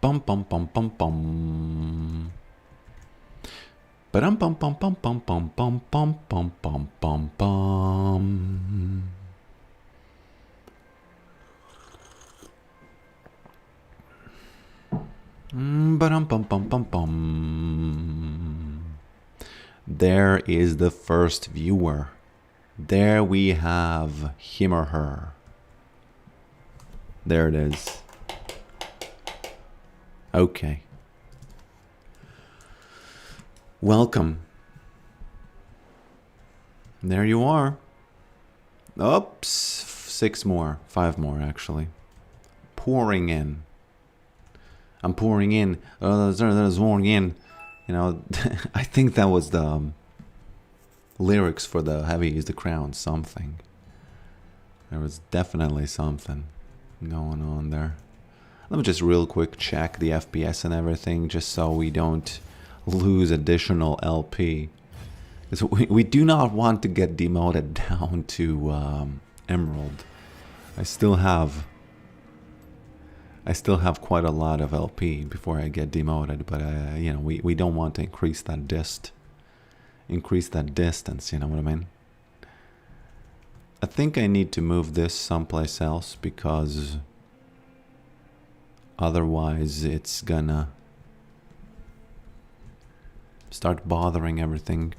Bum bum bum bum bum. Ba-dum bum bum bum bum bum bum bum bum bum bum bum. Ba-dum bum bum bum bum. There is the first viewer. There we have him or her. There it is. Okay. Welcome. There you are. Oops. 6 more. 5 more, actually. Pouring in. I'm pouring in. There's pouring in. You know, I think that was the lyrics for the Heavy is the Crown something. There was definitely something going on there. Let me just real quick check the FPS and everything just so we don't lose additional LP. Because we do not want to get demoted down to Emerald. I still have quite a lot of LP before I get demoted, but you know, we don't want to increase that distance, you know what I mean? I think I need to move this someplace else because otherwise it's gonna start bothering everything.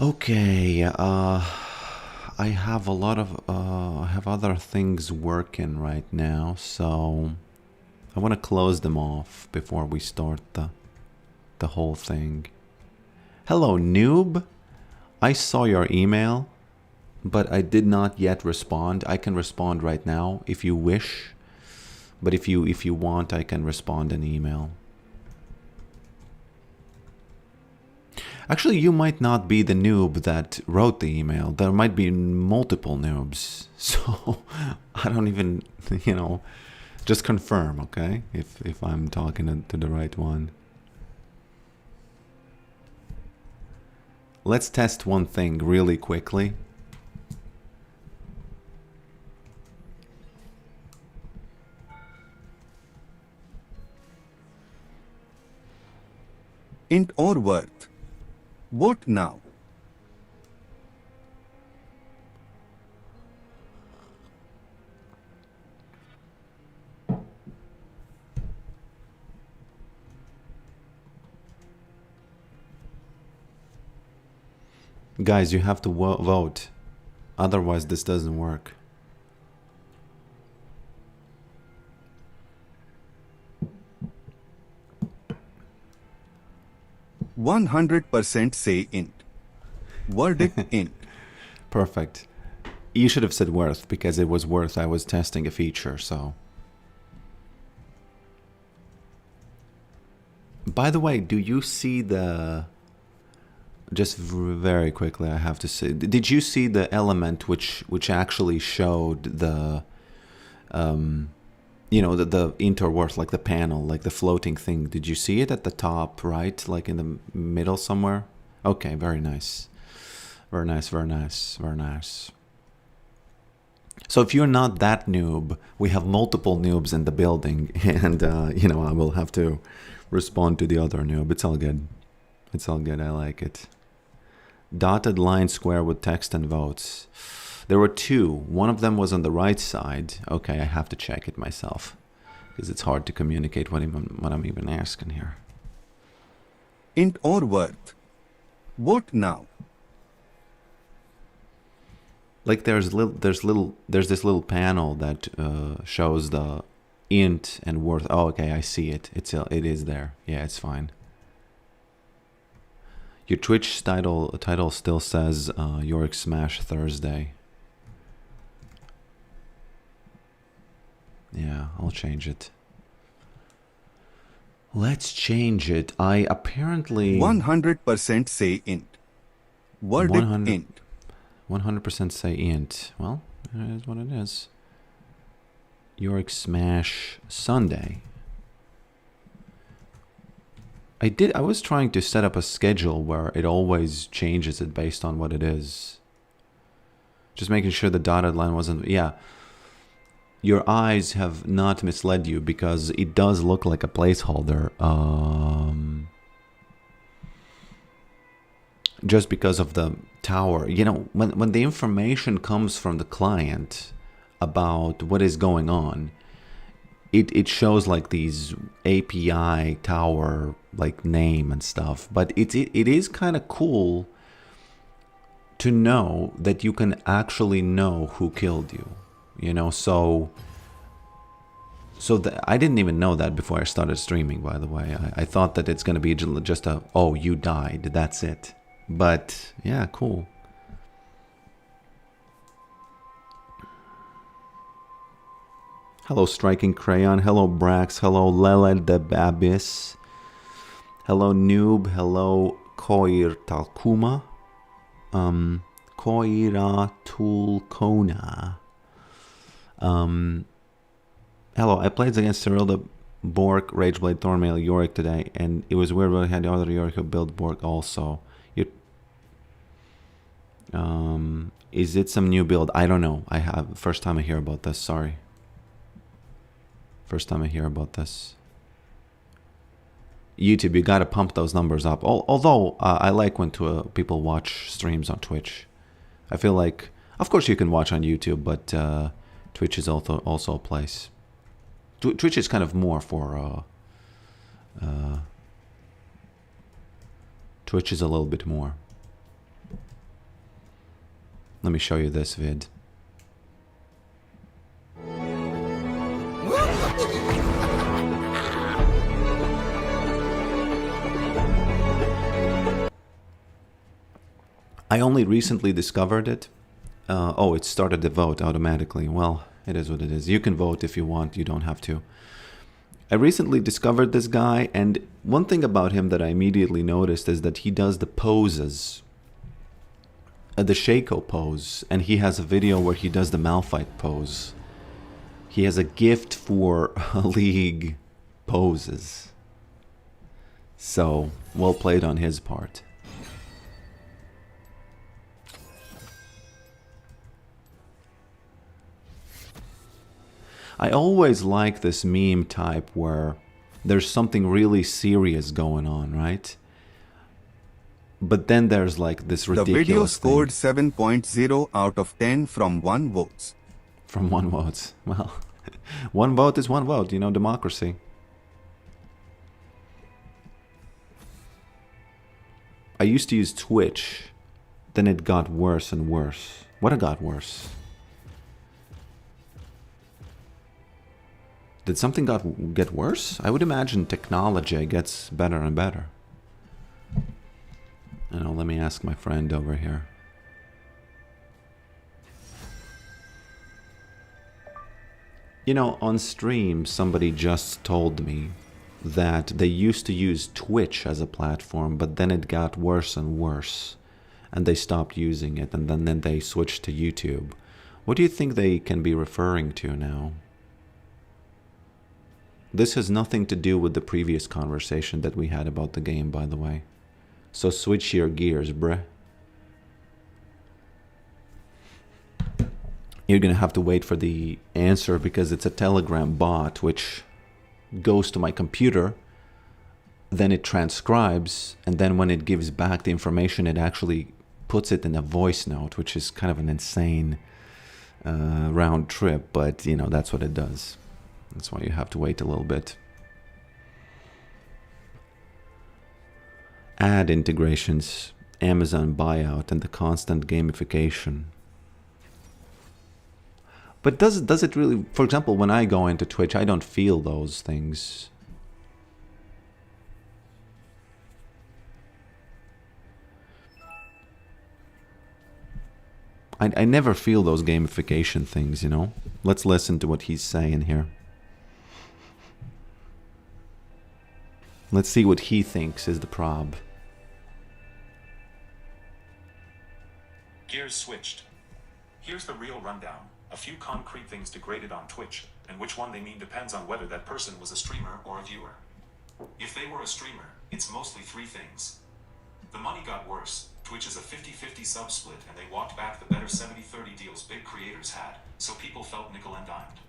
Okay, I have a lot of I have other things working right now, so I want to close them off before we start the whole thing. Hello, noob. I saw your email, but I did not yet respond. I can respond right now if you wish, but if you want, I can respond in email. Actually, you might not be the noob that wrote the email. There might be multiple noobs. So I don't even, you know, just confirm, okay? If I'm talking to the right one. Let's test one thing really quickly. Int or worth. What now? Guys, you have to vote. Otherwise, this doesn't work. %100% say int. Verdict int. Perfect. You should have said worth because it was worth. I was testing a feature, so. By the way, do you see the... Just very quickly, I have to say, did you see the element which actually showed the, you know, the int or worth, like the panel, like the floating thing? Did you see it at the top, right? Like in the middle somewhere? Okay, very nice. Very nice, very nice, very nice. So if you're not that noob, we have multiple noobs in the building, and, you know, I will have to respond to the other noob. It's all good. It's all good, I like it. Dotted line square with text and votes. There were 2. One of them was on the right side. Okay, I have to check it myself because it's hard to communicate what I'm even asking here. Int or worth. What now? Like there's this little panel that shows the int and worth. Oh, okay, I see it. It is there. Yeah, it's fine. Your Twitch title still says Yorick Smash Thursday. Yeah, I'll change it. Let's change it. I apparently 100% say int. Verdict int. 100% say int. Well, it is what it is. Yorick Smash Sunday. I was trying to set up a schedule where it always changes it based on what it is. Just making sure the dotted line wasn't, yeah. your eyes have not misled you, because it does look like a placeholder. Just because of the tower. You know, when the information comes from the client about what is going on, it shows like these API tower like name and stuff. But it is kind of cool to know that you can actually know who killed you. You know, so I didn't even know that before I started streaming, by the way. I thought that it's going to be just a, oh, you died, that's it. But yeah, cool. Hello, Striking Crayon. Hello, Brax. Hello, Lele the Abyss. Hello, Noob. Hello, Koir Talkuma. Koira Tulkona. Hello, I played against Cyril Bork, Rageblade, Thornmail, Yorick today, and it was weird when I had the other Yorick who built Bork also. Is it some new build? I don't know. I have first time I hear about this. Sorry. First time I hear about this. YouTube, you gotta pump those numbers up. Although I like when people watch streams on Twitch. I feel like, of course, you can watch on YouTube, but Twitch is also a place. Twitch is kind of more for. Twitch is a little bit more. Let me show you this vid. I only recently discovered it. Oh, it started the vote automatically. Well, it is what it is. You can vote if you want. You don't have to. I recently discovered this guy, and one thing about him that I immediately noticed is that he does the poses. The Shaco pose, and he has a video where he does the Malphite pose. He has a gift for League poses. So, well played on his part. I always like this meme type where there's something really serious going on, right? But then there's like this ridiculous The video scored thing. 7.0 out of 10 from 1 votes. From 1 vote. Well, 1 vote is 1 vote, you know, democracy. I used to use Twitch, then it got worse and worse. What it got worse? Did something get worse? I would imagine technology gets better and better. I know, let me ask my friend over here. You know, on stream, somebody just told me that they used to use Twitch as a platform, but then it got worse and worse, and they stopped using it, and then they switched to YouTube. What do you think they can be referring to now? This has nothing to do with the previous conversation that we had about the game, by the way. So switch your gears, bruh. You're gonna have to wait for the answer because it's a Telegram bot which goes to my computer, then it transcribes, and then when it gives back the information, it actually puts it in a voice note, which is kind of an insane round trip, but you know, that's what it does. That's why you have to wait a little bit. Ad integrations, Amazon buyout, and the constant gamification. But does it really, for example, when I go into Twitch, I don't feel those things. I never feel those gamification things, you know? Let's listen to what he's saying here. Let's see what he thinks is the prob. Gears switched. Here's the real rundown. A few concrete things degraded on Twitch, and which one they mean depends on whether that person was a streamer or a viewer. If they were a streamer, it's mostly 3 things. The money got worse. Twitch is a 50-50 sub-split, and they walked back the better 70-30 deals big creators had, so people felt nickel and dimed.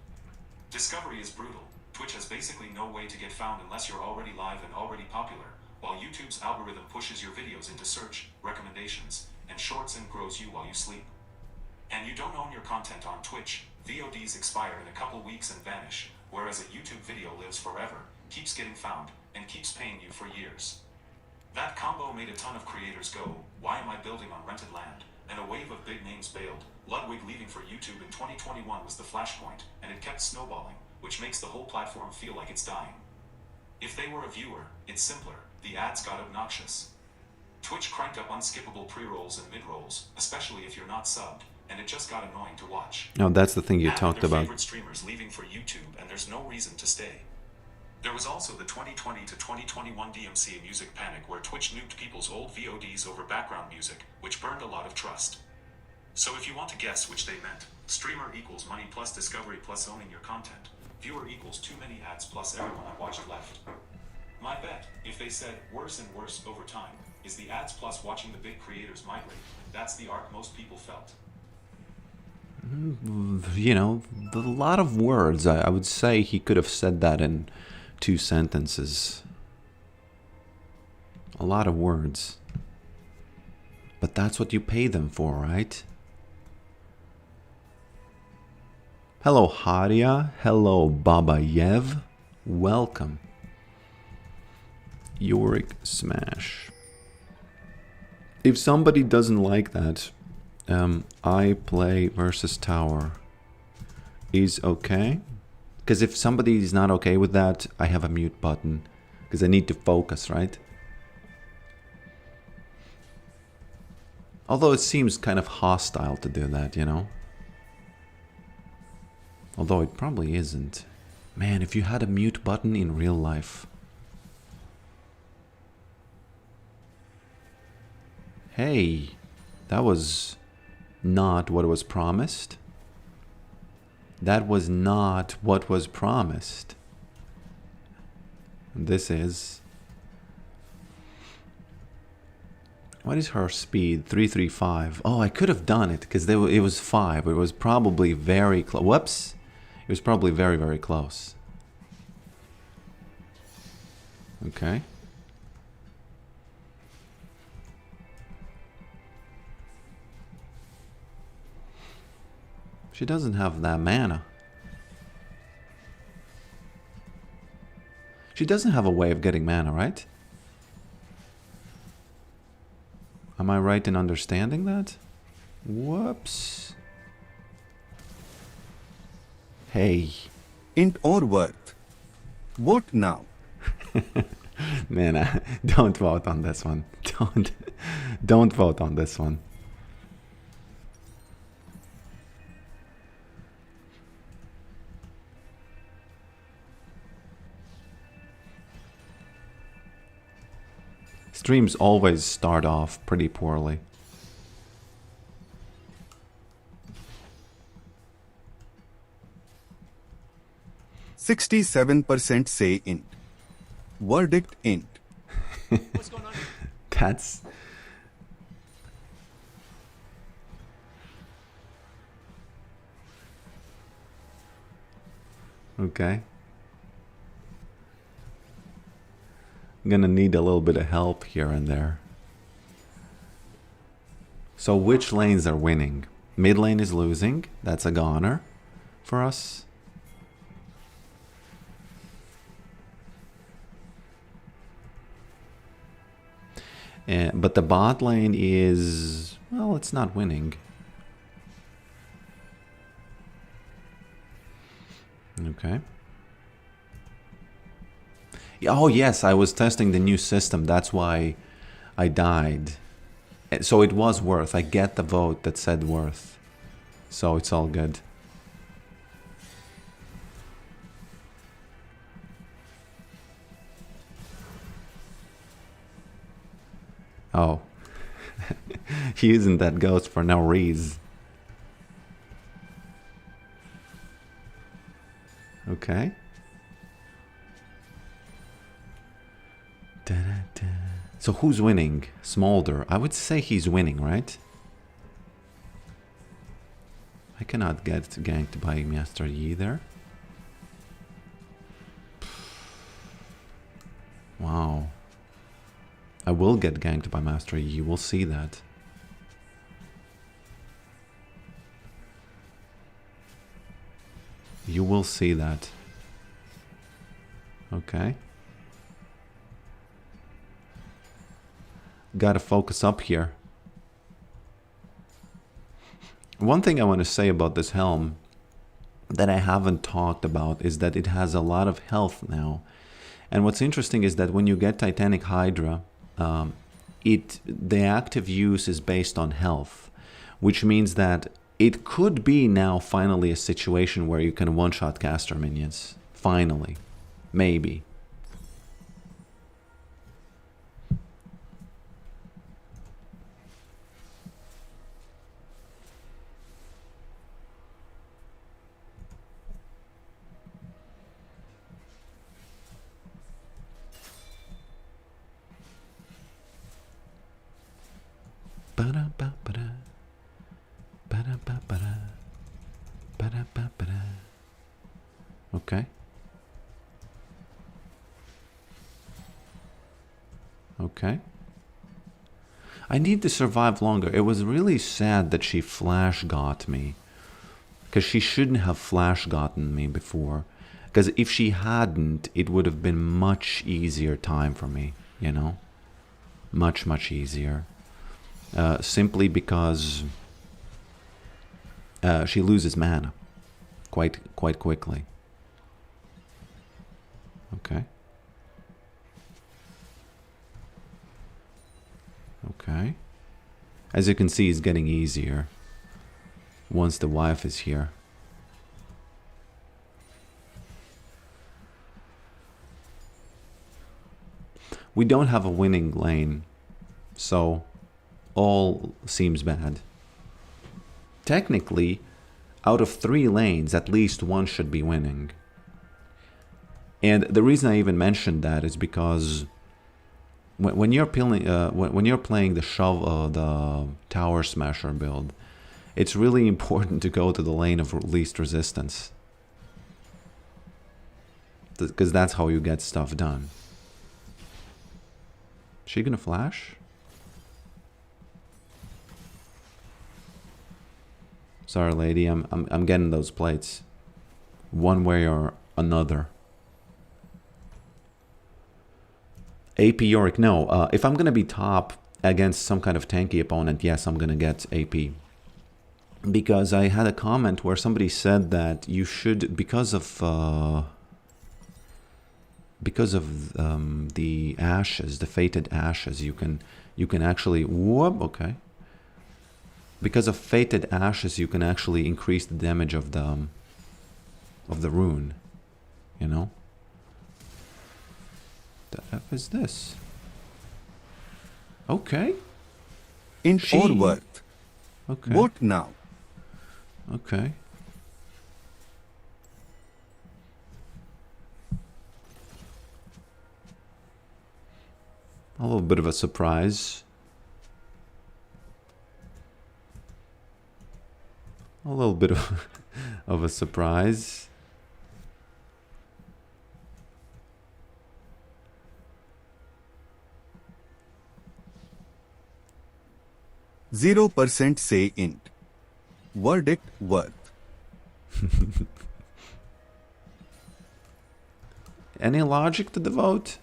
Discovery is brutal. Twitch has basically no way to get found unless you're already live and already popular, while YouTube's algorithm pushes your videos into search, recommendations, and shorts and grows you while you sleep. And you don't own your content on Twitch. VODs expire in a couple weeks and vanish, whereas a YouTube video lives forever, keeps getting found, and keeps paying you for years. That combo made a ton of creators go, why am I building on rented land? And a wave of big names bailed. Ludwig leaving for YouTube in 2021 was the flashpoint, and it kept snowballing, which makes the whole platform feel like it's dying. If they were a viewer, it's simpler. The ads got obnoxious. Twitch cranked up unskippable pre-rolls and mid-rolls, especially if you're not subbed, and it just got annoying to watch. Oh, that's the thing you Add talked their about. favorite streamers leaving for YouTube, and there's no reason to stay. There was also the 2020 to 2021 DMCA music panic where Twitch nuked people's old VODs over background music, which burned a lot of trust. So if you want to guess which they meant, streamer equals money plus discovery plus owning your content. Viewer equals too many ads plus everyone I watched left. My bet, if they said worse and worse over time, is the ads plus watching the big creators migrate. That's the arc most people felt. You know, a lot of words. I would say he could have said that in 2 sentences. A lot of words. But that's what you pay them for, right? Hello, Haria. Hello, Babayev. Welcome. Yorick Smash. If somebody doesn't like that, I play versus tower is okay. Because if somebody is not okay with that, I have a mute button. Because I need to focus, right? Although it seems kind of hostile to do that, you know? Although it probably isn't. Man, if you had a mute button in real life. Hey, that was not what was promised. That was not what was promised. This is... What is her speed? 335. Oh, I could have done it because it was 5. It was probably very close. Whoops. It was probably very, very close. Okay. She doesn't have that mana. She doesn't have a way of getting mana, right? Am I right in understanding that? Whoops. Hey. Int or worth? Vote now. Man, don't vote on this one. Don't vote on this one. Streams always start off pretty poorly. %67% say int. Verdict int. What's going on? That's... Okay. I'm gonna need a little bit of help here and there. So which lanes are winning? Mid lane is losing. That's a goner for us. But the bot lane is... Well, it's not winning. Okay. Oh yes, I was testing the new system. That's why I died. So it was worth. I get the vote that said worth. So it's all good. Oh. Using that ghost for no reason. Okay. Da-da-da. So who's winning? Smolder. I would say he's winning, right? I cannot get ganked by Master Yi there. will get ganked by Master Yi. You will see that. You will see that. Okay. Gotta focus up here. One thing I want to say about this helm that I haven't talked about is that it has a lot of health now. And what's interesting is that when you get Titanic Hydra, the active use is based on health, which means that it could be now finally a situation where you can one-shot caster minions. Finally. Maybe. Ba-da-ba-ba-da. Ba-da-ba-ba-da. Ba-da-ba-ba-da. Okay. Okay. I need to survive longer. It was really sad that she flash got me. Because she shouldn't have flash gotten me before. Because if she hadn't, it would have been much easier time for me, you know? Much, much easier. Simply because she loses mana quite quickly. Okay. Okay. As you can see, it's getting easier once the wife is here. We don't have a winning lane, so all seems bad. Technically, out of 3 lanes, at least one should be winning. And the reason I even mentioned that is because when you're playing the Tower Smasher build, it's really important to go to the lane of least resistance, because that's how you get stuff done. She gonna flash? Sorry, lady, I'm getting those plates, one way or another. AP Yorick, no. If I'm gonna be top against some kind of tanky opponent, yes, I'm gonna get AP. Because I had a comment where somebody said that you should, because of the ashes, the fated ashes, you can actually whoop. Okay. Because of fated ashes, you can actually increase the damage of the rune. You know. The F is this? Okay. In or worth. Okay. What now? Okay. A little bit of a surprise. A little bit of a surprise. %, say int. Verdict worth. Any logic to the vote?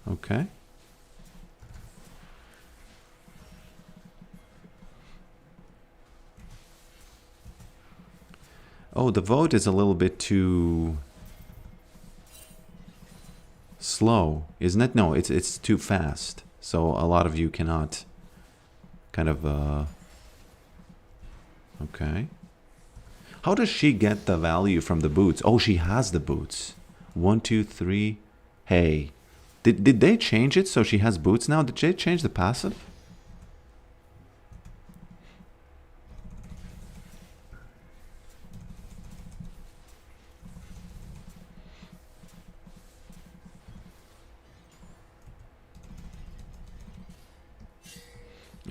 Okay. Oh, the vote is a little bit too slow, isn't it? No, it's too fast. So a lot of you cannot kind of okay. How does she get the value from the boots? Oh, she has the boots. 1, 2, 3. Hey. Did they change it so she has boots now? Did they change the passive?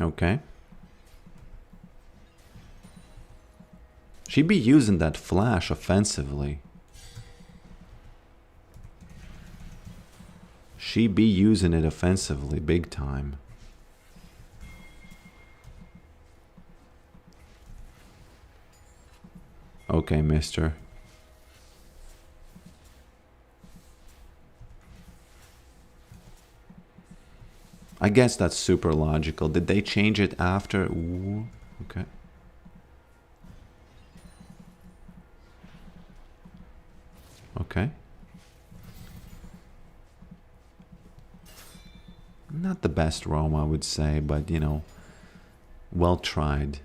Okay. She be using that flash offensively. She be using it offensively big time. Okay, mister. I guess that's super logical. Did they change it after? Ooh, okay. Okay. Not the best roam, I would say, but you know, well tried.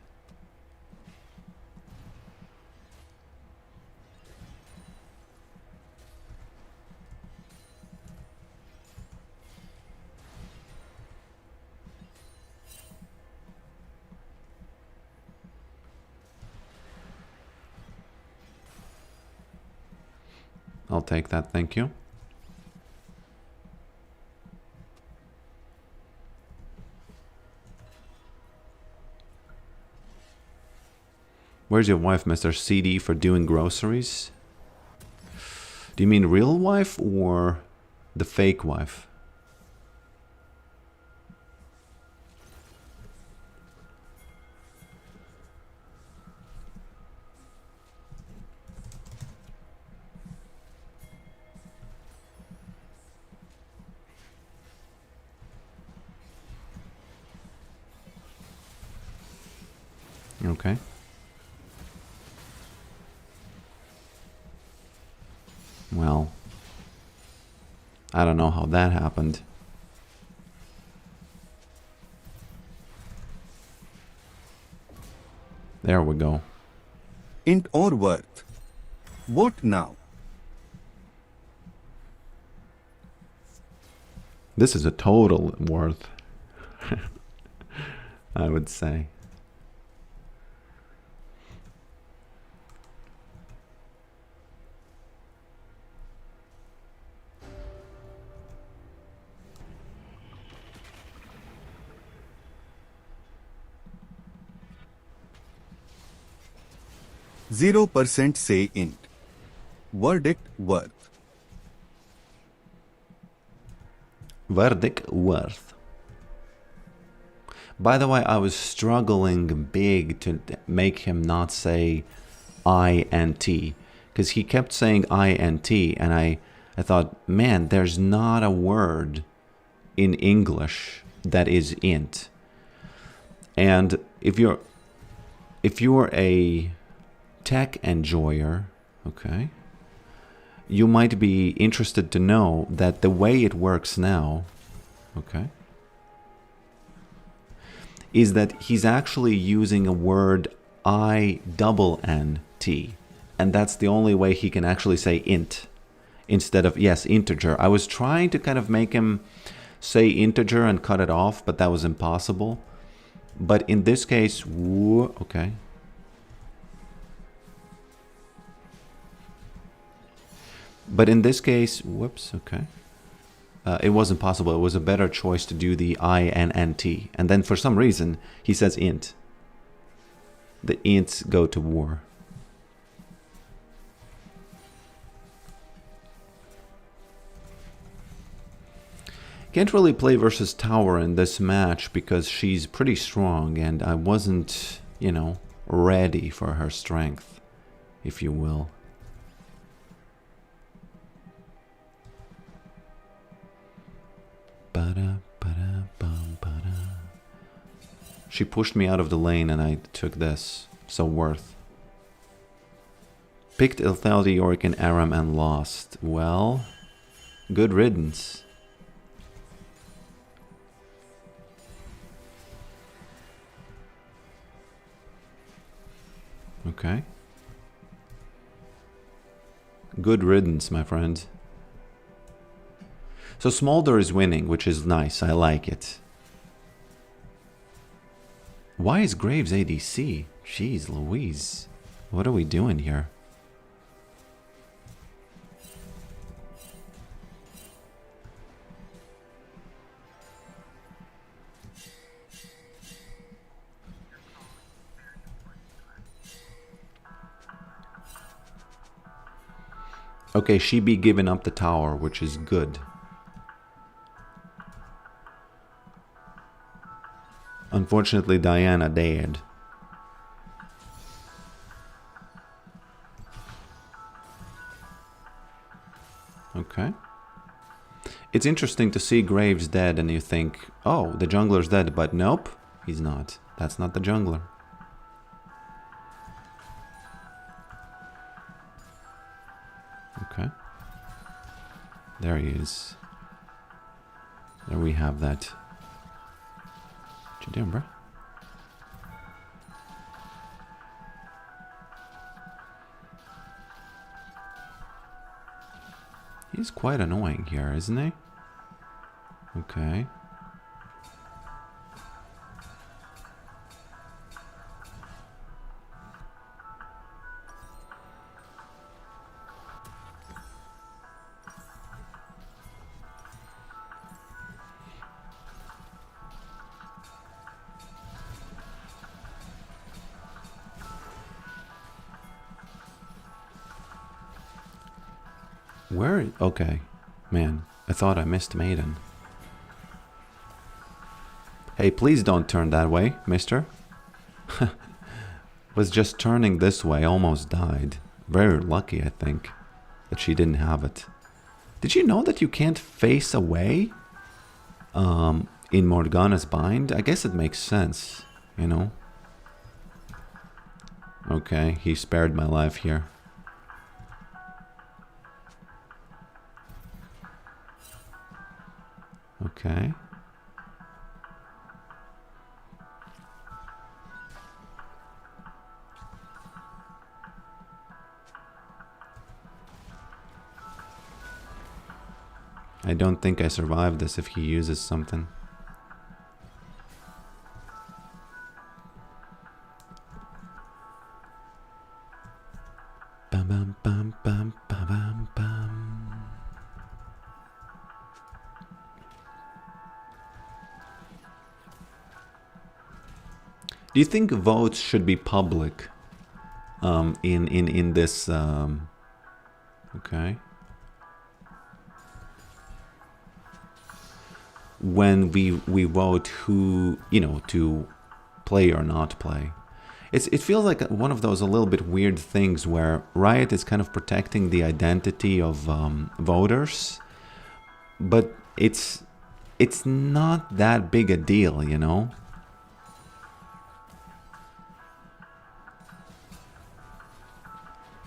I'll take that, thank you. Where's your wife, Mr. CD, for doing groceries? Do you mean real wife or the fake wife? Okay. Well, I don't know how that happened. There we go. Int or worth. What now? This is a total worth, I would say. %, say int. Verdict worth. Verdict worth. By the way, I was struggling big to make him not say INT, because he kept saying INT, and I thought, man, there's not a word in English that is int. And if you're a tech enjoyer, okay, you might be interested to know that the way it works now, okay, is that he's actually using a word INNT, and that's the only way he can actually say int instead of, yes, integer. I was trying to kind of make him say integer and cut it off, but that was impossible. But in this case, okay. But in this case, whoops, okay. It wasn't possible. It was a better choice to do the INNT. And then for some reason, he says int. The ints go to war. Can't really play versus Tower in this match because she's pretty strong and I wasn't, you know, ready for her strength, if you will. She pushed me out of the lane and I took this, so worth. Picked Lethality, Yorick and Aram and lost. Well, good riddance. Okay. Good riddance, my friend. So Smolder is winning, which is nice. I like it. Why is Graves ADC? Jeez Louise. What are we doing here? Okay, she be giving up the tower, which is good. Unfortunately, Diana dead. Okay. It's interesting to see Graves dead and you think, oh, the jungler's dead, but nope, he's not. That's not the jungler. Okay. There he is. There we have that. What you doing, bro? He's quite annoying here, isn't he? Okay. Where? Okay. Man, I thought I missed Maiden. Hey, please don't turn that way, mister. Was just turning this way, almost died. Very lucky, I think, that she didn't have it. Did you know that you can't face away in Morgana's bind? I guess it makes sense, you know? Okay, he spared my life here. Okay. I don't think I survive this if he uses something. Bam bam bam bam bam bam bam. Do you think votes should be public in this okay, when we vote who, you know, to play or not play? It feels like one of those a little bit weird things where Riot is kind of protecting the identity of voters, but it's not that big a deal, you know?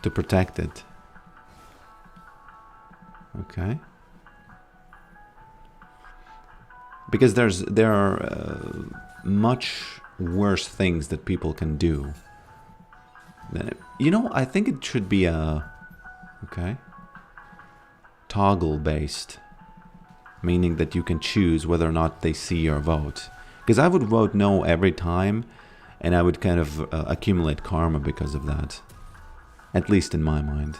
To protect it. Okay. Because there are much worse things that people can do. You know, I think it should be a okay, toggle based, meaning that you can choose whether or not they see your vote. Because I would vote no every time, and I would kind of accumulate karma because of that. At least in my mind.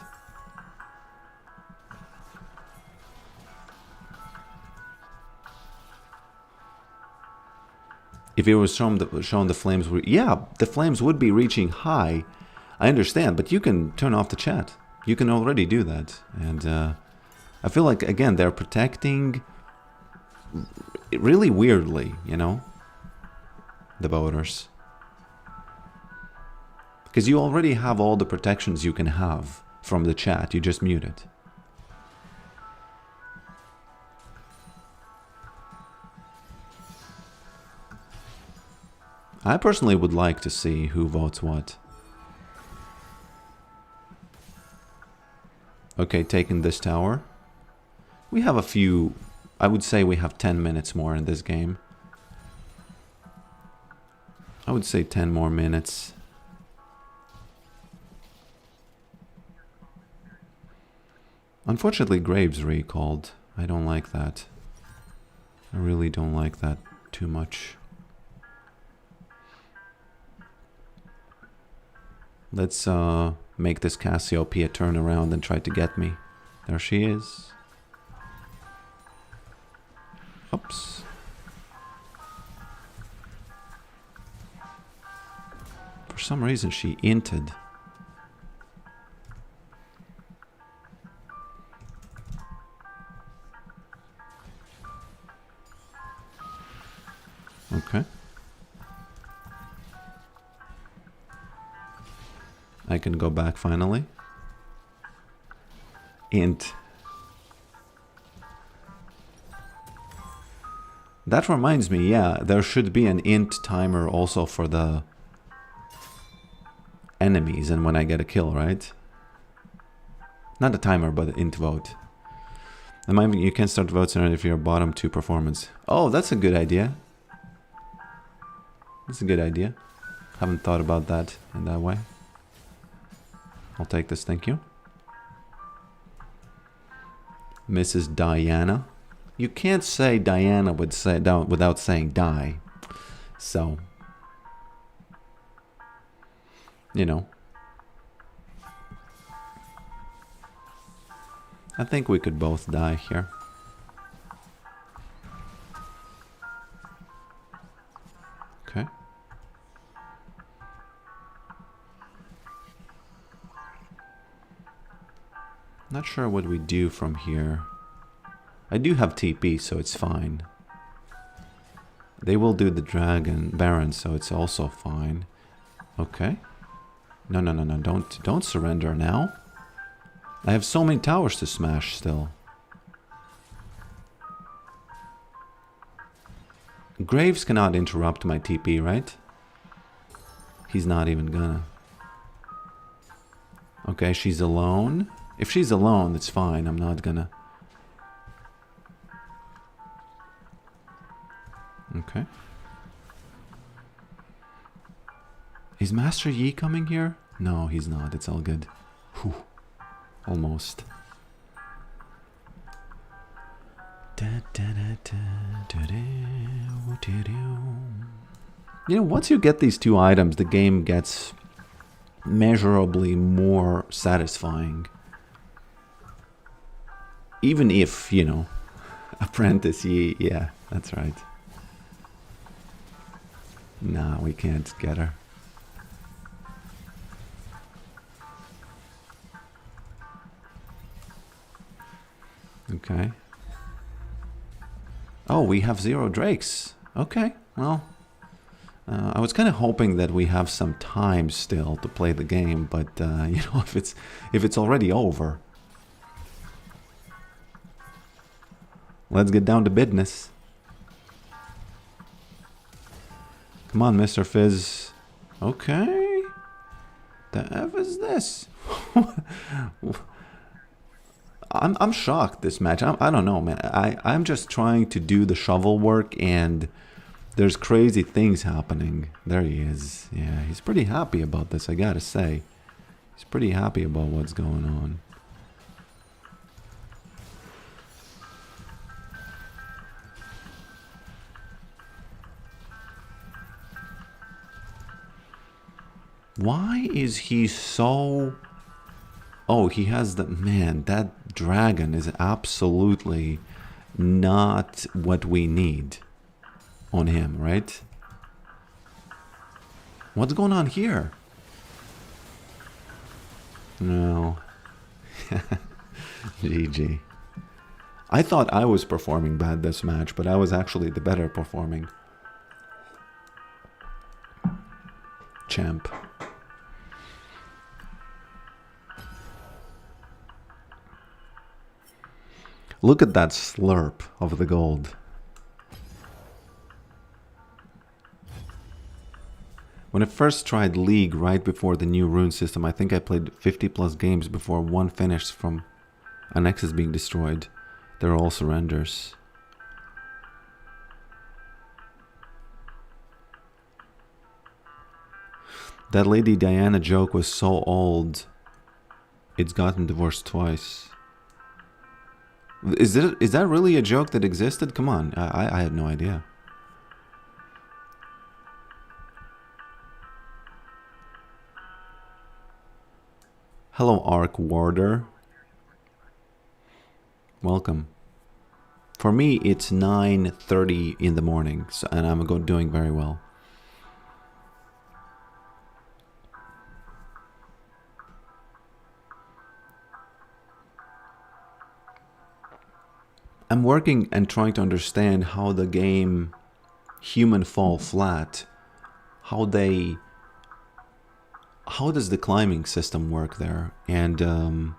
If it was shown the flames were... Yeah, the flames would be reaching high. I understand, but you can turn off the chat. You can already do that. And I feel like, again, they're protecting really weirdly, you know? The voters. Because you already have all the protections you can have from the chat. You just mute it. I personally would like to see who votes what. Okay, taking this tower. We have a few... I would say we have 10 minutes more in this game. I would say 10 more minutes. Unfortunately, Graves recalled. I don't like that. I really don't like that too much. Let's make this Cassiopeia turn around and try to get me. There she is. Oops. For some reason she inted. Okay. I can go back finally. Int. That reminds me, yeah, there should be an int timer also for the enemies and when I get a kill, right? Not a timer, but an int vote. Remind me, you can start votes if you're bottom 2 performance. Oh, that's a good idea. That's a good idea. Haven't thought about that in that way. I'll take this, thank you. Mrs. Diana. You can't say Diana without saying die. So, you know. I think we could both die here. Okay. Not sure what we do from here. I do have TP, so it's fine. They will do the Dragon Baron, so it's also fine. Okay. No, no, no, no. Don't surrender now. I have so many towers to smash still. Graves cannot interrupt my TP, right? He's not even gonna. Okay, she's alone. If she's alone, it's fine. I'm not gonna. Okay. Is Master Yi coming here? No, he's not. It's all good. Whew. Almost. You know, once you get these 2 items, the game gets measurably more satisfying. Even if, you know, Apprentice Yi, yeah, that's right. Nah, we can't get her. Okay. Oh, we have 0 drakes. Okay, well, I was kind of hoping that we have some time still to play the game, but you know, if it's already over, let's get down to business. Come on, Mr. Fizz. Okay. The F is this? I'm shocked this match. I don't know, man. I'm just trying to do the shovel work and there's crazy things happening. There he is. Yeah, he's pretty happy about this, I gotta say. He's pretty happy about what's going on. Why is he so... Oh, he has the... Man, that dragon is absolutely not what we need on him, right? What's going on here? No. GG. I thought I was performing bad this match, but I was actually the better performing champ. Look at that slurp of the gold. When I first tried League right before the new rune system, I think I played 50 plus games before one finished from an Nexus being destroyed. They're all surrenders. That Lady Diana joke was so old, it's gotten divorced twice. Is that really a joke that existed? Come on, I had no idea. Hello, Arc Warder. Welcome. For me, it's 9:30 in the morning, so, and I'm doing very well. I'm working and trying to understand how the game Human Fall Flat, how does the climbing system work there? And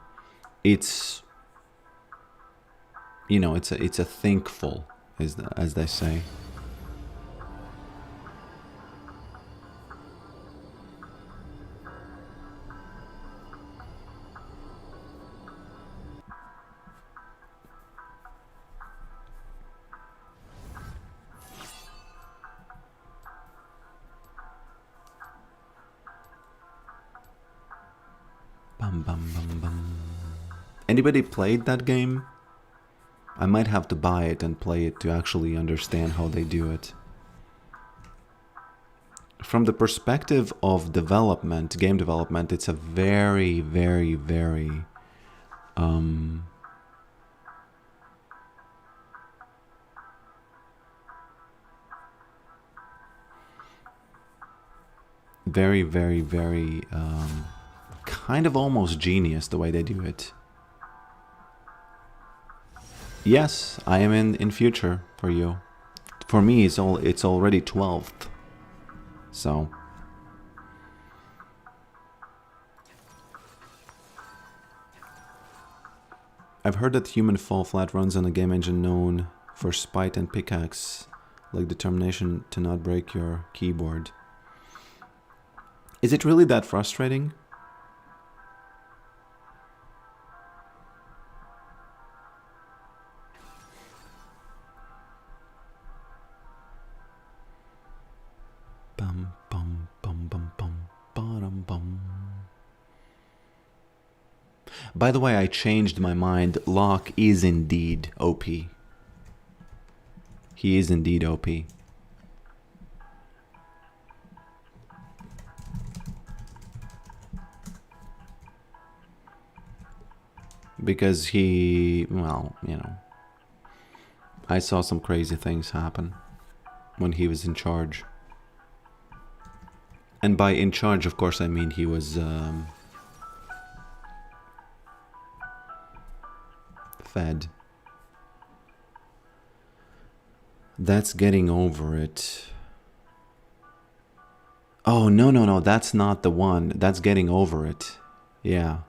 it's, you know, it's a thinkful, as they say. Bum, bum, bum, bum. Anybody played that game? I might have to buy it and play it to actually understand how they do it. From the perspective of development, game development, it's a very, very, very very, very, very kind of almost genius the way they do it. Yes, I am in future for you. For me, it's already 12th. So I've heard that Human Fall Flat runs on a game engine known for spite and pickaxe, like determination to not break your keyboard. Is it really that frustrating? Bum bum bum bum bum bum bum. By the way, I changed my mind. Locke is indeed OP. He is indeed OP. Because he, well, you know, I saw some crazy things happen when he was in charge. And by in charge, of course, I mean he was fed. That's getting over it. Oh, no, that's not the one. That's getting over it. Yeah.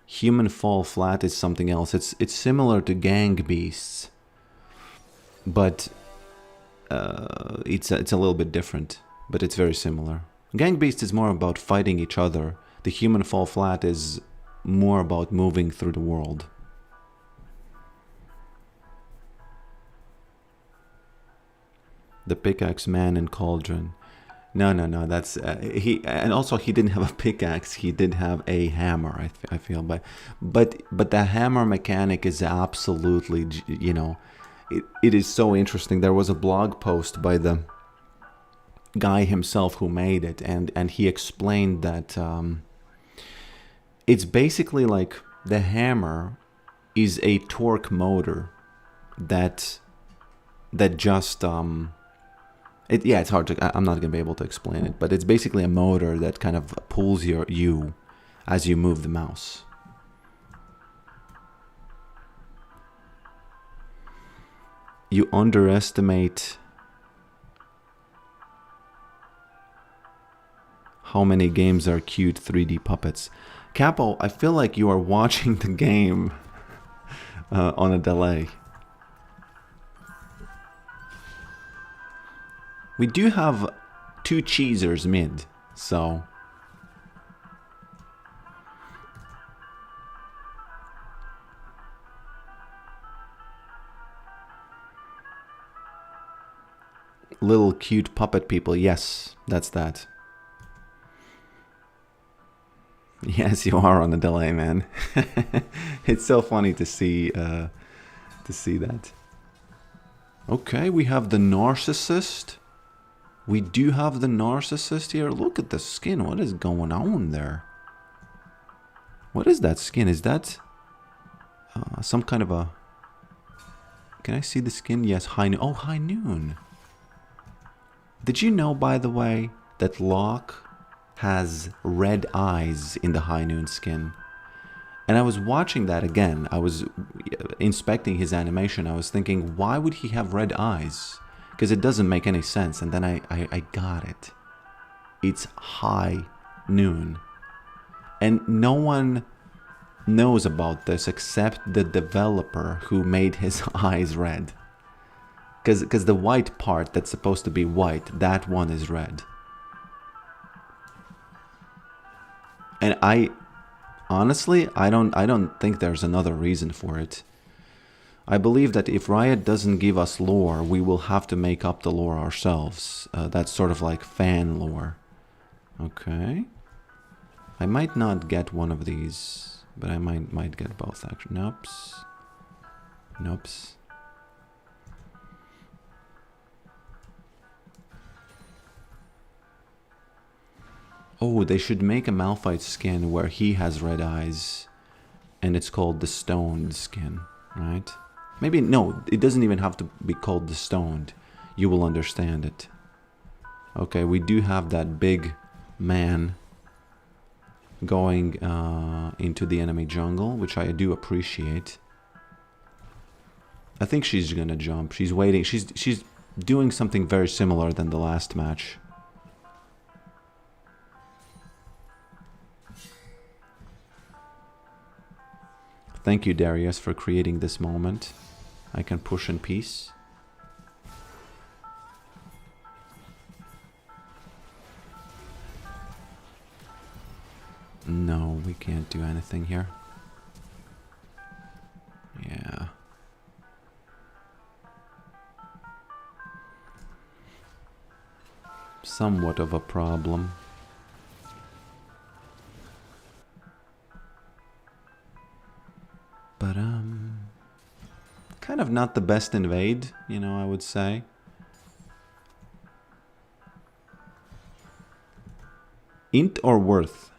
Human Fall Flat is something else. It's similar to Gang Beasts, but it's a little bit different. But it's very similar. Gang Beast is more about fighting each other. The Human Fall Flat is more about moving through the world. The Pickaxe Man in Cauldron. No, that's he. And also, he didn't have a pickaxe. He did have a hammer. I feel, but the hammer mechanic is absolutely, you know, it is so interesting. There was a blog post by the guy himself who made it, and he explained that it's basically like the hammer is a torque motor that just it's hard to, I'm not gonna be able to explain it, but it's basically a motor that kind of pulls you as you move the mouse. You underestimate how many games are cute 3D puppets. Capo, I feel like you are watching the game on a delay. We do have 2 cheesers mid, so... Little cute puppet people, yes, that's that. Yes, you are on a delay, man. It's so funny to see that. Okay, we have the narcissist. We do have the narcissist here. Look at the skin. What is going on there? What is that skin? Is that some kind of a... Can I see the skin? Yes, High Noon. Oh, High Noon. Did you know, by the way, that Locke has red eyes in the High Noon skin? And I was watching that again. I was inspecting his animation. I was thinking, why would he have red eyes? Because it doesn't make any sense. And then I got it. It's high noon. And no one knows about this except the developer who made his eyes red. Because the white part that's supposed to be white, that one is red. And honestly, I don't think there's another reason for it. I believe that if Riot doesn't give us lore, we will have to make up the lore ourselves. That's sort of like fan lore. Okay. I might not get one of these, but I might get both actually. Nope. Nope. Oh, they should make a Malphite skin where he has red eyes. And it's called the Stoned skin, right? Maybe, no, it doesn't even have to be called the Stoned. You will understand it. Okay, we do have that big man going into the enemy jungle, which I do appreciate. I think she's gonna jump. She's waiting. She's doing something very similar than the last match. Thank you, Darius, for creating this moment. I can push in peace. No, we can't do anything here. Yeah. Somewhat of a problem. But, kind of not the best invade, you know, I would say. Int or worth?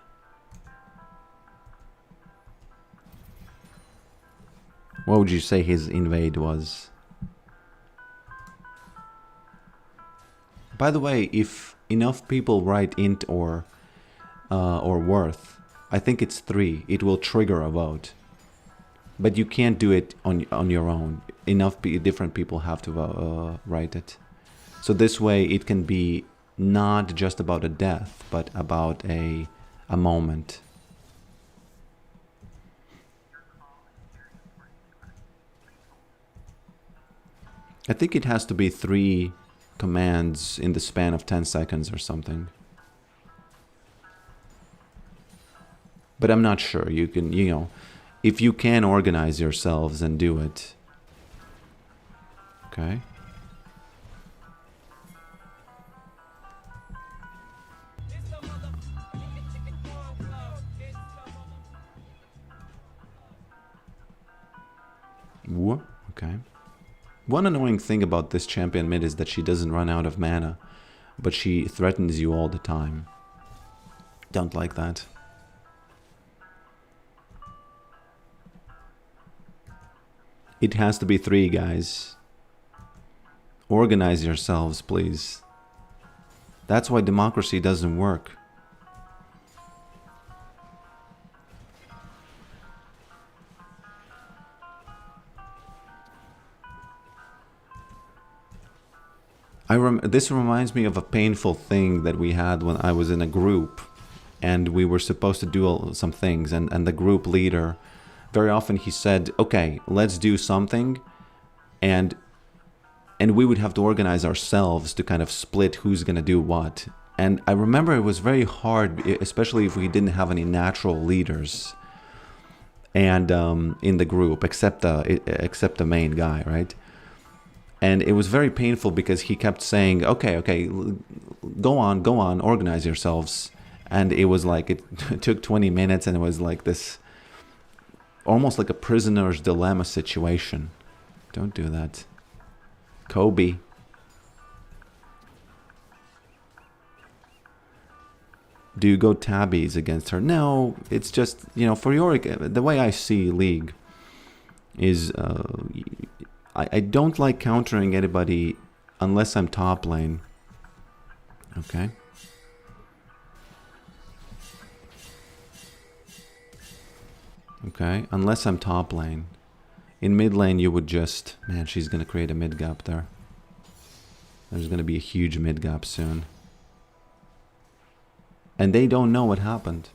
What would you say his invade was? By the way, if enough people write int or worth, I think it's 3. It will trigger a vote. But you can't do it on your own. Enough different people have to write it. So this way it can be not just about a death, but about a moment. I think it has to be 3 commands in the span of 10 seconds or something. But I'm not sure. You can, you know, if you can organize yourselves and do it. Okay. Whoa. Okay. One annoying thing about this champion mid is that she doesn't run out of mana, but she threatens you all the time. Don't like that. It has to be 3, guys. Organize yourselves, please. That's why democracy doesn't work. This reminds me of a painful thing that we had when I was in a group and we were supposed to do some things, and the group leader, very often he said, okay, let's do something, and we would have to organize ourselves to kind of split who's going to do what. And I remember it was very hard, especially if we didn't have any natural leaders and in the group, except the main guy, right? And it was very painful because he kept saying, okay, go on, organize yourselves. And it was like, it took 20 minutes and it was like this, almost like a prisoner's dilemma situation. Don't do that. Kobe. Do you go tabbies against her? No, it's just, you know, for Yorick, the way I see League is, I don't like countering anybody unless I'm top lane. Okay. Okay, unless I'm top lane. In mid lane you would just... Man, she's gonna create a mid gap there. There's gonna be a huge mid gap soon. And they don't know what happened.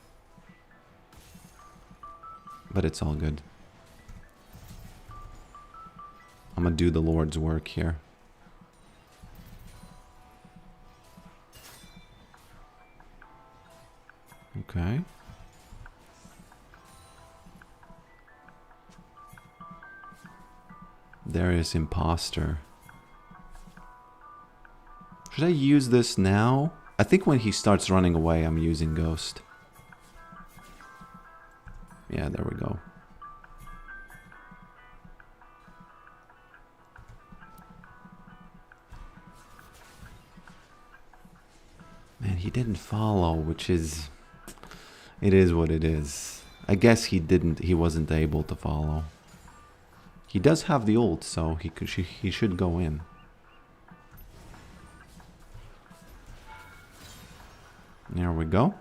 But it's all good. I'm gonna do the Lord's work here. Okay. Darius Imposter. Should I use this now? I think when he starts running away, I'm using Ghost. Yeah, there we go. Man, he didn't follow, which is... It is what it is. I guess he wasn't able to follow. He does have the ult, so he should go in. There we go.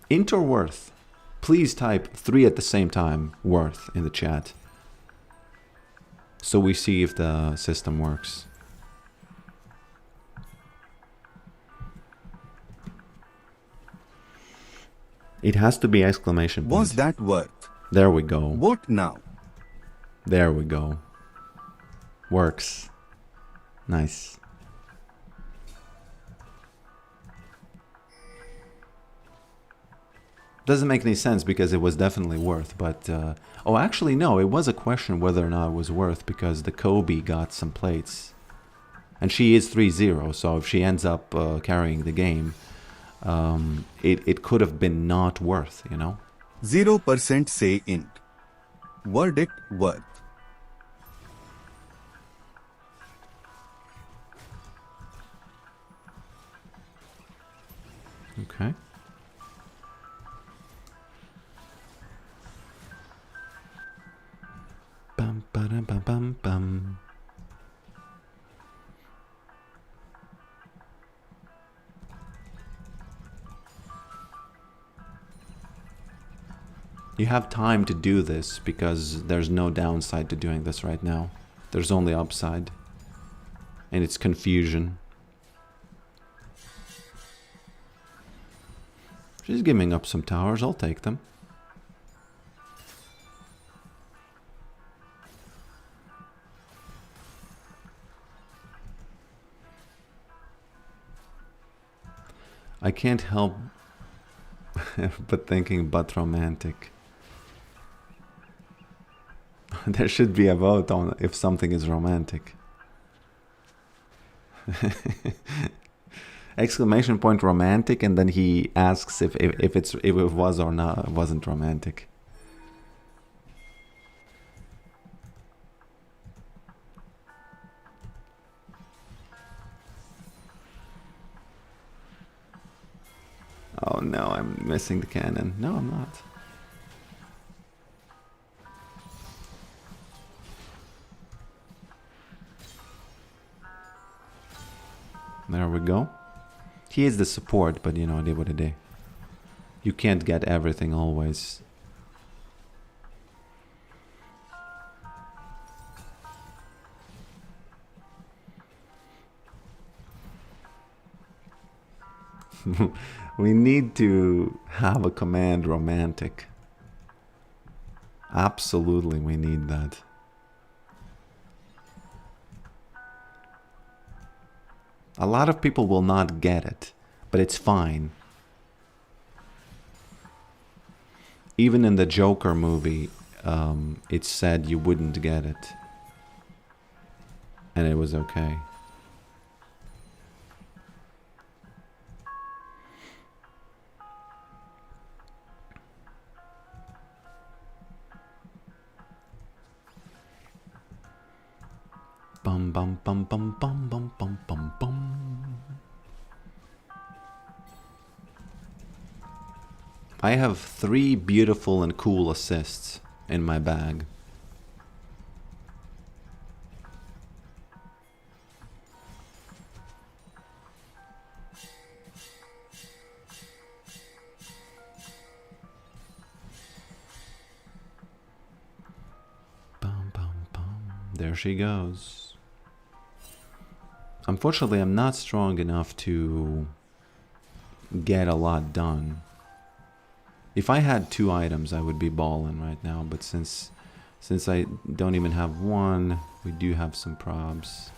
Int or worth? Please type 3 at the same time, worth, in the chat. So we see if the system works. It has to be exclamation point. Was that worth? There we go. What now? There we go. Works. Nice. Doesn't make any sense because it was definitely worth, but... oh, actually, no. It was a question whether or not it was worth because the Kobe got some plates. And she is 3-0, so if she ends up carrying the game, it could have been not worth, you know? 0% say int. Verdict worth. Okay. Bum ba dum bum bum bum. You have time to do this because there's no downside to doing this right now. There's only upside. And it's confusion. She's giving up some towers, I'll take them. I can't help but thinking but romantic. There should be a vote on if something is romantic. Exclamation point romantic, and then he asks if it was or not wasn't romantic. Oh no, I'm missing the cannon. No, I'm not. There we go. He is the support, but you know, day by day. You can't get everything always. We need to have a command romantic. Absolutely, we need that. A lot of people will not get it, but it's fine. Even in the Joker movie, it said you wouldn't get it. And it was okay. Bum bum bum bum bum bum bum bum bum. I have 3 beautiful and cool assists in my bag. There she goes. Unfortunately, I'm not strong enough to get a lot done. If I had 2 items, I would be balling right now. But since I don't even have 1, we do have some probs.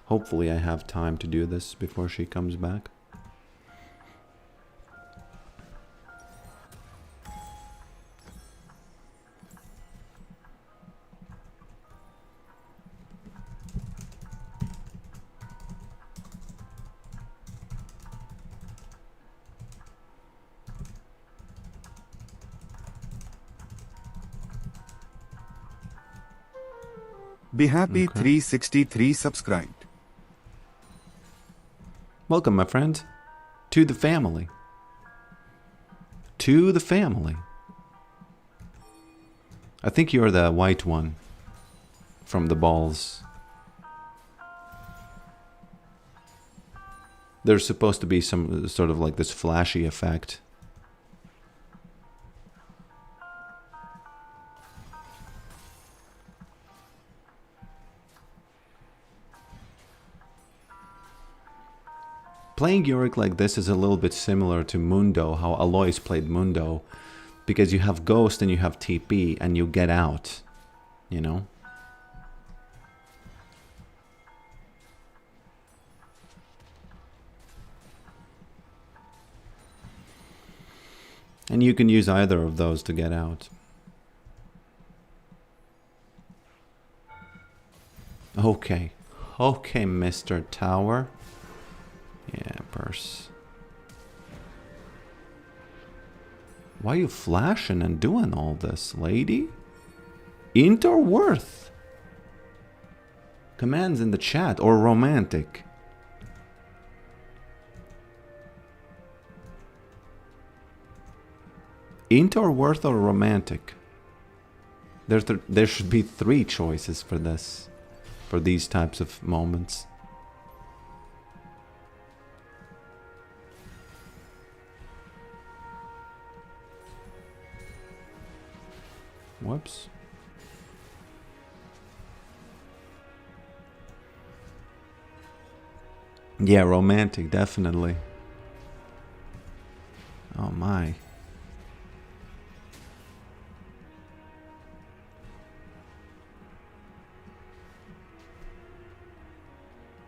Hopefully I have time to do this before she comes back. Be happy Okay. 363 subscribed. Welcome, my friend, to the family. To the family. I think you're the white one from the balls. There's supposed to be some sort of like this flashy effect. Playing Yorick like this is a little bit similar to Mundo, how Alois played Mundo, because you have Ghost and you have TP and you get out, you know? And you can use either of those to get out. Okay. Okay, Mr. Tower. Yeah, purse. Why you flashing and doing all this, lady? Int or worth? Commands in the chat or romantic? Int or worth or romantic? There should be 3 choices for this. For these types of moments. Whoops. Yeah, romantic, definitely. Oh my.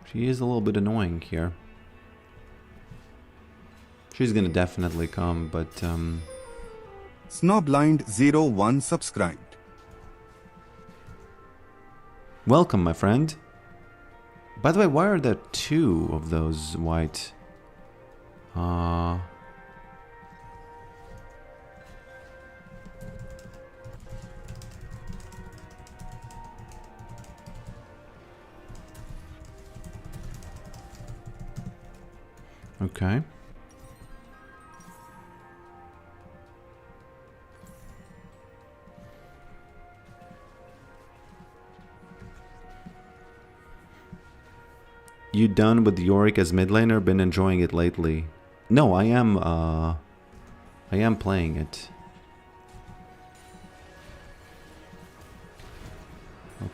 She is a little bit annoying here. She's gonna definitely come, but Snobblind01 subscribed. welcome, my friend. By the way, why are there 2 of those white? Okay. You done with Yorick as mid laner? Been enjoying it lately? No, I am playing it.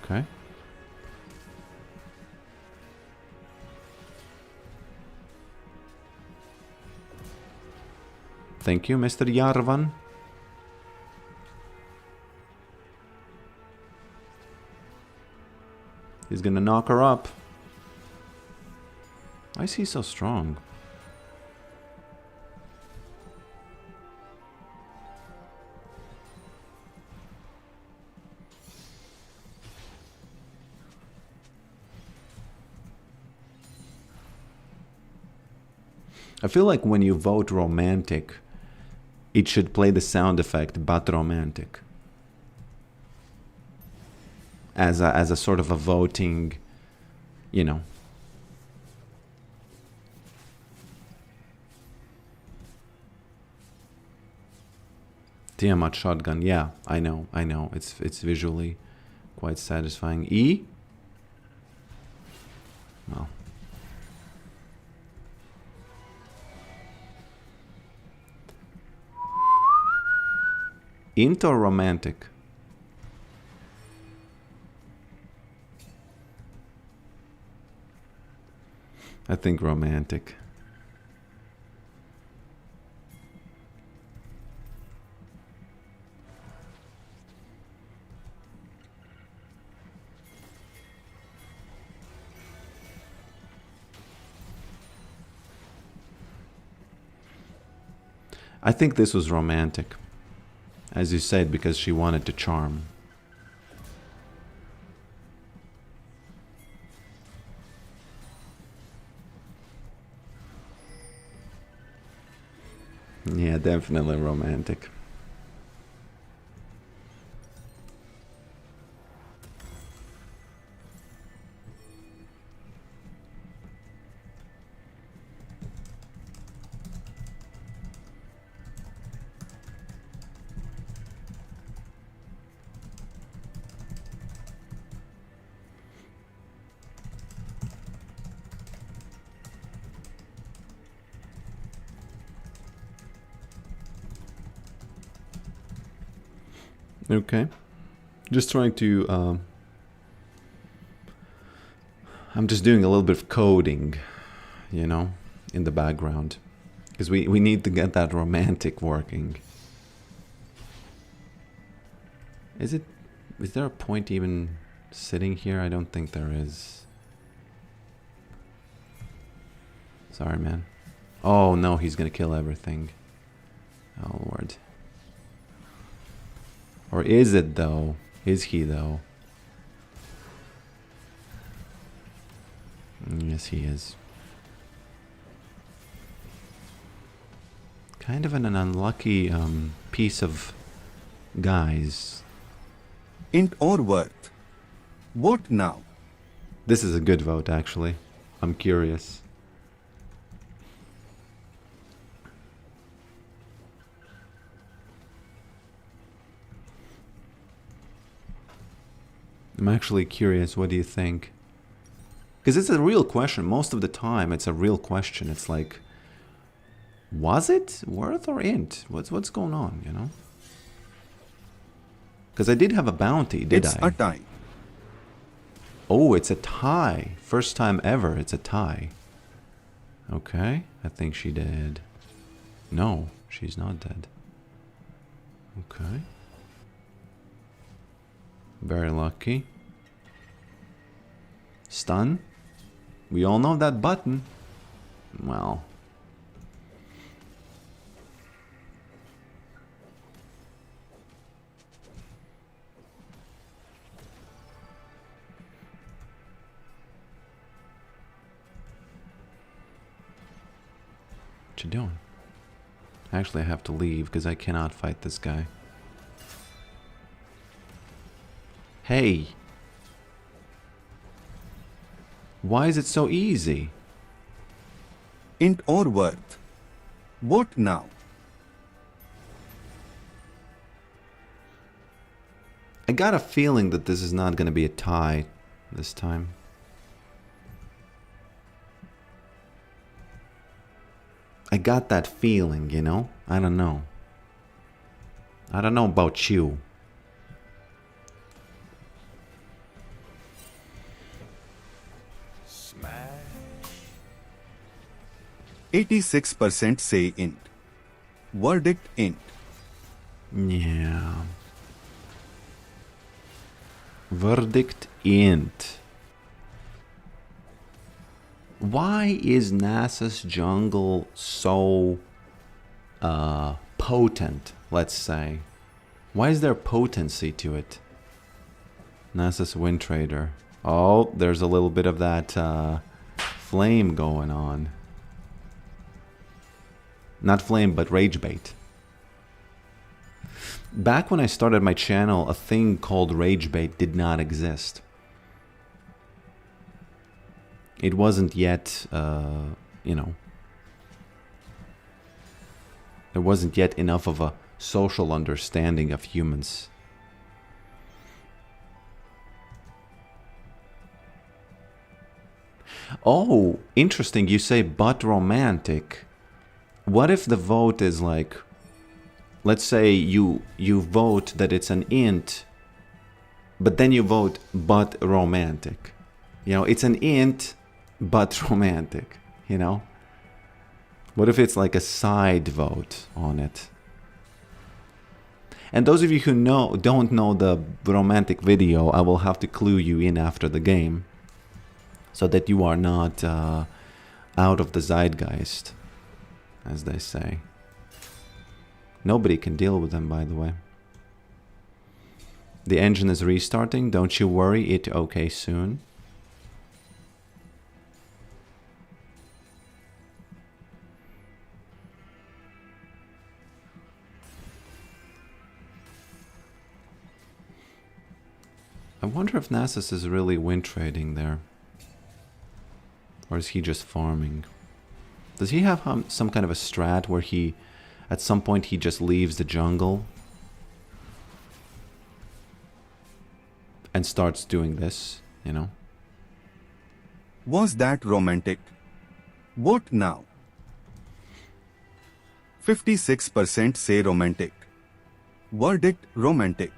Okay. Thank you, Mr. Yarvan. He's gonna knock her up. Why is he so strong? I feel like when you vote romantic, it should play the sound effect but romantic. As a sort of a voting, you know. Tiamat shotgun, yeah, I know. It's visually quite satisfying. E? Well. Int or romantic? I think romantic. I think this was romantic. As you said, because she wanted to charm. Yeah, definitely romantic. Okay. Just trying to... I'm just doing a little bit of coding, you know, in the background. Because we need to get that romantic working. Is there a point even sitting here? I don't think there is. Sorry, man. Oh, no, he's gonna kill everything. Oh, Lord. Or is it, though? Is he, though? Yes, he is. Kind of an unlucky piece of guys. Int or worth. What now? This is a good vote, actually. I'm curious. I'm actually curious, what do you think? Because it's a real question. Most of the time, it's a real question. It's like, was it worth or int? What's going on, you know? Because I did have a bounty, did It's I? a tie. Oh, it's a tie. First time ever, it's a tie. Okay, I think she did. No, she's not dead. Okay. Very lucky. Stun. We all know that button. Well. What you doing? Actually, I have to leave because I cannot fight this guy. Hey. Why is it so easy? Int or worth. What now? I got a feeling that this is not going to be a tie this time. I got that feeling, you know? I don't know. I don't know about you. 86% say int. Verdict int. Yeah. Verdict int. Why is NASA's jungle so potent, let's say? Why is there potency to it? NASA's wind trader. Oh, there's a little bit of that flame going on. Not flame, but rage bait. Back when I started my channel, a thing called rage bait did not exist. It wasn't yet, you know, there wasn't yet enough of a social understanding of humans. Oh, interesting. You say but romantic. What if the vote is like, let's say you vote that it's an int, but then you vote but romantic. You know, it's an int, but romantic. you know? What if it's like a side vote on it? And those of you who don't know the romantic video, I will have to clue you in after the game, so that you are not out of the zeitgeist, as they say. Nobody can deal with them, by the way. The engine is restarting. Don't you worry, it okay soon. I wonder if Nasus is really win trading there. Or is he just farming? Does he have some kind of a strat where he, at some point, he just leaves the jungle and starts doing this, you know? Was that romantic? Vote now. 56% say romantic. Verdict romantic.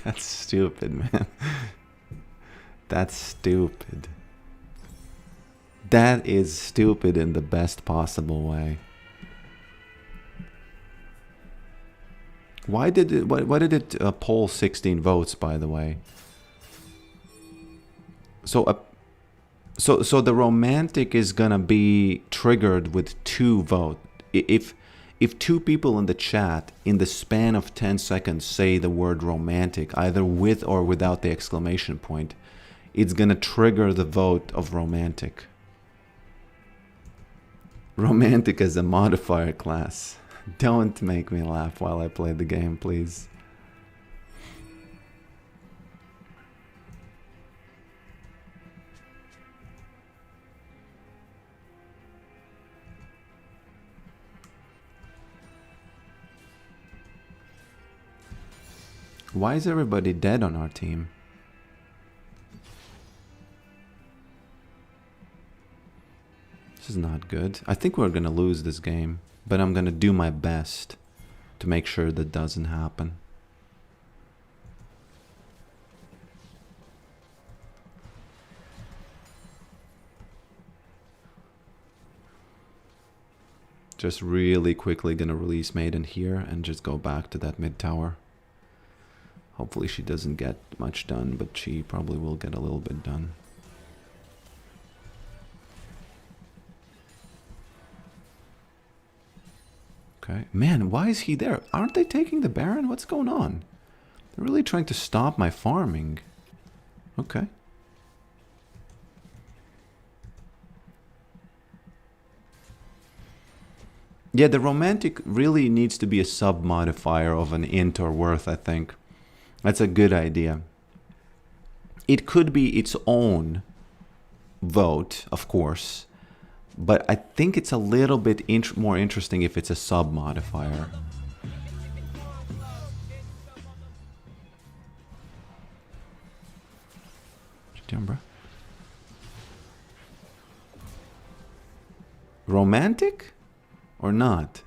That's stupid, man. That's stupid. That is stupid in the best possible way. Why did it poll 16 votes, by the way? So so the romantic is gonna be triggered with 2 votes. If 2 people in the chat in the span of 10 seconds say the word romantic, either with or without the exclamation point, it's gonna trigger the vote of romantic. Romantic as a modifier class. Don't make me laugh while I play the game, please. Why is everybody dead on our team? This is not good. I think we're gonna lose this game, but I'm gonna do my best to make sure that doesn't happen. Just really quickly gonna release Maiden here and just go back to that mid tower. Hopefully she doesn't get much done, but she probably will get a little bit done. Okay. Man, why is he there? Aren't they taking the Baron? What's going on? They're really trying to stop my farming. Okay. Yeah, the romantic really needs to be a sub-modifier of an int or worth, I think. That's a good idea. It could be its own vote, of course, but I think it's a little bit more interesting if it's a sub-modifier. What you doing, bro? Romantic? Or not?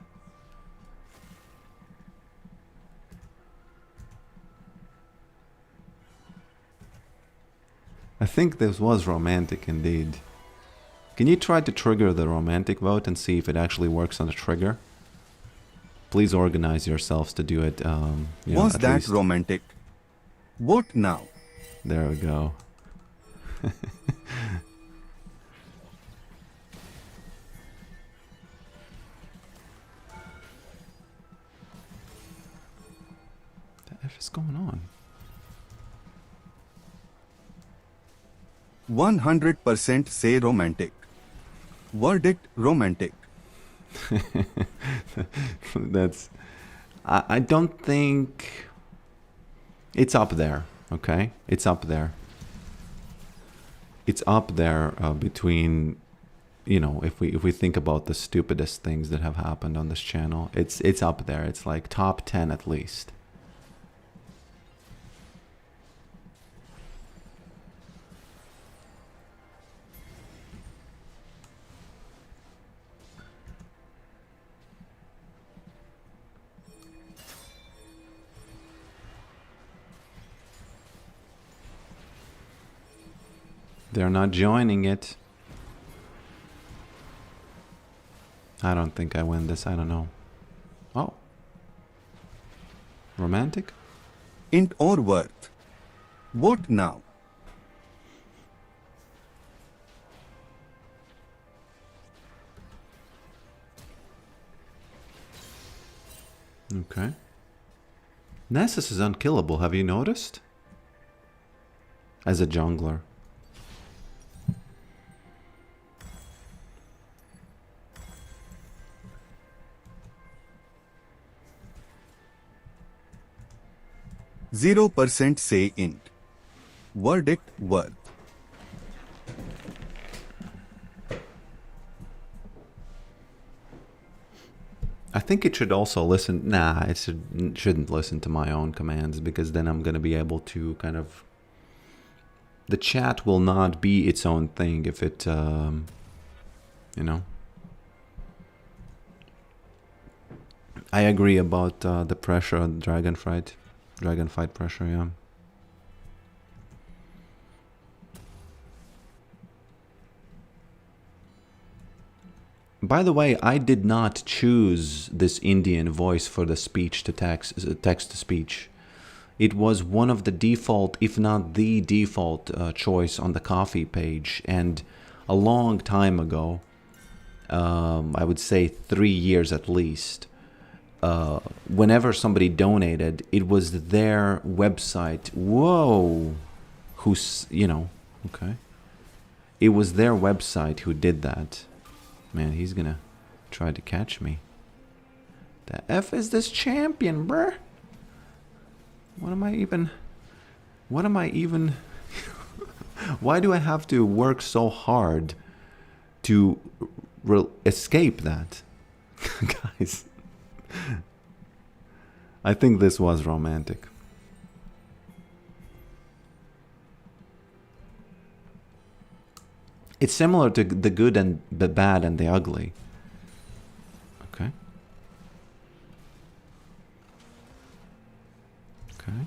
I think this was romantic indeed. Can you try to trigger the romantic vote and see if it actually works on the trigger? Please organize yourselves to do it. Was that romantic? Vote now. There we go. What the F is going on? 100% say romantic. Verdict romantic. That's... I don't think... It's up there, okay? It's up there. It's up there between... You know, if we think about the stupidest things that have happened on this channel, it's up there. It's like top 10 at least. They're not joining it. I don't think I win this. I don't know. Oh. Romantic? Int or worth. Vote now. Okay. Nessus is unkillable, have you noticed? As a jungler. %, say int. Verdict worth. I think it should also listen. Nah, it shouldn't listen to my own commands, because then I'm going to be able to kind of... The chat will not be its own thing if it, you know. I agree about the pressure on Dragonfight pressure, yeah. By the way, I did not choose this Indian voice for the speech to text to speech. It was one of the default, if not the default, choice on the coffee page. And a long time ago, I would say 3 years at least, whenever somebody donated, it was their website. Whoa! Who's, you know, okay. It was their website who did that. Man, he's gonna try to catch me. The F is this champion, bruh? What am I even... Why do I have to work so hard to escape that? Guys. I think this was romantic. It's similar to the good and the bad and the ugly. Okay. Okay.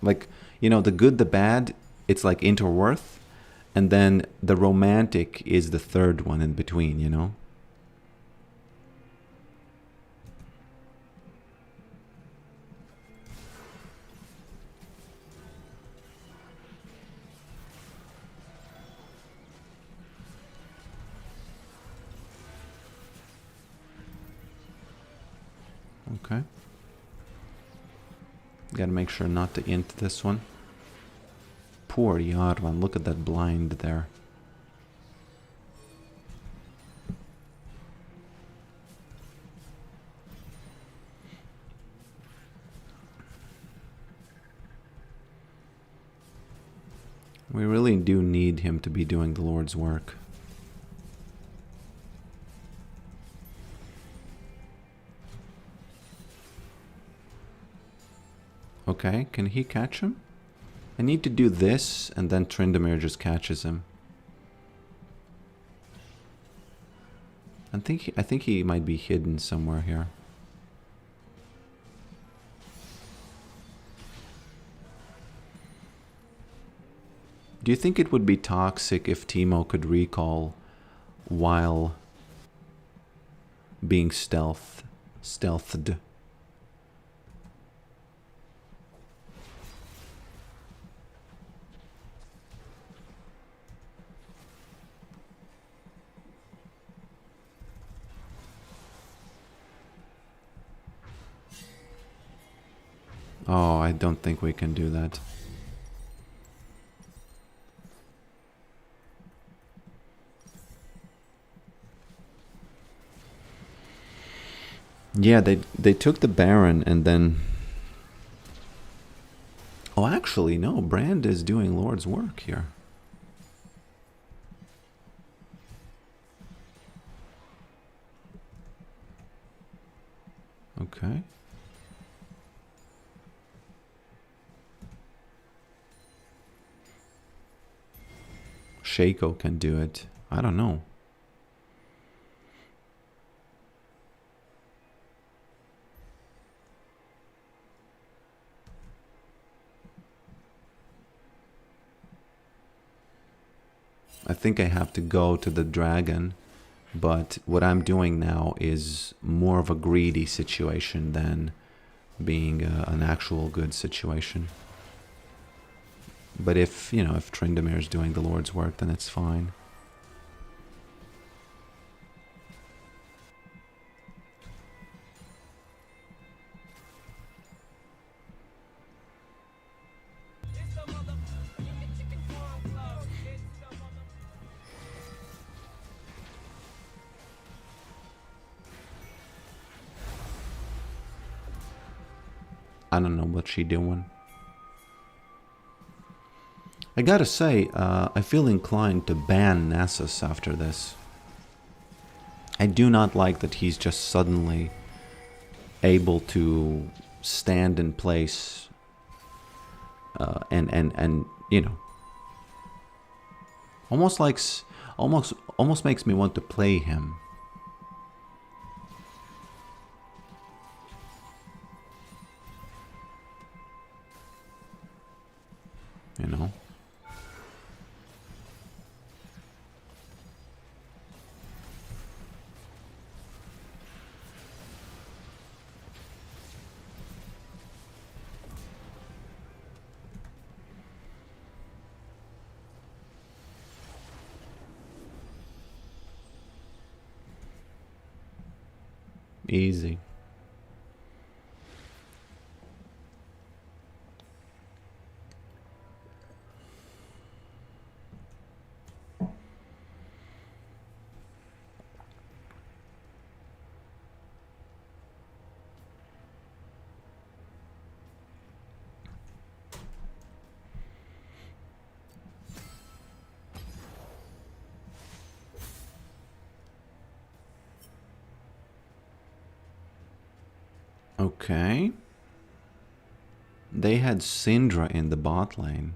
Like, you know, the good, the bad, it's like interworth. And then the romantic is the third one in between, you know? Okay. Gotta make sure not to int this one. Poor Yarvan, look at that blind there. We really do need him to be doing the Lord's work. Okay, can he catch him? I need to do this, and then Tryndamere just catches him. I think he might be hidden somewhere here. Do you think it would be toxic if Teemo could recall while being stealthed? Oh, I don't think we can do that. Yeah, they took the Baron and then... Oh, actually, no. Brand is doing Lord's work here. Okay. Shaco can do it. I don't know. I think I have to go to the dragon, but what I'm doing now is more of a greedy situation than being an actual good situation. But if, you know, if Tryndamere is doing the Lord's work, then it's fine. I don't know what she doing. I gotta say, I feel inclined to ban Nessus after this. I do not like that he's just suddenly able to stand in place and you know, almost makes me want to play him. You know? Easy. Okay. They had Syndra in the bot lane.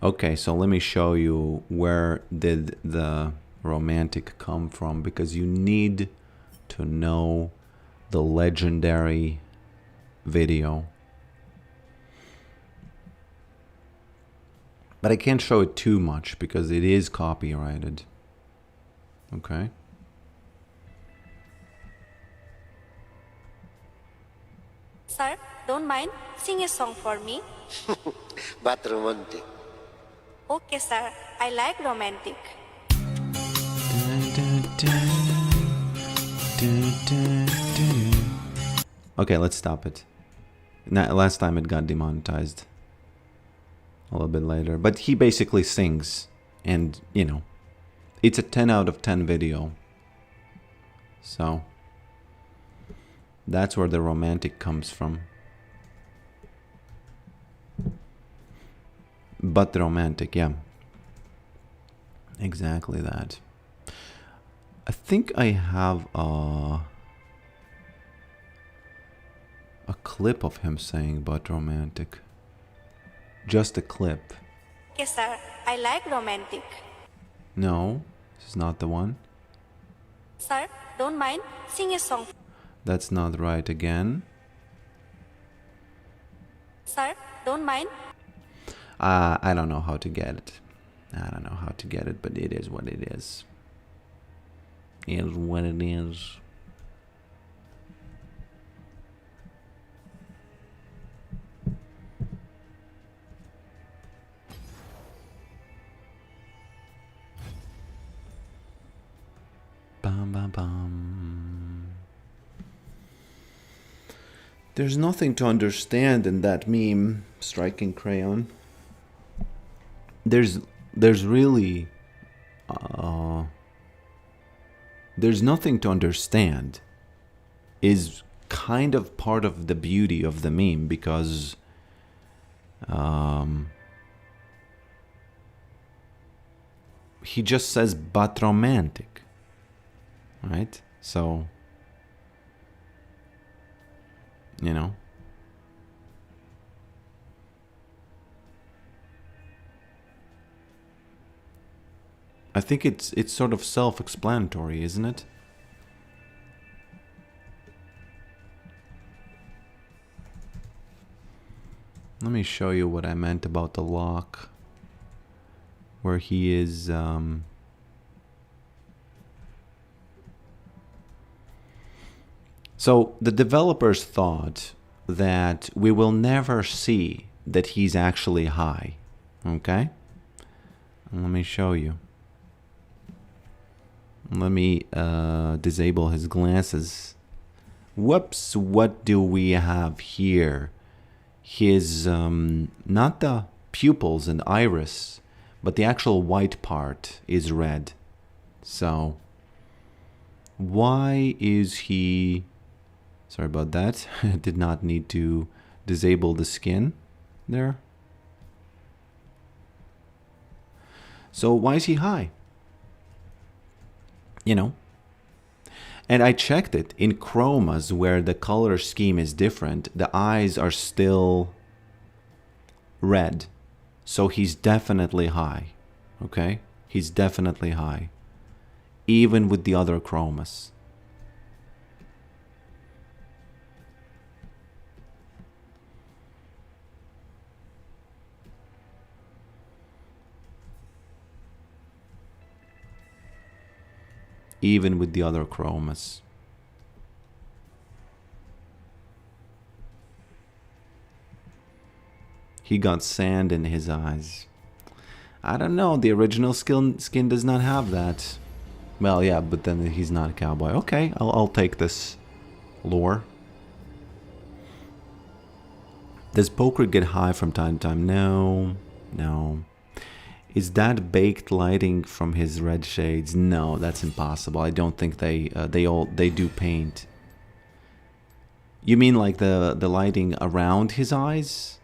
Okay, so let me show you where did the romantic come from, because you need to know the legendary video. But I can't show it too much because it is copyrighted. Okay. Sir, don't mind, sing a song for me. But romantic. Okay, sir, I like romantic. Okay, let's stop it. Last time it got demonetized. A little bit later. But he basically sings. And, you know, it's a 10 out of 10 video. So, that's where the romantic comes from. But the romantic, yeah. Exactly that. I think I have a clip of him saying but romantic. Just a clip. Okay, sir, I like romantic. No, this is not the one. Sir, don't mind, sing a song. That's not right again. Sir, don't mind. I don't know how to get it. I don't know how to get it, but it is what it is. It is what it is. Bum, bum, bum. There's nothing to understand in that meme, Striking Crayon. There's really there's nothing to understand is kind of part of the beauty of the meme, because he just says but romantic, right? So, you know, I think it's sort of self-explanatory, isn't it? Let me show you what I meant about the lock. where he is so the developers thought that we will never see that he's actually high. Okay? Let me show you. Let me disable his glasses. Whoops, what do we have here? His, not the pupils and iris, but the actual white part is red. So, why is he... Sorry about that. I did not need to disable the skin there. So why is he high? You know? And I checked it. In chromas, where the color scheme is different, the eyes are still red. So he's definitely high. Okay? He's definitely high. Even with the other chromas. Even with the other chromas. He got sand in his eyes. I don't know, the original skin does not have that. Well, yeah, but then he's not a cowboy. Okay, I'll take this lore. Does poker get high from time to time? No, no. Is that baked lighting from his red shades? No, that's impossible. I don't think they do paint. You mean like the lighting around his eyes?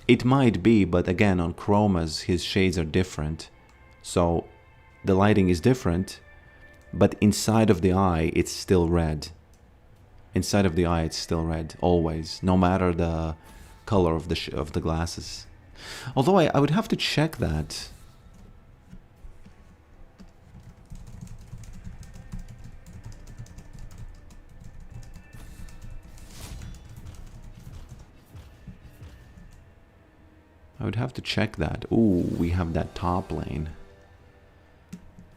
It might be, but again, on chromas, his shades are different. So the lighting is different, but inside of the eye, it's still red. Inside of the eye, it's still red, always, no matter the color of the glasses. Although I would have to check that. I would have to check that. Ooh, we have that top lane.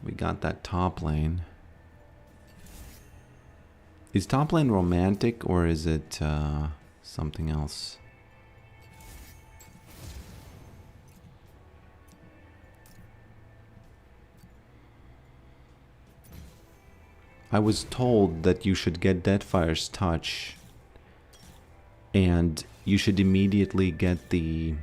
We got that top lane. Is top lane romantic or is it something else? I was told that you should get Deadfire's touch and you should immediately get the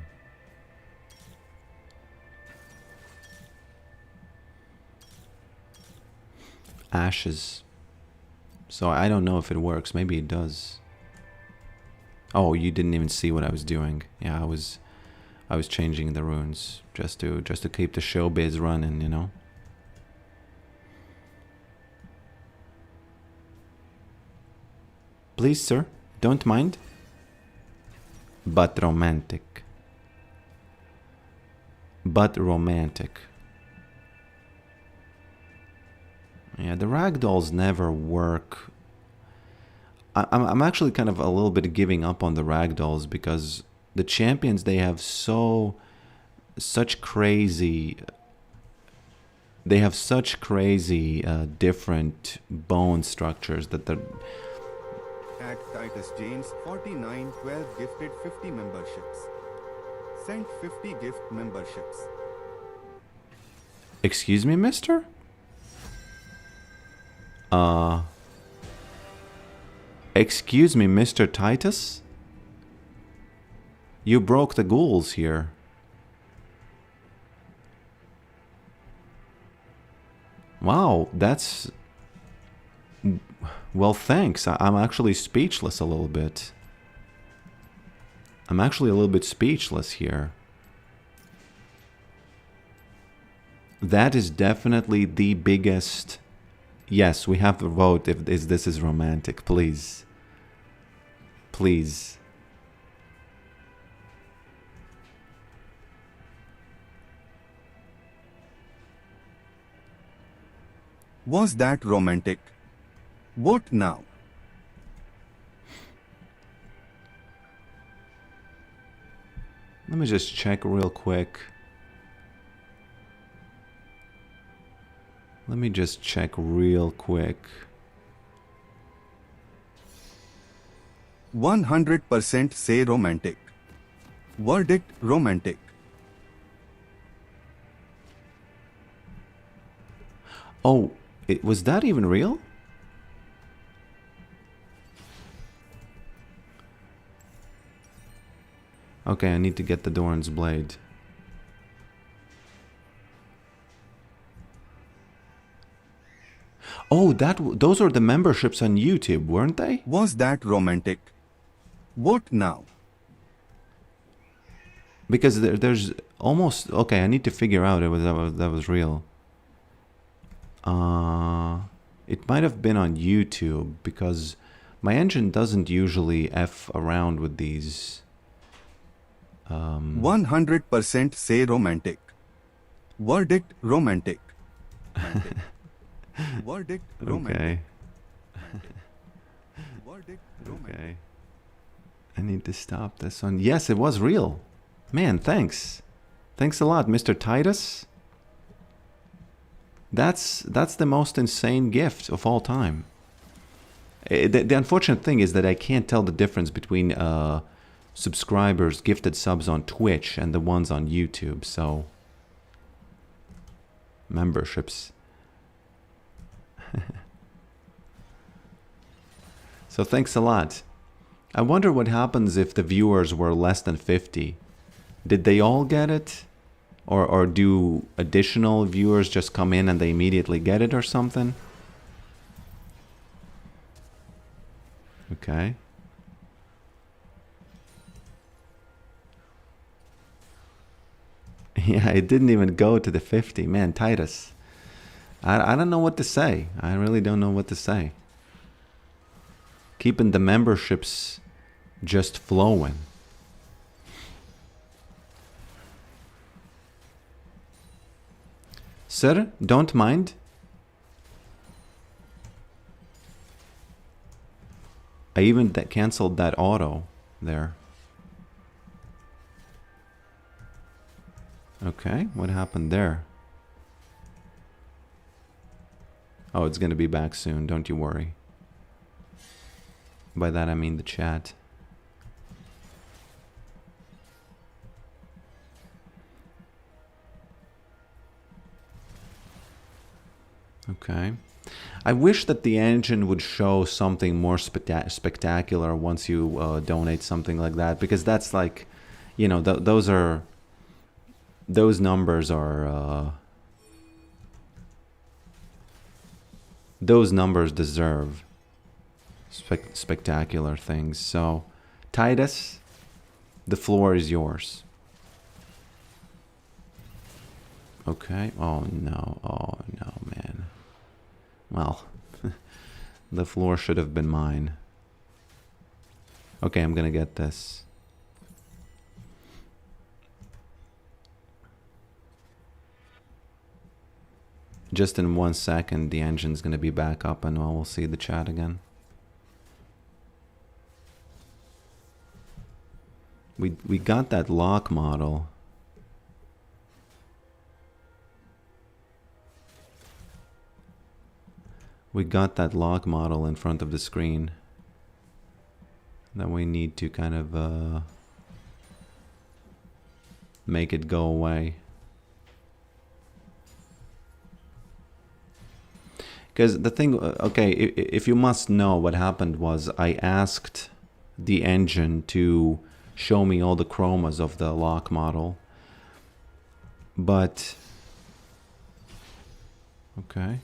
ashes. So I don't know if it works. Maybe it does. Oh, you didn't even see what I was doing. Yeah, I was changing the runes just to keep the showbiz running, you know. Please, sir, don't mind. But romantic. But romantic. Yeah, the ragdolls never work. I'm actually kind of a little bit giving up on the ragdolls because the champions, they have such crazy different bone structures that they're... At Titus James 4912 gifted 50 memberships. Sent 50 gift memberships. Excuse me, mister? Excuse me, Mr. Titus? You broke the ghouls here. Wow, that's... Well, thanks. I'm actually speechless a little bit. I'm actually a little bit speechless here. That is definitely the biggest... Yes, we have to vote if this is romantic, please. Please. Was that romantic? Vote now. Let me just check real quick. Let me just check real quick. 100% say romantic. Verdict romantic. Oh, was that even real? Okay, I need to get the Doran's blade. Oh, those are the memberships on YouTube, weren't they? Was that romantic? Vote now. Because there's almost okay. I need to figure out that was real. It might have been on YouTube because my engine doesn't usually f around with these. 100% say romantic. Verdict romantic. Verdict romantic. Okay. Verdict romantic. Okay. I need to stop this one. Yes, it was real. Man, thanks. Thanks a lot, Mr. Titus. That's the most insane gift of all time. The unfortunate thing is that I can't tell the difference between subscribers, gifted subs on Twitch and the ones on YouTube, so memberships. So thanks a lot. I wonder what happens if the viewers were less than 50. Did they all get it? Or do additional viewers just come in and they immediately get it or something? Okay. Yeah, it didn't even go to the 50. Man, Titus. I don't know what to say. I really don't know what to say. Keeping the memberships just flowing. Sir, don't mind. I even cancelled that auto there. Okay, what happened there? Oh, it's going to be back soon, don't you worry. By that I mean the chat. Okay. I wish that the engine would show something more spectacular once you donate something like that, because that's like, you know, those numbers are those numbers deserve spectacular things. So, Titus, the floor is yours. Okay. Oh no, man. Well, the floor should have been mine. Okay, I'm gonna get this. Just in 1 second, the engine's gonna be back up and we'll see the chat again. We got that lock model. We got that lock model in front of the screen that we need to kind of make it go away. Because the thing, okay, if you must know, what happened was I asked the engine to show me all the chromas of the lock model, but okay.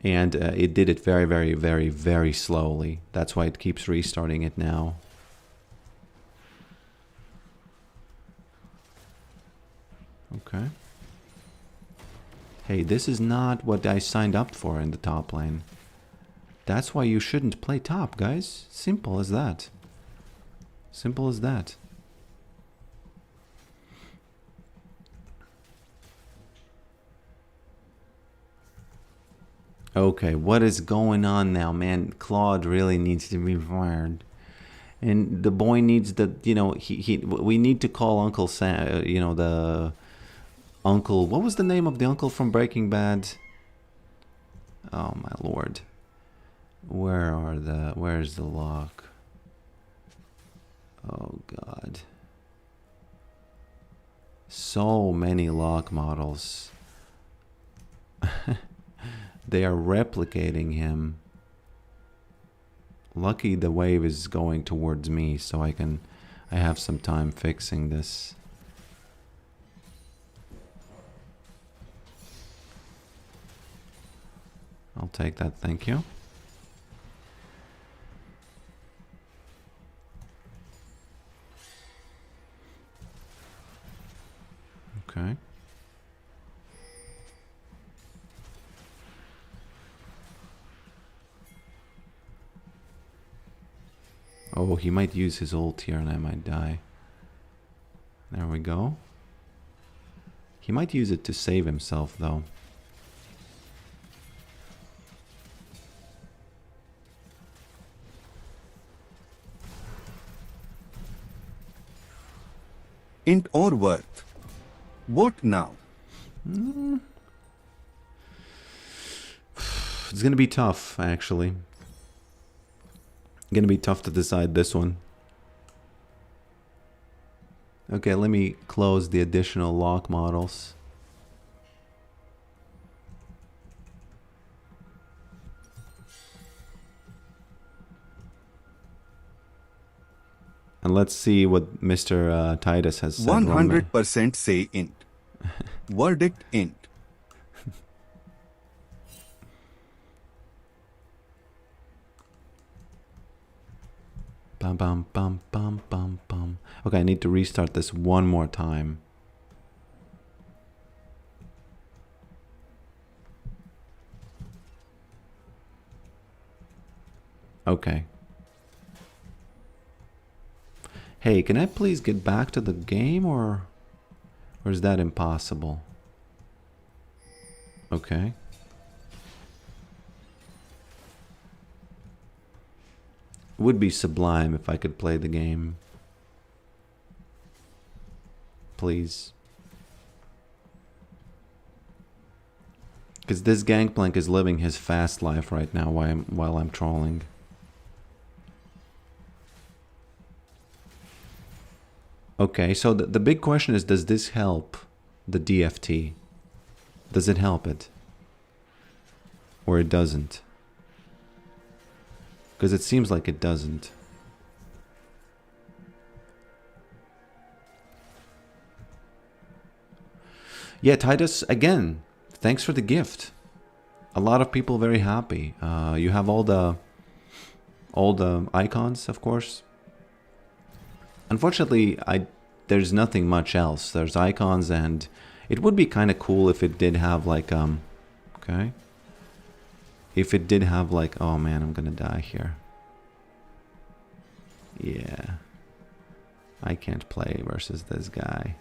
And it did it very, very, very, very slowly. That's why it keeps restarting it now. Okay. Hey, this is not what I signed up for in the top lane. That's why you shouldn't play top, guys. Simple as that. Simple as that. Okay, what is going on now, man? Claude really needs to be fired. And the boy needs the, we need to call Uncle Sam, the uncle. What was the name of the uncle from Breaking Bad? Oh my lord. Where's the lock? Oh god. So many lock models. They are replicating him. Lucky the wave is going towards me, so I have some time fixing this. I'll take that, thank you. Okay. Oh, he might use his ult here and I might die. There we go. He might use it to save himself though. Int or worth? What now? It's gonna be tough, actually. Gonna be tough to decide this one. Okay, let me close the additional lock models. And let's see what Mr. Titus has said. 100% say int. Verdict int. Bum bum bum bum bum bum. Okay, I need to restart this one more time. Okay. Hey, can I please get back to the game or is that impossible? Okay. Would be sublime if I could play the game. Please. Because this Gangplank is living his fast life right now while I'm trolling. Okay, so the big question is, does this help the DFT? Does it help it? Or it doesn't? Because it seems like it doesn't. Yeah, Titus, again, thanks for the gift. A lot of people very happy. You have all the icons, of course. Unfortunately, there's nothing much else. There's icons, and it would be kind of cool if it did have like okay. If it did have like, oh man, I'm gonna die here. Yeah. I can't play versus this guy.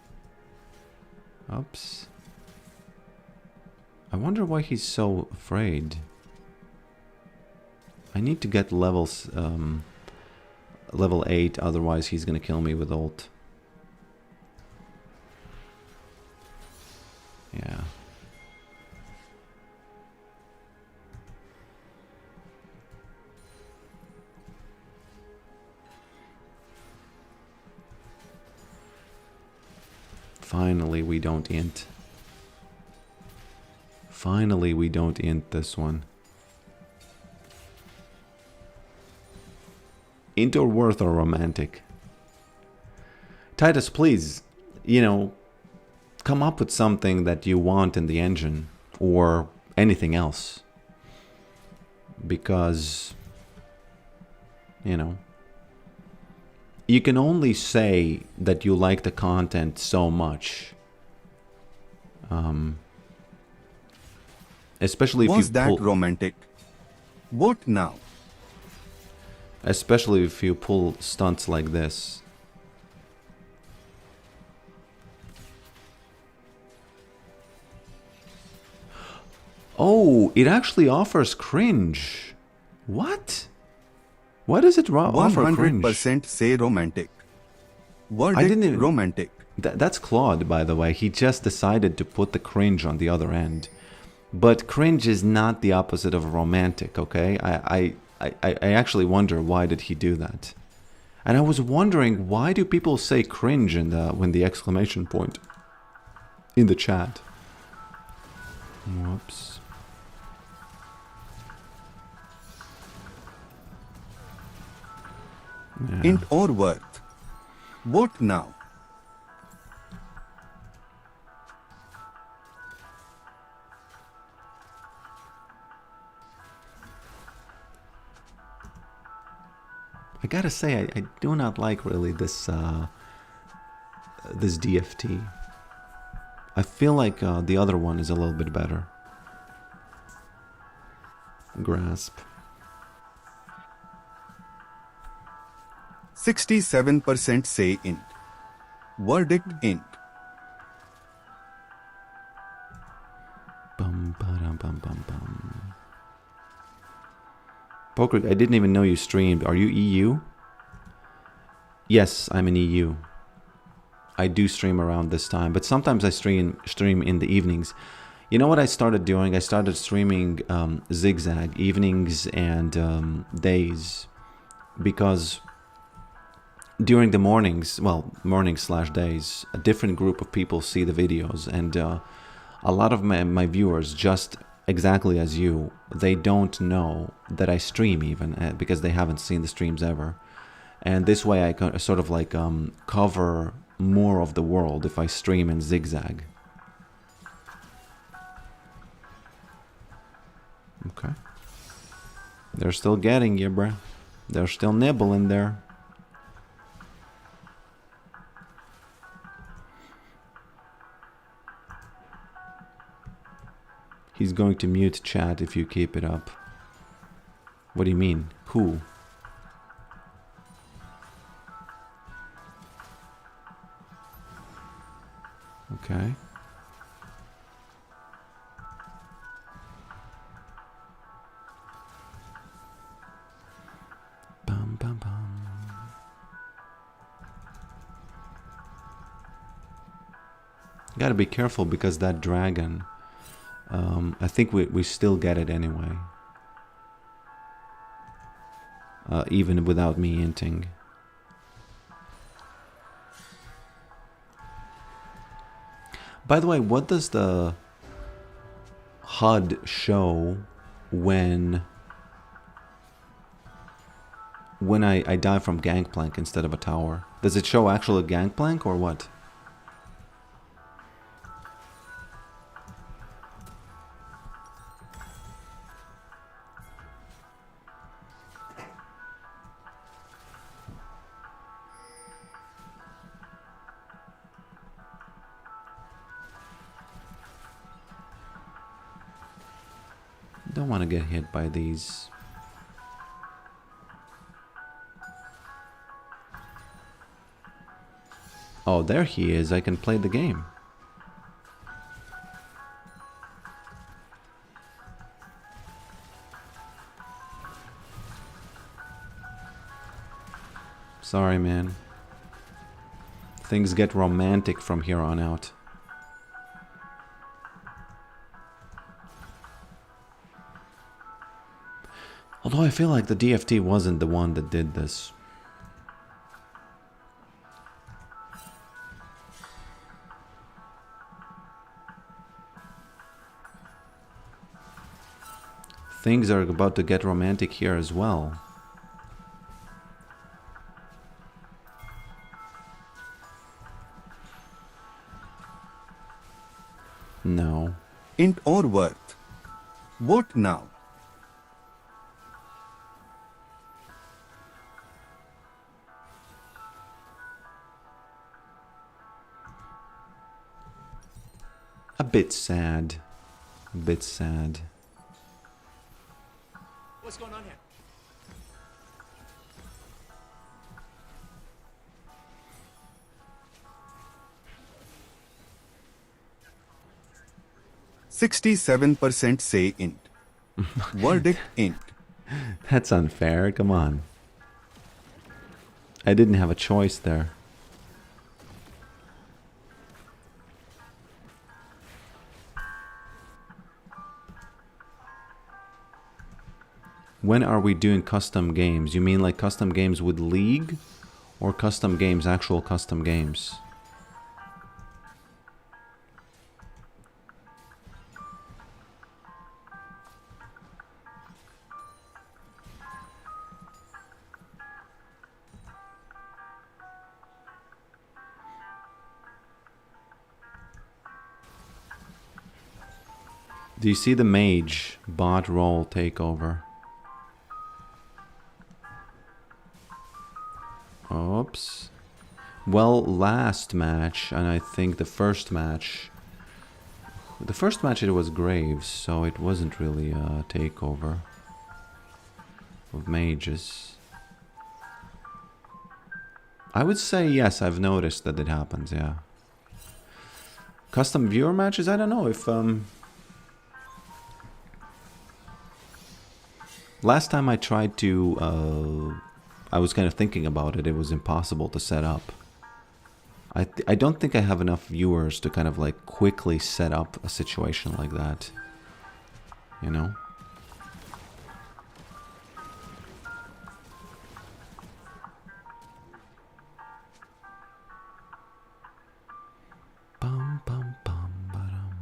Oops. I wonder why he's so afraid. I need to get levels, level 8, otherwise he's gonna kill me with ult. Yeah. Finally, we don't int. Finally, we don't int this one. Int or worth or romantic? Titus, please, come up with something that you want in the engine or anything else. Because, you can only say that you like the content so much. Especially if Was you that romantic? What now? Especially if you pull stunts like this. Oh, it actually offers cringe. What? Why does it offer cringe? 100% say romantic. I didn't Verdict even- romantic. That's Claude, by the way. He just decided to put the cringe on the other end. But cringe is not the opposite of romantic, okay? I actually wonder why did he do that. And I was wondering, why do people say cringe in when the exclamation point in the chat? Whoops. Yeah. Int or worth. What now? I gotta say, I do not like really this this DFT. I feel like the other one is a little bit better. Grasp. 67% say int. Verdict int. Bum, ba-dum, bum, bum, bum. Poker, I didn't even know you streamed. Are you EU? Yes, I'm in EU. I do stream around this time, but sometimes I stream in the evenings. You know what I started doing? I started streaming zigzag evenings and days, because during the mornings, well, mornings/days, a different group of people see the videos, and a lot of my viewers, just exactly as you, they don't know that I stream even, because they haven't seen the streams ever. And this way I sort of like cover more of the world if I stream in zigzag. Okay. They're still getting you, bruh. They're still nibbling there. He's going to mute chat if you keep it up. What do you mean? Who? Okay. Bum, bum, bum. Gotta be careful because that dragon, I think we still get it anyway. Even without me inting. By the way, what does the HUD show when I die from gangplank instead of a tower? Does it show actual gangplank or what? Don't want to get hit by these. Oh, there he is. I can play the game. Sorry, man. Things get romantic from here on out. Although I feel like the DFT wasn't the one that did this. Things are about to get romantic here as well. No. Int or worth. What now? A bit sad. A bit sad. What's going on here? %67% say int. Verdict int. That's unfair. Come on. I didn't have a choice there. When are we doing custom games? You mean like custom games with League? Or custom games, actual custom games? Do you see the mage bot role takeover? Oops. Well, last match, and I think the first match it was Graves, so it wasn't really a takeover of mages. I would say yes, I've noticed that it happens, yeah. Custom viewer matches, I don't know if last time I tried to I was kind of thinking about it, it was impossible to set up. I don't think I have enough viewers to kind of like quickly set up a situation like that. You know? Bum, bum, bum, ba-dum.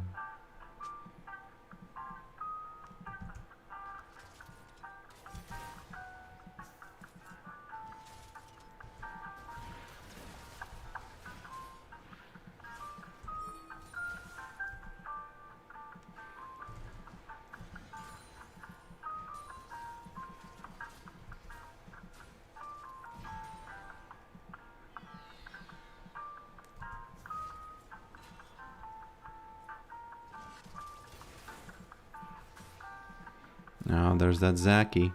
Now there's that Zaki.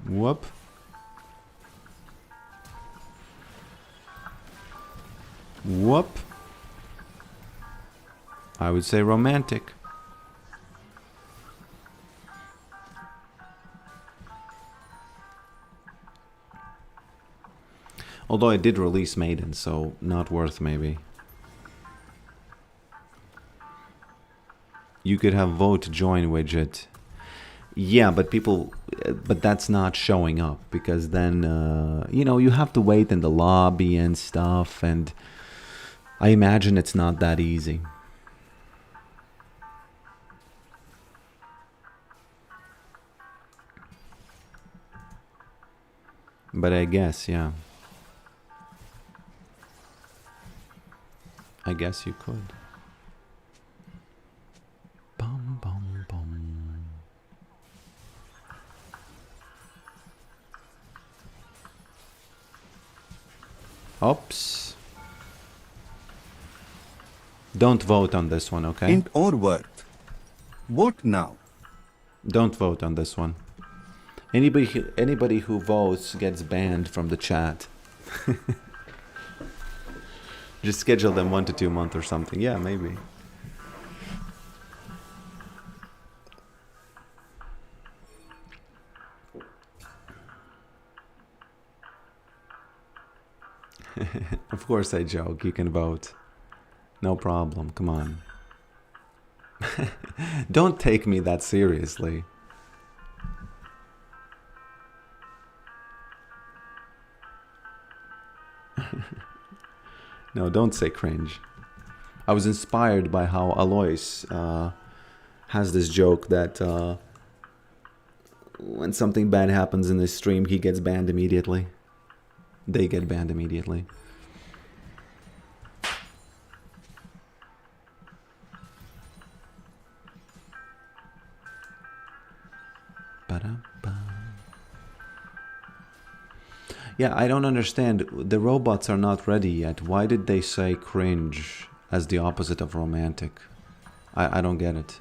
Whoop. Whoop. I would say romantic. Although I did release Maiden, so not worth maybe. You could have vote join widget. Yeah, but people, but that's not showing up because then, you know, you have to wait in the lobby and stuff, and I imagine it's not that easy. But I guess, yeah. I guess you could. Bum, bum, bum. Oops. Don't vote on this one, okay? Int or worth. Vote now. Don't vote on this one. Anybody who votes gets banned from the chat. Just schedule them 1 to 2 months or something. Yeah, maybe. Of course I joke. You can vote. No problem. Come on. Don't take me that seriously. No, don't say cringe. I was inspired by how Alois has this joke that when something bad happens in this stream, he gets banned immediately. They get banned immediately. Ba-da-ba. Yeah, I don't understand. The robots are not ready yet. Why did they say cringe as the opposite of romantic? I don't get it.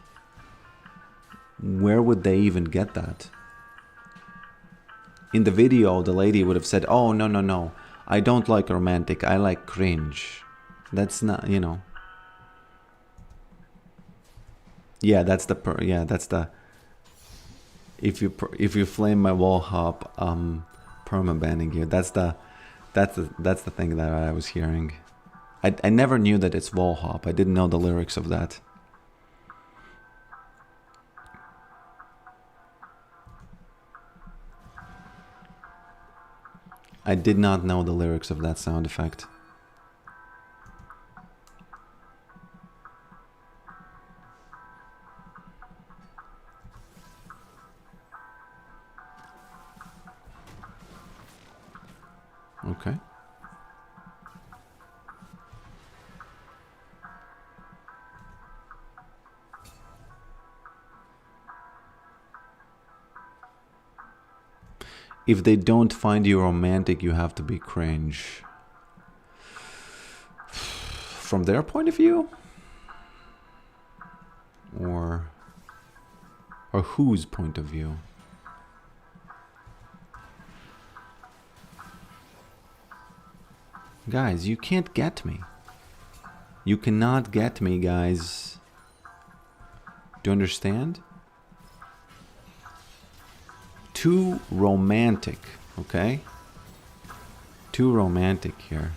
Where would they even get that? In the video, the lady would have said, oh, no, no, no. I don't like romantic, I like cringe. That's not, you know. Yeah, that's the that's the if you flame my wall hop, permabanning you. That's the thing that I was hearing. I never knew that it's wall hop. I didn't know the lyrics of that. I did not know the lyrics of that sound effect. Okay. If they don't find you romantic, you have to be cringe. From their point of view? Or whose point of view? Guys, you can't get me. You cannot get me, guys. Do you understand? Too romantic, okay? Too romantic here.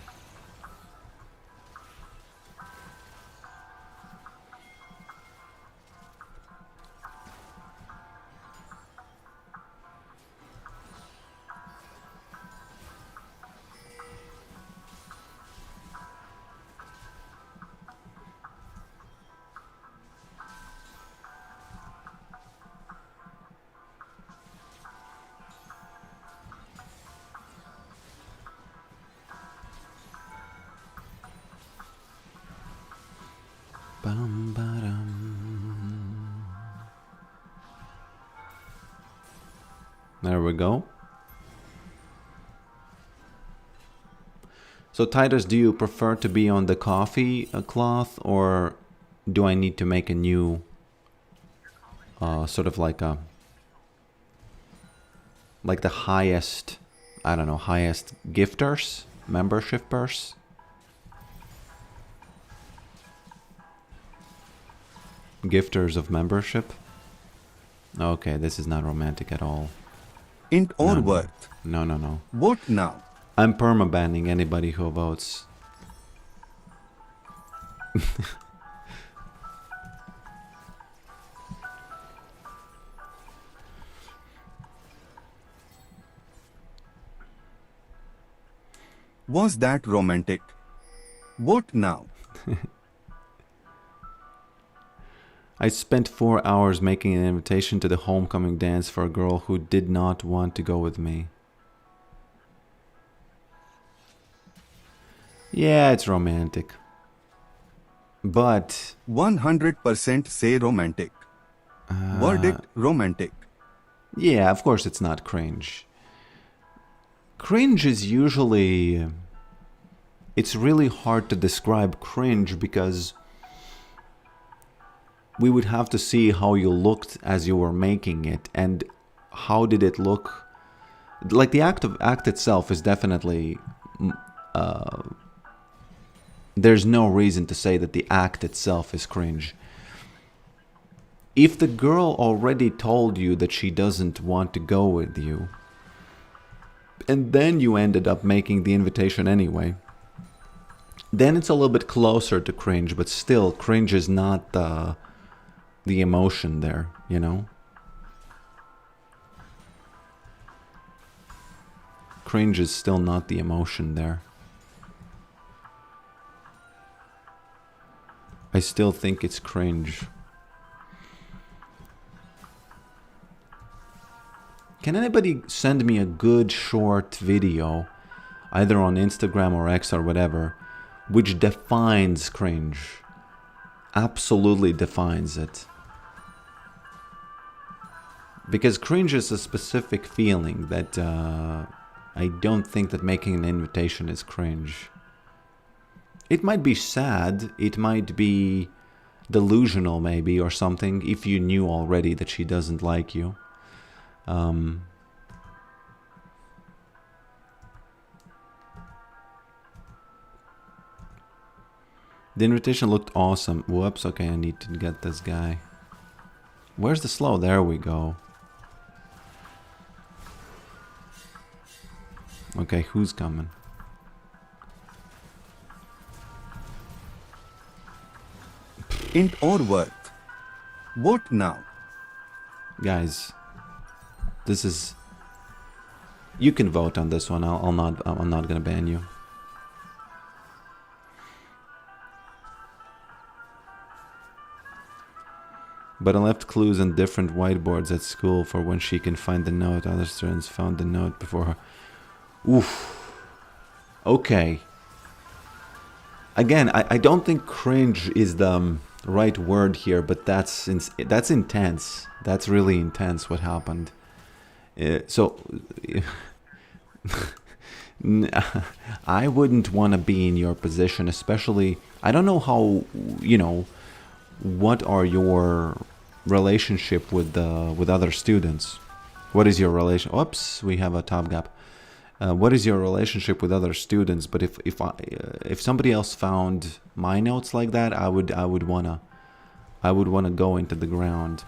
There we go. So Titus, do you prefer to be on the coffee cloth, or do I need to make a new sort of like the highest, I don't know, highest gifters, membershipers? Gifters of membership? Okay, this is not romantic at all. Int or No. worth? No. Vote now. I'm permabanning anybody who votes. Was that romantic? Vote now. I spent 4 hours making an invitation to the homecoming dance for a girl who did not want to go with me. Yeah, it's romantic. But 100% say romantic. Verdict romantic. yeah, of course it's not cringe. Cringe is usually... It's really hard to describe cringe because we would have to see how you looked as you were making it, and how did it look. Like the act itself is definitely there's no reason to say that the act itself is cringe. If the girl already told you that she doesn't want to go with you, and then you ended up making the invitation anyway, then it's a little bit closer to cringe, but still, cringe is not the emotion there, you know? Cringe is still not the emotion there. I still think it's cringe. Can anybody send me a good short video, either on Instagram or X or whatever, which defines cringe? Absolutely defines it. Because cringe is a specific feeling that I don't think that making an invitation is cringe. It might be sad, it might be delusional maybe or something, if you knew already that she doesn't like you. The invitation looked awesome. Whoops, okay, I need to get this guy. Where's the slow? There we go. Okay, who's coming? Int or worth. What now? Guys, this is... You can vote on this one. I'm not gonna ban you. But I left clues on different whiteboards at school for when she can find the note. Other students found the note before her. Oof. Okay. Again, I don't think cringe is the right word here, but that's intense. That's really intense what happened. So I wouldn't want to be in your position, especially I don't know how, you know, what are your relationship with other students? What is your relation? Oops, we have a top gap. What is your relationship with other students? But if somebody else found my notes like that, I would wanna go into the ground.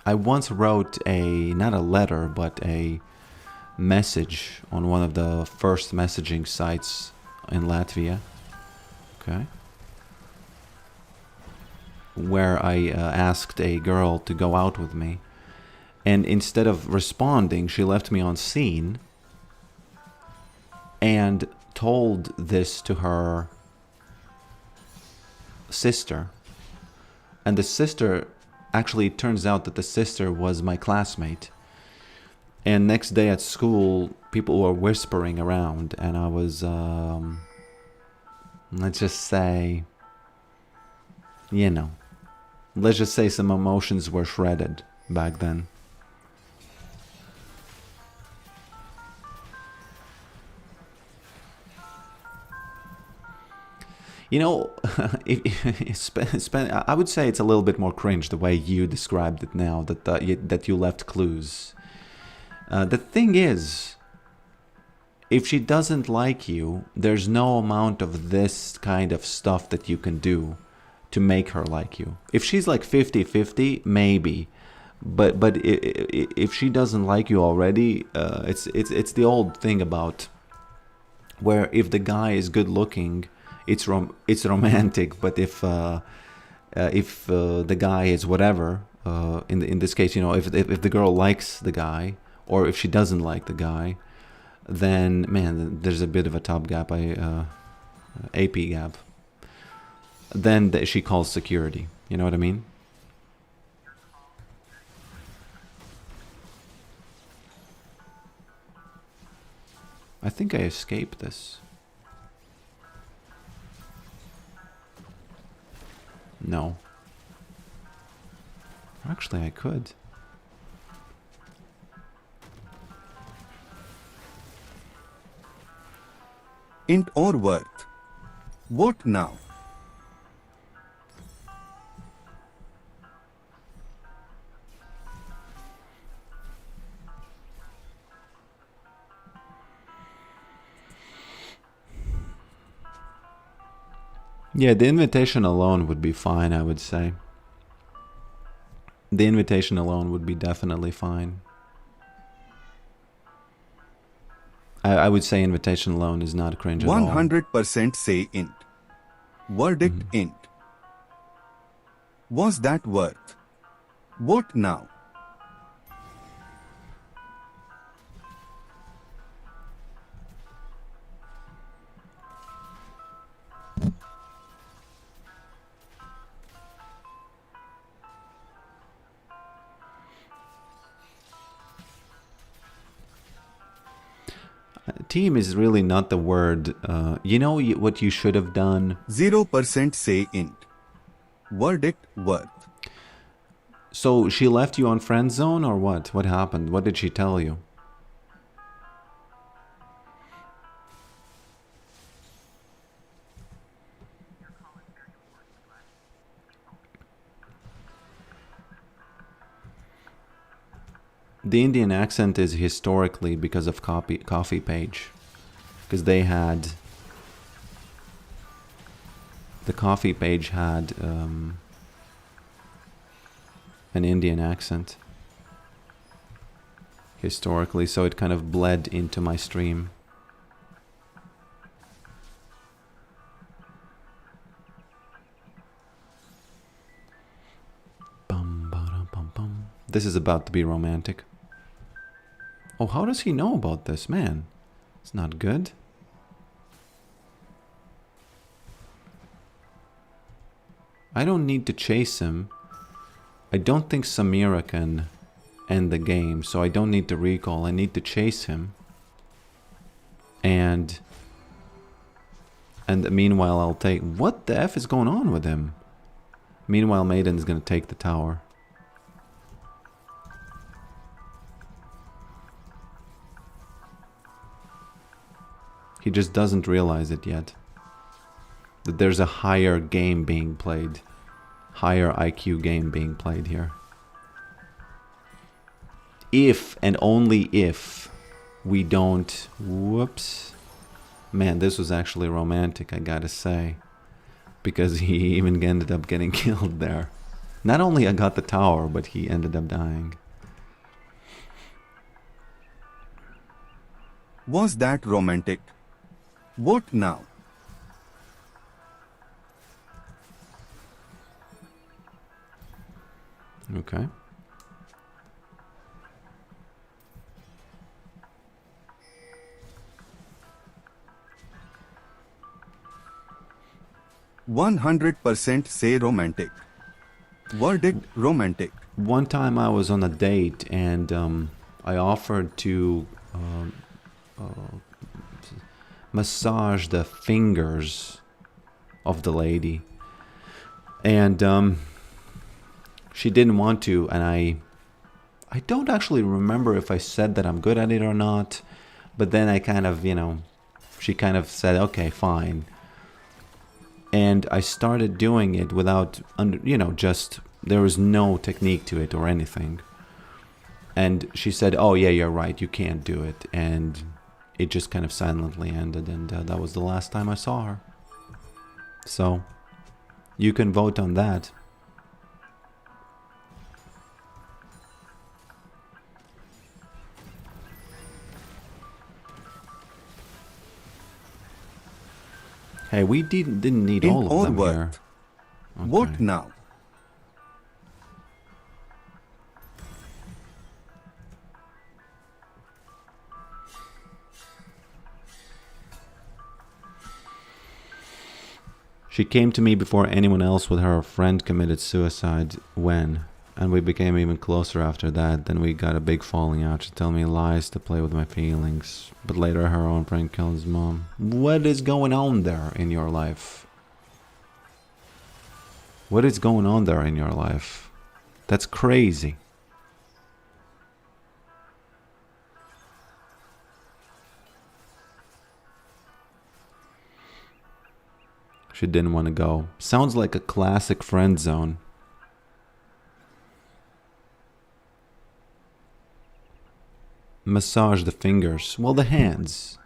I once wrote not a letter, but a message on one of the first messaging sites in Latvia. Okay. Where I asked a girl to go out with me. And instead of responding, she left me on scene and told this to her sister. And the sister, actually it turns out that the sister was my classmate. And next day at school, people were whispering around, and I was, let's just say, you know, let's just say some emotions were shredded back then. You know, I would say it's a little bit more cringe the way you described it now, that you left clues. The thing is, if she doesn't like you, there's no amount of this kind of stuff that you can do to make her like you. If she's like 50-50, maybe. But if she doesn't like you already, it's the old thing about where if the guy is good looking, it's romantic. But if the guy is whatever, in this case, you know, if the girl likes the guy, or if she doesn't like the guy, then man, there's a bit of a top gap, AP gap. Then she calls security. You know what I mean? I think I escaped this. No. Actually, I could. Int or worth. What now? Yeah, the invitation alone would be fine, I would say. The invitation alone would be definitely fine. I would say invitation alone is not cringe at all. 100% say int. Verdict int. Was that worth? What now? Team is really not the word. You know what you should have done? 0% say int. Verdict worth. So she left you on friend zone or what? What happened? What did she tell you? The Indian accent is historically because of coffee page, because they had The coffee page had an Indian accent historically, so it kind of bled into my stream. Bum, ba-dum, bum, bum. This is about to be romantic. Oh, how does he know about this, man? It's not good. I don't need to chase him. I don't think Samira can end the game, so I don't need to recall. I need to chase him. And meanwhile, I'll take... What the F is going on with him? Meanwhile, Maiden's gonna take the tower. He just doesn't realize it yet. That there's a higher game being played. Higher IQ game being played here. If and only if we don't... Whoops. Man, this was actually romantic, I gotta say. Because he even ended up getting killed there. Not only I got the tower, but he ended up dying. Was that romantic? What now? Okay. %100% say romantic. Verdict romantic. One time I was on a date and I offered to massage the fingers of the lady. And she didn't want to, and I don't actually remember if I said that I'm good at it or not. But then I kind of, she kind of said, okay, fine. And I started doing it without, just, there was no technique to it or anything. And she said, oh yeah, you're right, you can't do it. And it just kind of silently ended, and that was the last time I saw her. So, you can vote on that. Hey, we didn't need In all of or them what? here. What Okay. now? She came to me before anyone else with her friend committed suicide when, and we became even closer after that. Then we got a big falling out. She told me lies to play with my feelings, but later her own friend killed his mom. What is going on there in your life? What is going on there in your life? That's crazy. She didn't want to go. Sounds like a classic friend zone. Massage the fingers. Well, the hands.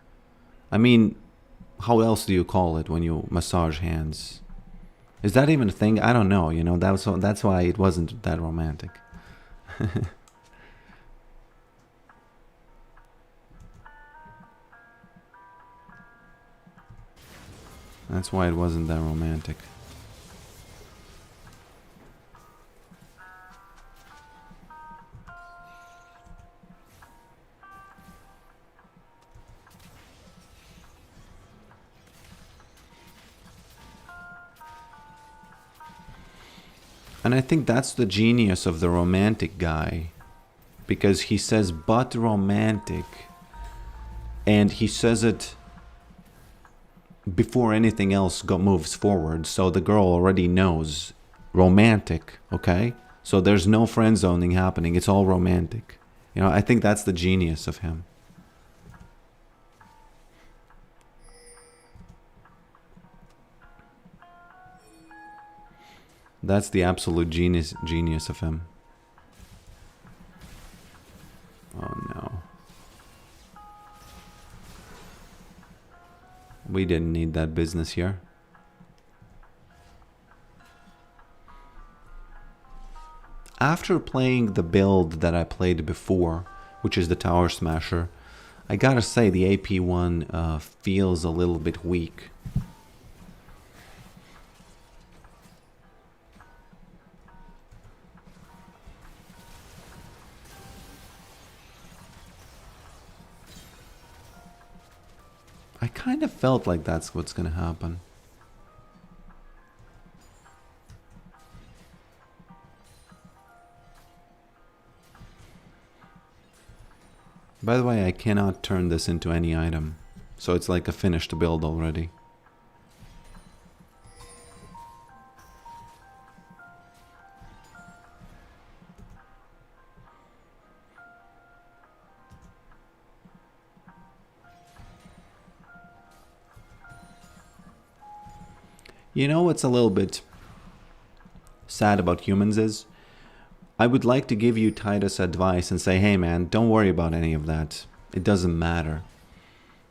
I mean, how else do you call it when you massage hands? Is that even a thing? I don't know, that's why it wasn't that romantic. That's why it wasn't that romantic. And I think that's the genius of the romantic guy. Because he says, but romantic. And he says it before anything else moves forward. So the girl already knows romantic, okay? So there's no friend zoning happening. It's all romantic. I think that's the genius of him. That's the absolute genius of him. Oh no. We didn't need that business here. after playing the build that I played before, which is the Tower Smasher, I gotta say the AP one feels a little bit weak. I kind of felt like that's what's gonna happen. By the way, I cannot turn this into any item, so it's like a finished build already. You know what's a little bit sad about humans is? I would like to give you Titus advice and say, hey man, don't worry about any of that. It doesn't matter.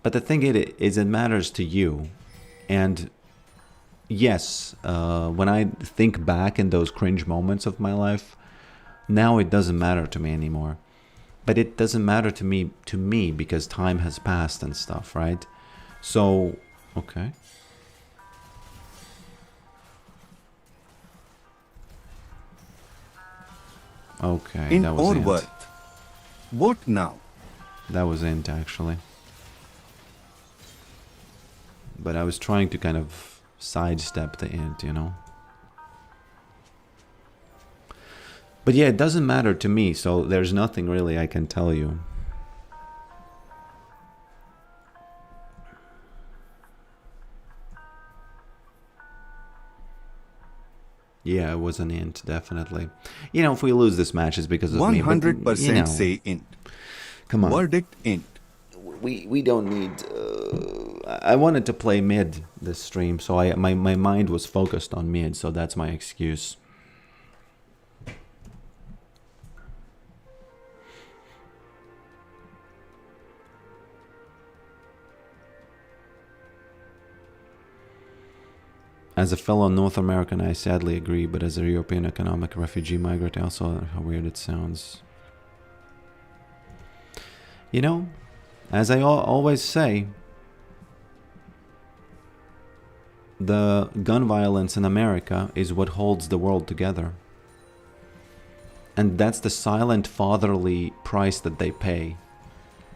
But the thing is, it matters to you. And yes, when I think back in those cringe moments of my life, now it doesn't matter to me anymore. But it doesn't matter to me because time has passed and stuff, right? So, okay. Okay, In that was or int. worth. What now? That was int, actually. But I was trying to kind of sidestep the int, you know? But yeah, it doesn't matter to me, so there's nothing really I can tell you. Yeah, it was an int, definitely. You know, if we lose this match, it's because of me. 100% But, you know, say int. come on. Verdict int. We don't need... I wanted to play mid this stream, so my mind was focused on mid, so that's my excuse. As a fellow North American, I sadly agree, but as a European economic refugee migrant, also how weird it sounds. You know, as I always say, the gun violence in America is what holds the world together. And that's the silent fatherly price that they pay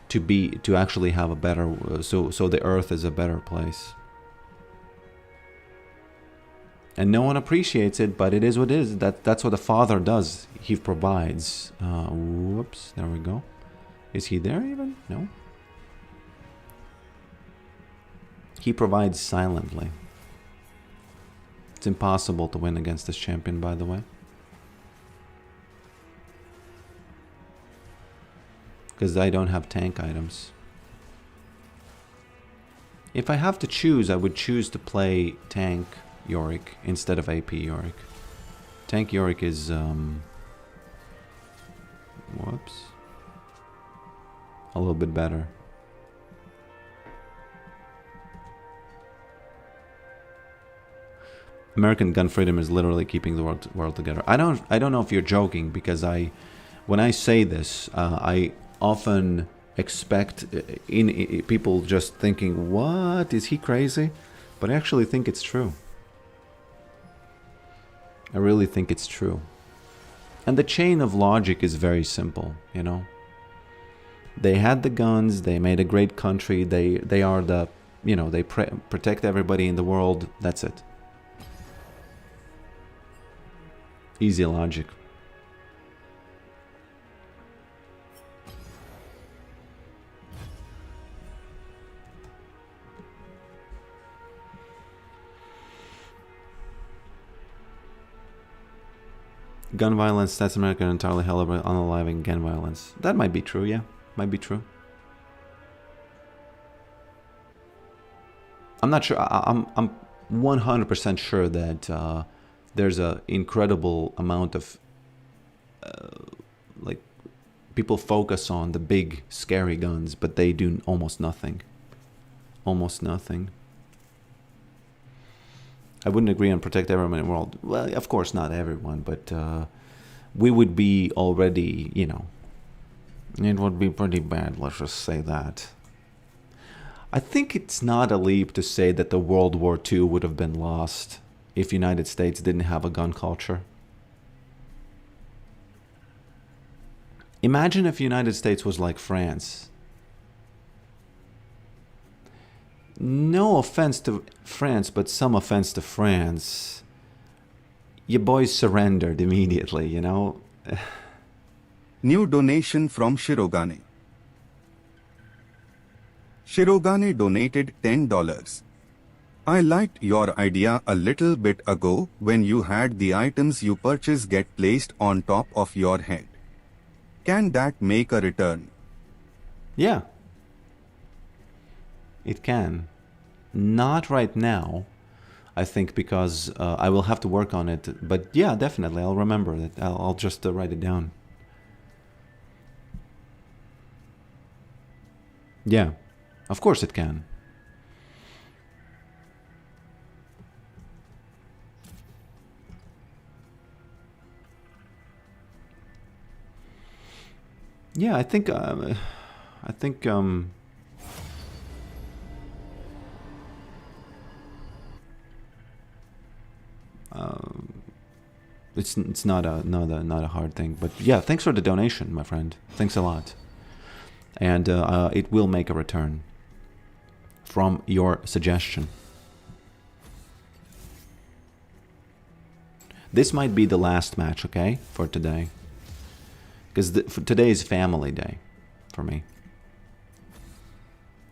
to actually have a better, so the earth is a better place. And no one appreciates it, but it is what it is. That's what a father does. He provides. Whoops, there we go. Is he there even? No. He provides silently. It's impossible to win against this champion, by the way. Because I don't have tank items. If I have to choose, I would choose to play tank Yorick instead of AP Yorick. Tank Yorick is whoops, a little bit better. American gun freedom is literally keeping the world together. I don't know if you're joking, because when I say this, I often expect in people just thinking, what, is he crazy? But I actually think it's true. I really think it's true. And the chain of logic is very simple, you know. They had the guns, they made a great country, they are the, you know, they protect everybody in the world, that's it. Easy logic. Gun violence, that's America entirely hell of unaliving gun violence. That might be true, yeah. Might be true. I'm not sure. I'm 100% sure that there's an incredible amount of like people focus on the big scary guns, but they do almost nothing. Almost nothing. I wouldn't agree on protect everyone in the world. Well, of course not everyone, but we would be already, you know, it would be pretty bad, let's just say that. I think it's not a leap to say that the World War II would have been lost if United States didn't have a gun culture. Imagine if United States was like France. No offense to France, but some offense to France. Your boys surrendered immediately, you know? New donation from Shirogane. Shirogane donated $10. I liked your idea a little bit ago when you had the items you purchase get placed on top of your head. Can that make a return? Yeah. It can. Not right now, I think, because I will have to work on it. But yeah, definitely, I'll remember it. I'll just write it down. Yeah, of course it can. Yeah, I think it's not a hard thing, but yeah, thanks for the donation, my friend. Thanks a lot, and it will make a return from your suggestion. This might be the last match, okay, for today. Because today is family day for me.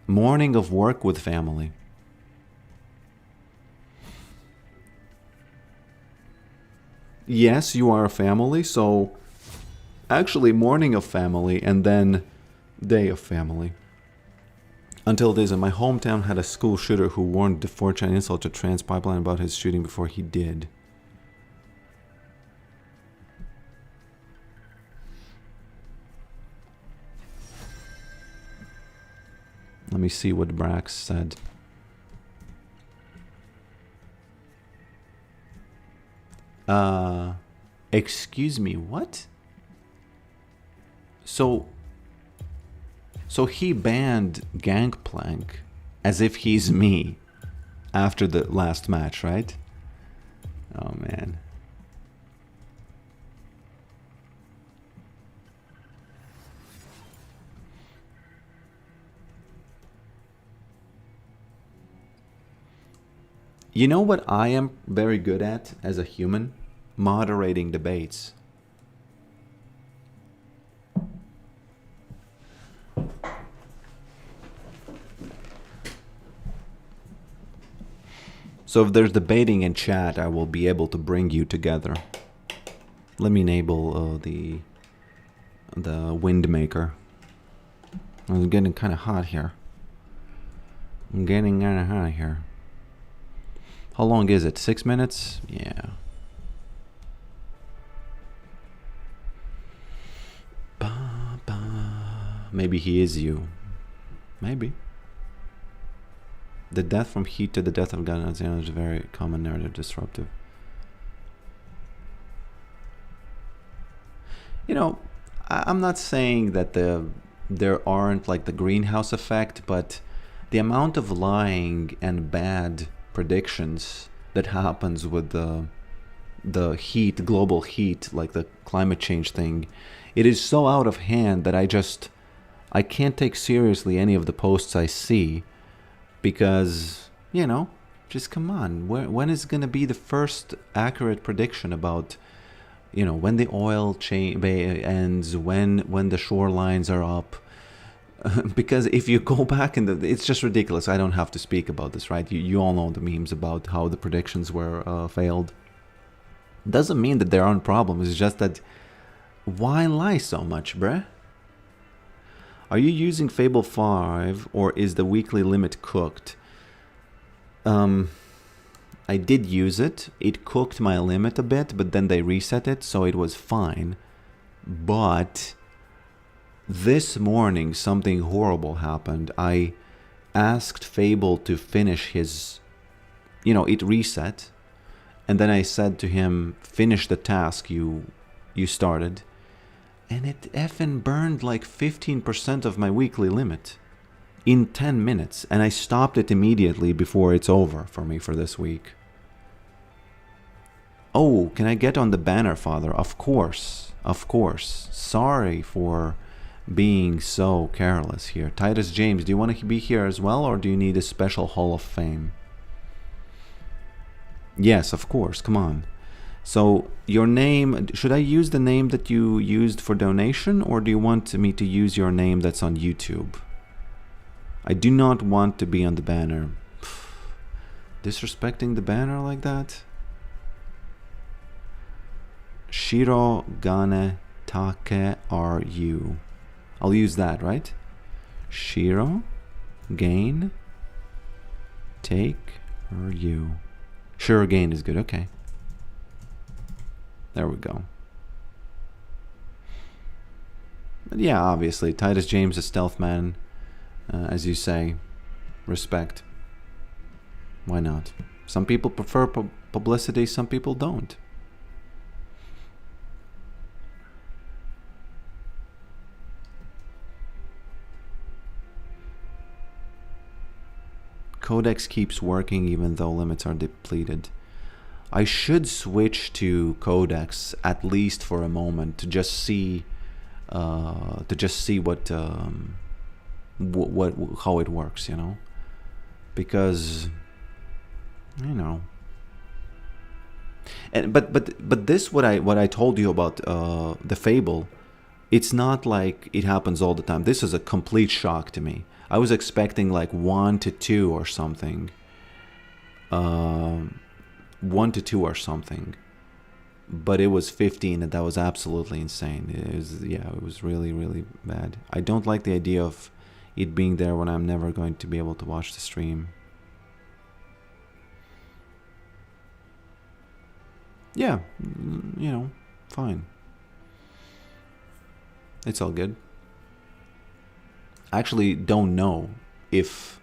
Morning of work with family. Yes, you are a family, so actually morning of family and then day of family. Until this, my hometown had a school shooter who warned the 4chan insult to Trans Pipeline about his shooting before he did. Let me see what Brax said. Excuse me, what? So he banned Gangplank as if he's me after the last match, right? Oh man. You know what I am very good at as a human? Moderating debates. So if there's debating in chat, I will be able to bring you together. Let me enable the wind maker. I'm getting kind of hot here. I'm getting kind of hot here. How long is it? 6 minutes? Yeah. Maybe he is you. Maybe. The death from heat to the death of gun is a very common narrative disruptive. You know, I'm not saying that there aren't like the greenhouse effect, but the amount of lying and bad predictions that happens with the heat, global heat, like the climate change thing, it is so out of hand that I can't take seriously any of the posts I see because, you know, just come on. When is going to be the first accurate prediction about, you know, when the oil ends, when the shorelines are up? Because if you go back it's just ridiculous. I don't have to speak about this, right? You all know the memes about how the predictions were failed. Doesn't mean that there aren't problems. It's just that why lie so much, bruh? Are you using Fable 5 or is the weekly limit cooked? I did use it. It cooked my limit a bit, but then they reset it, so it was fine. But this morning, something horrible happened. I asked Fable to finish his... You know, it reset. And then I said to him, finish the task you you started, and it effing burned like 15% of my weekly limit in 10 minutes, and I stopped it immediately before it's over for me for this week. Oh, can I get on the banner, Father? Of course, of course. Sorry for being so careless here. Titus James, do you want to be here as well, or do you need a special Hall of Fame? Yes, of course, come on. So, your name, should I use the name that you used for donation, or do you want me to use your name that's on YouTube? I do not want to be on the banner. Disrespecting the banner like that? Shiro Gane Take RU. I'll use that, right? Shiro Gain Take RU. Sure, gain is good. Okay. There we go. But yeah, obviously, Titus James is stealth man, as you say. Respect. Why not? Some people prefer publicity, some people don't. Codex keeps working even though limits are depleted. I should switch to Codex at least for a moment to just see what how it works, you know, because you know. And but this what I told you about the Fable, it's not like it happens all the time. This is a complete shock to me. I was expecting like 1 to 2 or something. 1 to 2 or something. But it was 15, and that was absolutely insane. It was really, really bad. I don't like the idea of it being there when I'm never going to be able to watch the stream. Yeah, you know, fine. It's all good. I actually don't know if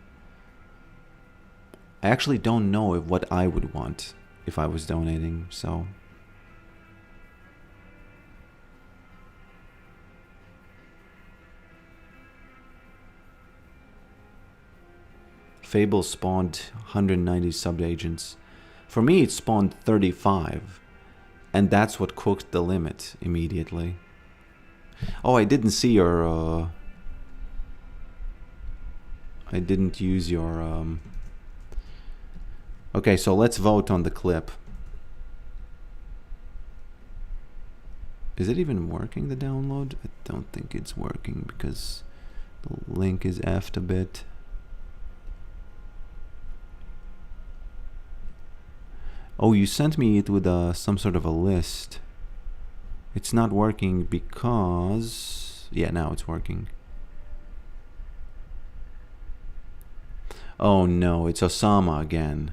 what I would want if I was donating, so Fable spawned 190 sub-agents. For me, it spawned 35, and that's what cooked the limit immediately. Oh, I didn't see your I didn't use your Okay, so let's vote on the clip. Is it even working, the download? I don't think it's working because the link is effed a bit. Oh, you sent me it with some sort of a list. It's not working because... Yeah, now it's working. Oh no, it's Osama again.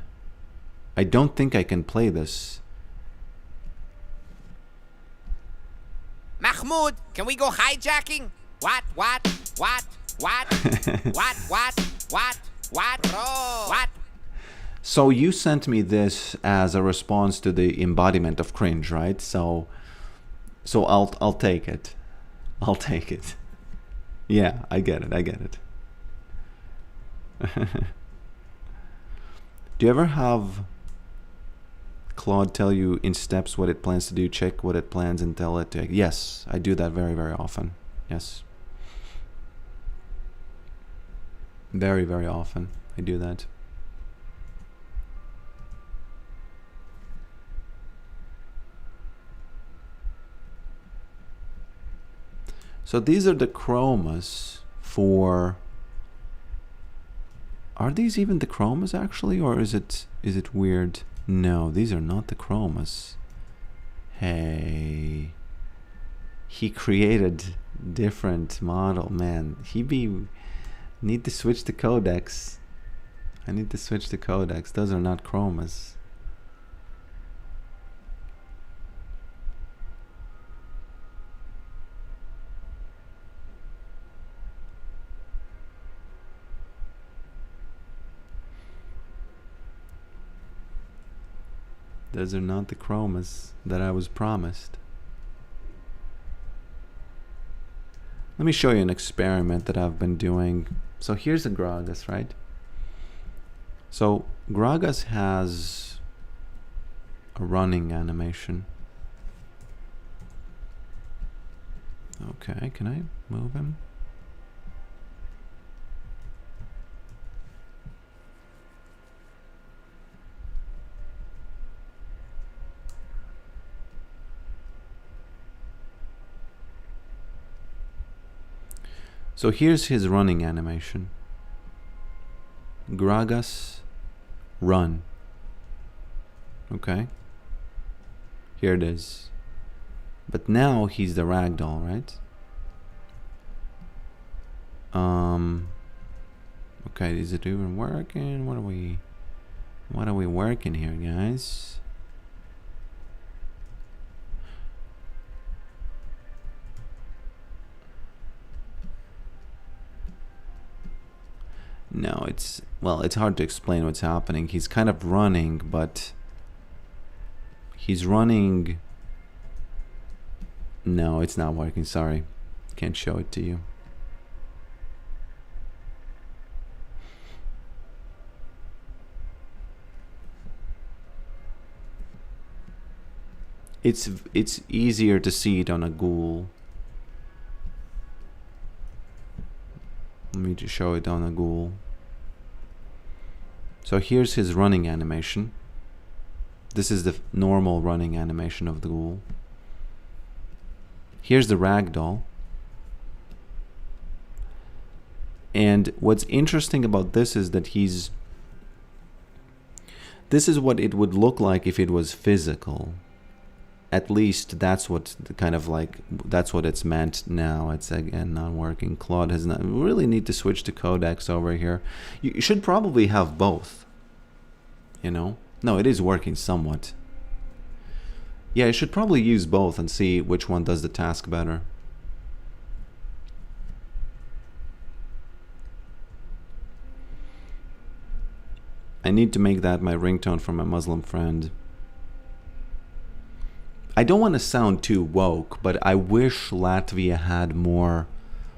I don't think I can play this. Mahmoud, can we go hijacking? What? What? Bro? What? So you sent me this as a response to the embodiment of cringe, right? So I'll take it. I'll take it. Yeah, I get it. Do you ever have Claude tell you in steps what it plans to do, check what it plans and tell it to... Yes, I do that very, very often. Yes. Very, very often I do that. So these are the chromas for... Are these even the chromas actually, or is it weird? No, these are not the chromas. Hey, he created different model, man. Need to switch to codex. I need to switch to codex. Those are not chromas. Those are not the chromas that I was promised. Let me show you an experiment that I've been doing. So here's a Gragas, right? So Gragas has a running animation. Okay, can I move him? So here's his running animation. Gragas, run. Okay. Here it is. But now he's the ragdoll, right? Okay, is it even working? What are we working here, guys? No, it's hard to explain what's happening. He's kind of running, but he's running. No, it's not working. Sorry. Can't show it to you. It's easier to see it on a ghoul. Let me just show it on a ghoul. So here's his running animation. This is the normal running animation of the ghoul. Here's the ragdoll. And what's interesting about this is that this is what it would look like if it was physical. At least that's what that's what it's meant now. It's again not working. Claude has not. We really need to switch to codecs over here. You should probably have both. You know? No, it is working somewhat. Yeah, you should probably use both and see which one does the task better. I need to make that my ringtone from my Muslim friend. I don't want to sound too woke, but I wish Latvia had more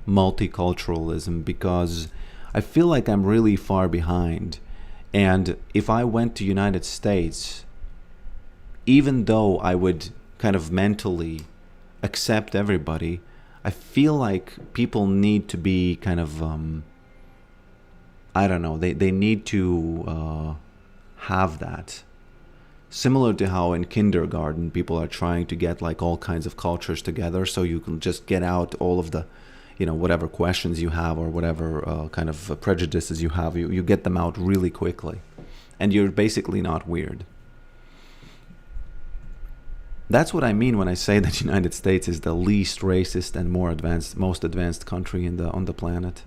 multiculturalism because I feel like I'm really far behind. And if I went to United States, even though I would kind of mentally accept everybody, I feel like people need to be kind of, I don't know, they need to have that. Similar to how in kindergarten people are trying to get like all kinds of cultures together so you can just get out all of the, whatever questions you have or whatever kind of prejudices you have, you get them out really quickly. And you're basically not weird. That's what I mean when I say that the United States is the least racist and most advanced country on the planet.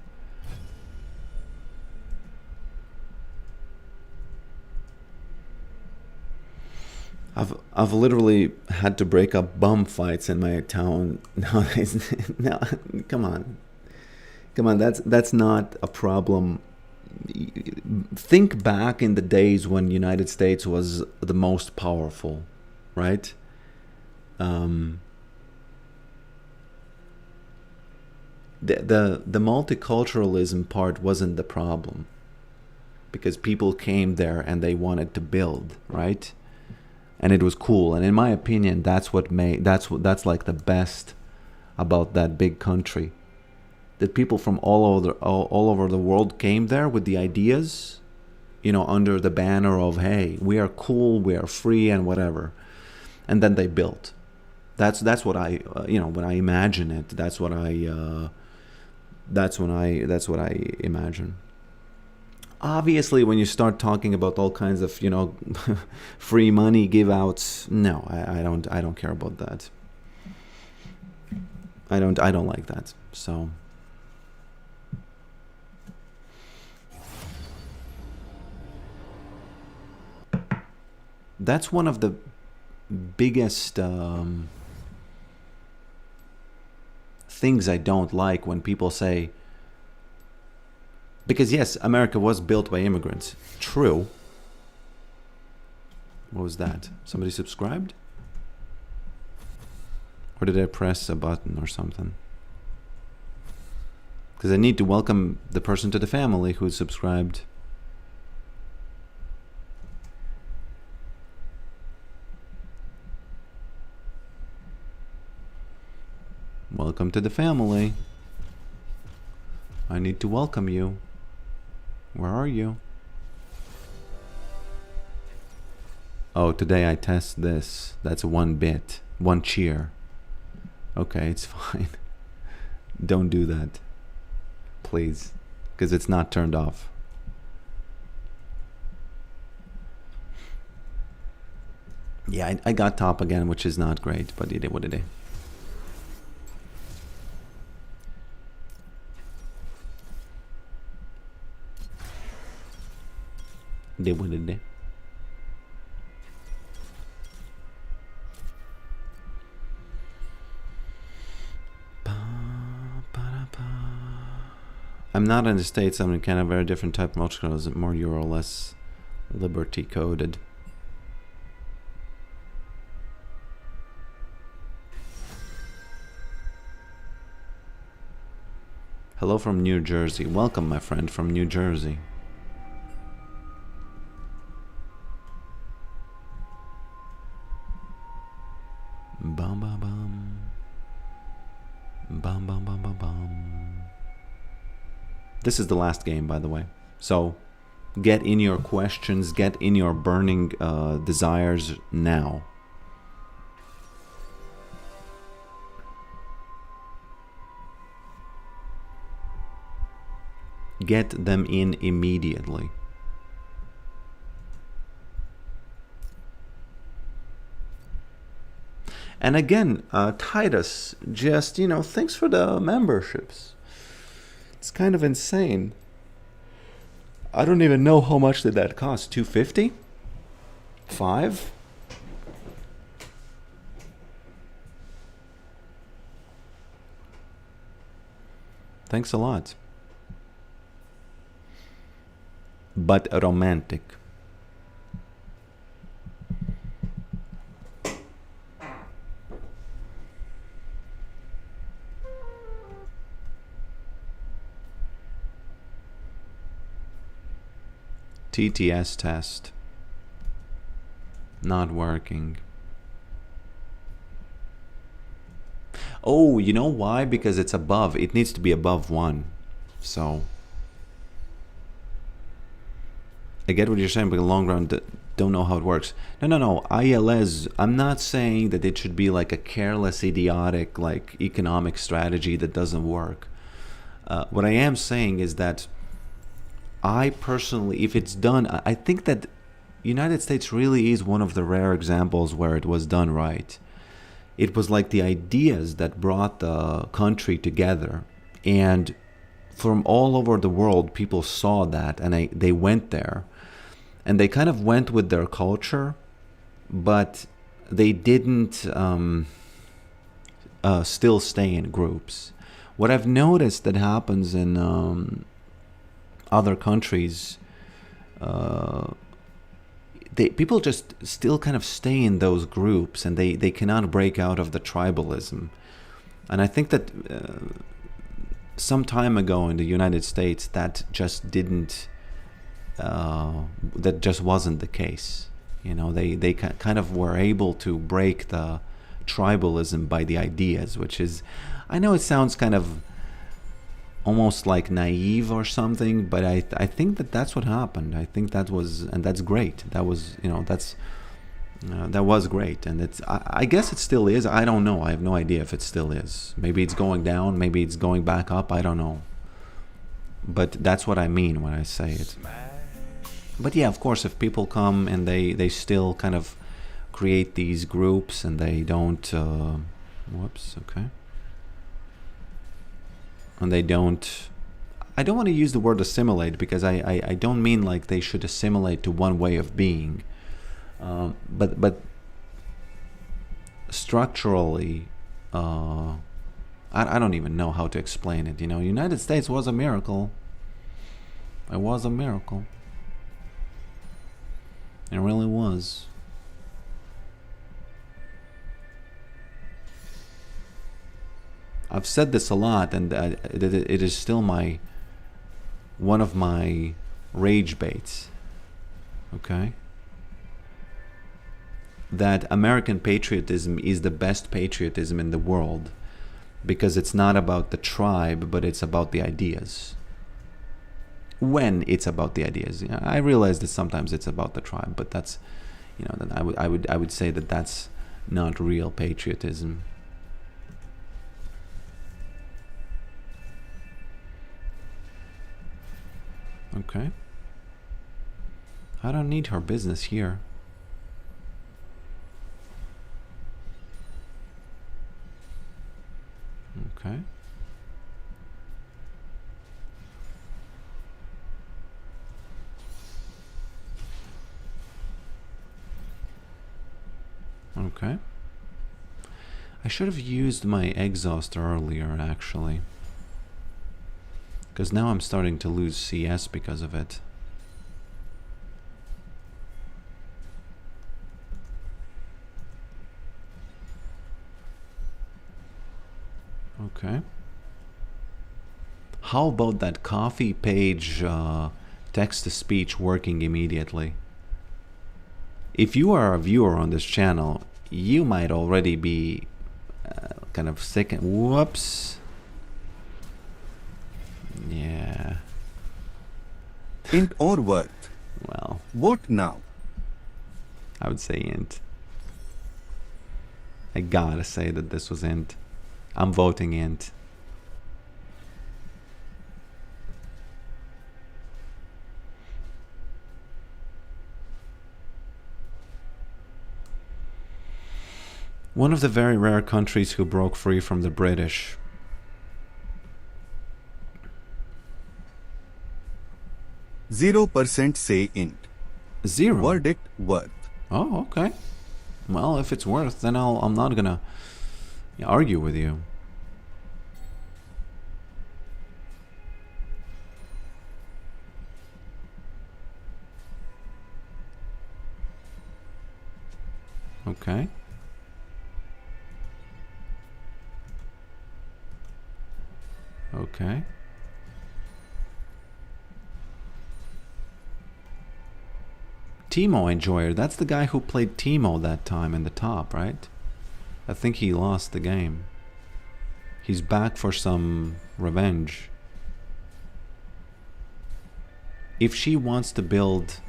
I've literally had to break up bum fights in my town nowadays. No, come on, that's not a problem. Think back in the days when the United States was the most powerful, right? The multiculturalism part wasn't the problem because people came there and they wanted to build, right? And it was cool. And in my opinion, that's like the best about that big country. That people from all over the world came there with the ideas, under the banner of, hey, we are cool, we are free, and whatever. And then they built. That's what I when I imagine it. That's what I imagine. Obviously, when you start talking about all kinds of free money give outs, no, I don't care about that. I don't like that. So that's one of the biggest things I don't like when people say, because yes, America was built by immigrants. True. What was that? Somebody subscribed? Or did I press a button or something? Because I need to welcome the person to the family who's subscribed. Welcome to the family. I need to welcome you. Where are you? Oh, today I test this. That's 1 bit. 1 cheer. Okay, it's fine. Don't do that. Please. Because it's not turned off. Yeah, I got top again, which is not great, but it is what it is. They what it is. I'm not in the States. I'm in kind of a very different type of multicultural, more Euro, less liberty coded. Hello from New Jersey. Welcome, my friend, from New Jersey. Bum bum bum. Bum bum bum bum bum. This is the last game, by the way. So get in your questions, get in your burning desires now. Get them in immediately. And again, Titus, just, thanks for the memberships. It's kind of insane. I don't even know how much did that cost. $2.50? $5? Thanks a lot. But romantic. TTS test. Not working. Oh, you know why? Because it's above. It needs to be above 1. So I get what you're saying, but in the long run, don't know how it works. No. ILS, I'm not saying that it should be like a careless, idiotic, like economic strategy that doesn't work. What I am saying is that I personally, if it's done, I think that United States really is one of the rare examples where it was done right. It was like the ideas that brought the country together, and from all over the world, people saw that, and they went there, and they kind of went with their culture, but they didn't still stay in groups. What I've noticed that happens in other countries, people just still kind of stay in those groups, and they cannot break out of the tribalism. And I think that some time ago in the United States, that just didn't, that just wasn't the case. They kind of were able to break the tribalism by the ideas, which is, I know it sounds kind of almost like naive or something, but I think that's what happened. I think that was, and that's great. That was, that was great, and I guess it still is. I don't know. I have no idea if it still is. Maybe it's going down. Maybe it's going back up. I don't know. But that's what I mean when I say it. But yeah, of course, if people come and they still kind of create these groups and they don't, whoops, okay. And they don't, I don't want to use the word assimilate, because I don't mean like they should assimilate to one way of being. But structurally, I don't even know how to explain it. United States was a miracle. It was a miracle. It really was. I've said this a lot, and it is still one of my rage baits. Okay? That American patriotism is the best patriotism in the world because it's not about the tribe, but it's about the ideas. When it's about the ideas, I realize that sometimes it's about the tribe, but that's, then I would say that that's not real patriotism. Okay. I don't need her business here. Okay. Okay. I should have used my exhaust earlier, actually. Because now I'm starting to lose CS because of it. Okay. How about that coffee page text-to-speech working immediately? If you are a viewer on this channel, you might already be kind of sick. Whoops. Yeah. Int or worth? Well, What now? I would say int. I gotta say that this was int. I'm voting int. One of the very rare countries who broke free from the British. %0 say int. 0. Verdict worth. Oh, okay. Well, if it's worth, then I'm not gonna argue with you. Okay. Okay. Timo Enjoyer, that's the guy who played Timo that time in the top, right? I think he lost the game. He's back for some revenge. If she wants to build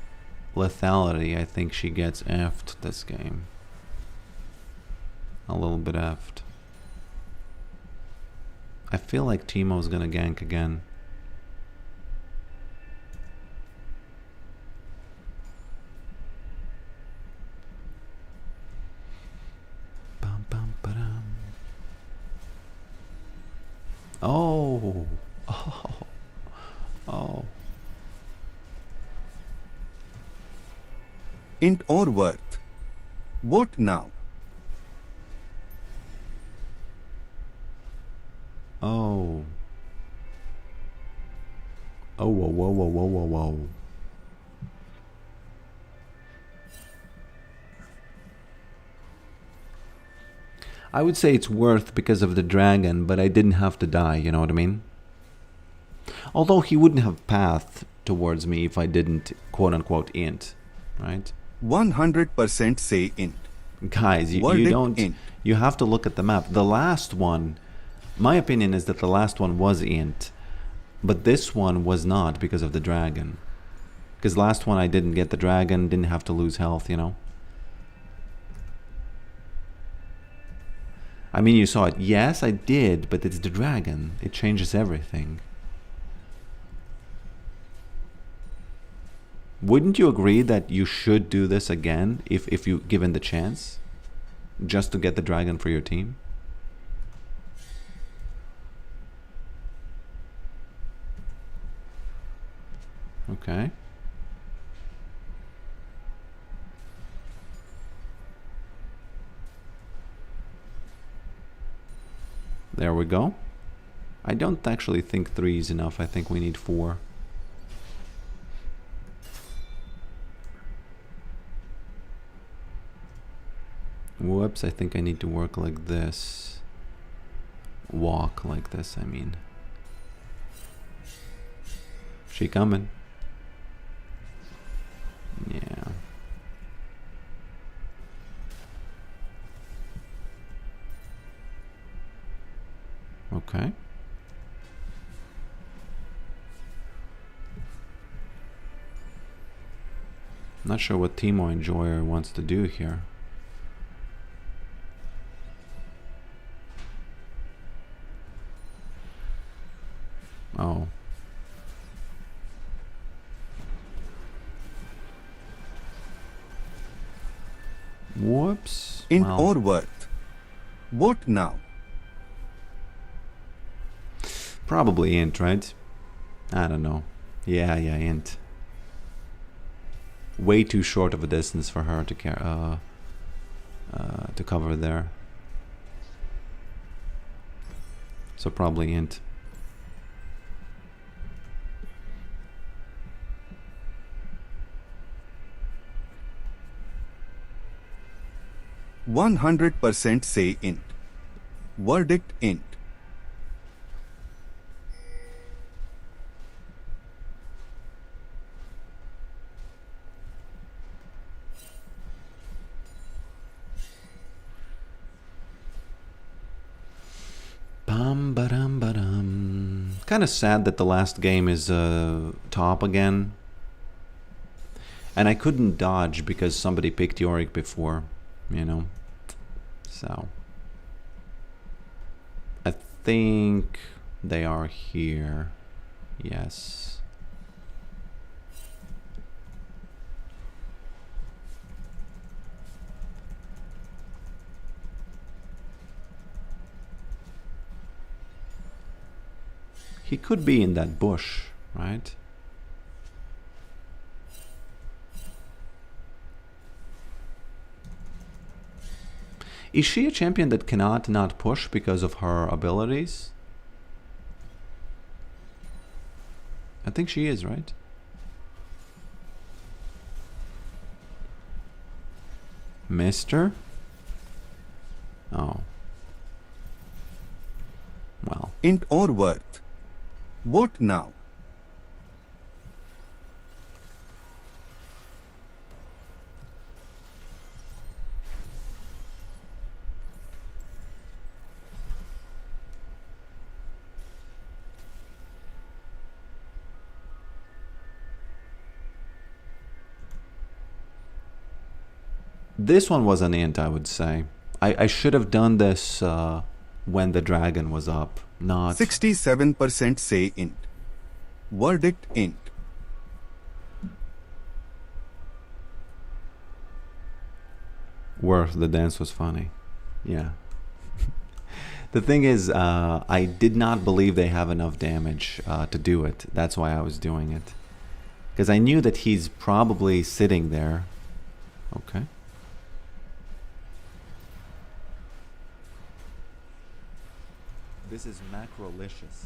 lethality, I think she gets effed this game. A little bit effed. I feel like Timo's gonna gank again. Bum, bum, ba-dum. Oh. Oh. Oh. Int or worth? What now? Oh. Oh, whoa, whoa, whoa, whoa, whoa, whoa. I would say it's worth because of the dragon, but I didn't have to die, you know what I mean? Although he wouldn't have pathed towards me if I didn't quote-unquote int, right? 100% say int. Guys, you Verdict don't... int. You have to look at the map. The last one... My opinion is that the last one was int, but this one was not because of the dragon. Because last one I didn't get the dragon, didn't have to lose health, you know? I mean, you saw it. Yes, I did, but it's the dragon. It changes everything. Wouldn't you agree that you should do this again if you given the chance? Just to get the dragon for your team? Okay. There we go. I don't actually think 3 is enough. I think we need 4. Whoops, I think I need to work like this. walk like this, I mean. She coming. Yeah. Okay. Not sure what Timo Enjoyer wants to do here. Oh. Whoops. Int Well, or worth. What now? probably int, right? I don't know. Yeah, int. Way too short of a distance for her to to cover there. So probably int. %100% say int. Verdict int. Bum ba-dum ba-dum. Kind of sad that the last game is top again. And I couldn't dodge because somebody picked Yorick before, you know. So I think they are here. Yes. He could be in that bush, right? Is she a champion that cannot not push because of her abilities? I think she is, right? Mister? Oh. Well. Int or worth. What now? This one was an int, I would say. I should have done this when the dragon was up, not... 67% say int. Verdict int. Worth, the dance was funny. Yeah. The thing is, I did not believe they have enough damage to do it. That's why I was doing it. Because I knew that he's probably sitting there. Okay. This is macrolicious.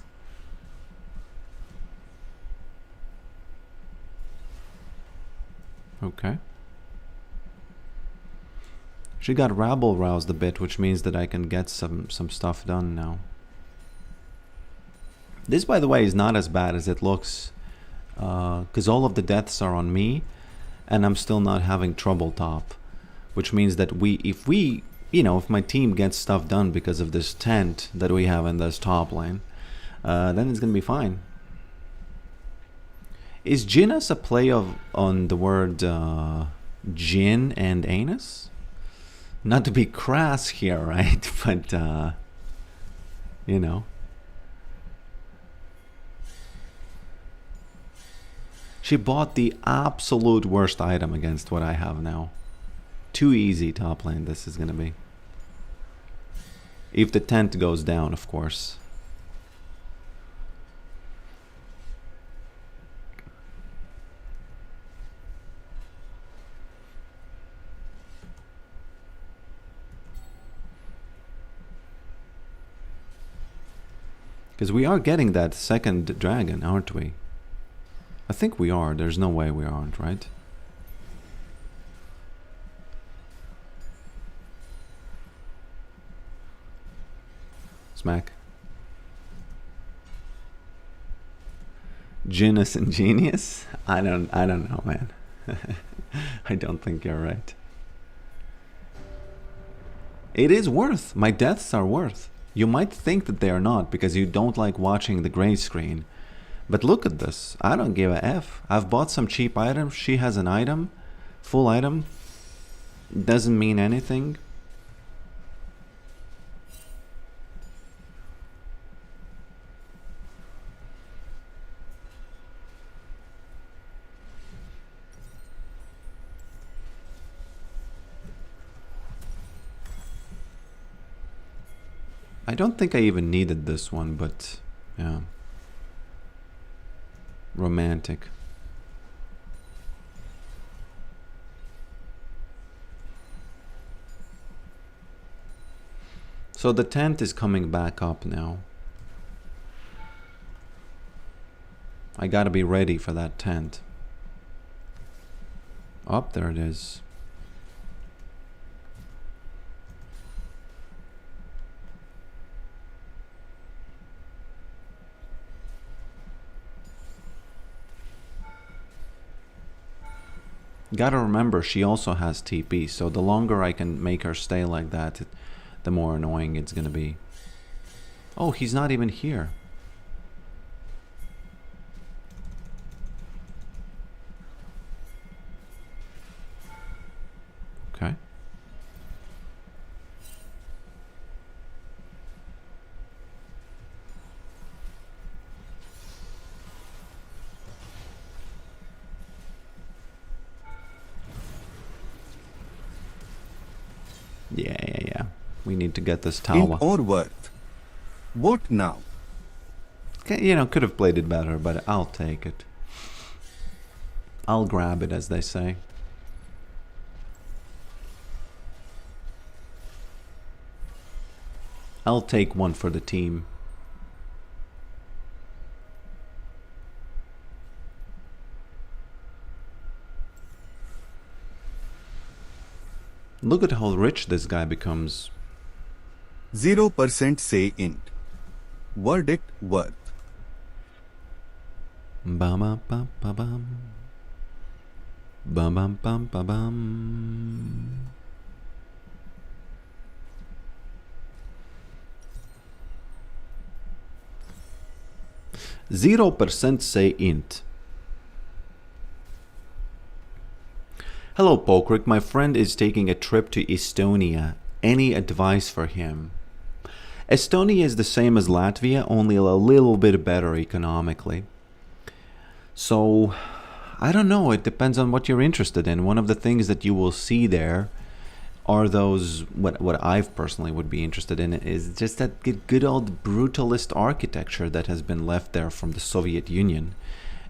Okay. She got rabble roused a bit, which means that I can get some stuff done now. This, by the way, is not as bad as it looks, because all of the deaths are on me, and I'm still not having trouble top, which means that if my team gets stuff done because of this tent that we have in this top lane, then it's gonna be fine. Is Ginus a play on the word gin and anus? Not to be crass here, right? But you know. She bought the absolute worst item against what I have now. Too easy top lane this is gonna be. If the tent goes down, of course. Because we are getting that second dragon, aren't we? I think we are. There's no way we aren't, right? Smack. Genius and genius? I don't know, man. I don't think you're right. It is worth. My deaths are worth. You might think that they are not because you don't like watching the gray screen. But look at this. I don't give a F. I've bought some cheap items. She has an item. Full item. Doesn't mean anything. I don't think I even needed this one, but yeah. Romantic. So the tent is coming back up now. I gotta be ready for that tent. Up there it is. Gotta remember, she also has TP, so the longer I can make her stay like that, the more annoying it's gonna be. Oh, he's not even here. Okay. Yeah. We need to get this In tower. or worth. What now? You know, could have played it better, but I'll take it. I'll grab it, as they say. I'll take one for the team. Look at how rich this guy becomes. 0% say int. Verdict worth. Bum bum bum bum bum. Bum bum bum bum bum. %, say int. Hello, Pokrick. My friend is taking a trip to Estonia. Any advice for him? Estonia is the same as Latvia, only a little bit better economically. So, I don't know. It depends on what you're interested in. One of the things that you will see there are those, what I personally would be interested in is just that good old brutalist architecture that has been left there from the Soviet Union.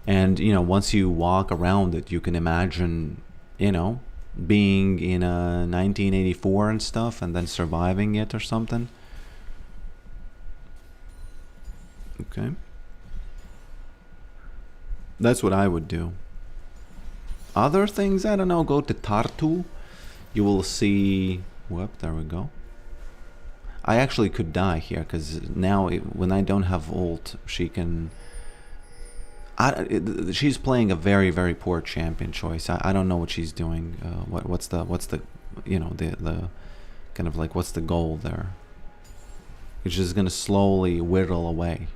And, you know, once you walk around it, you can imagine, you know, being in a 1984 and stuff and then surviving it or something. Okay. That's what I would do. Other things, I don't know, go to Tartu. You will see... Whoop, there we go. I actually could die here, because now when I don't have ult, she can... she's playing a very, very poor champion choice. I don't know what she's doing. What's the you know, the kind of like, what's the goal there? It's just gonna slowly whittle away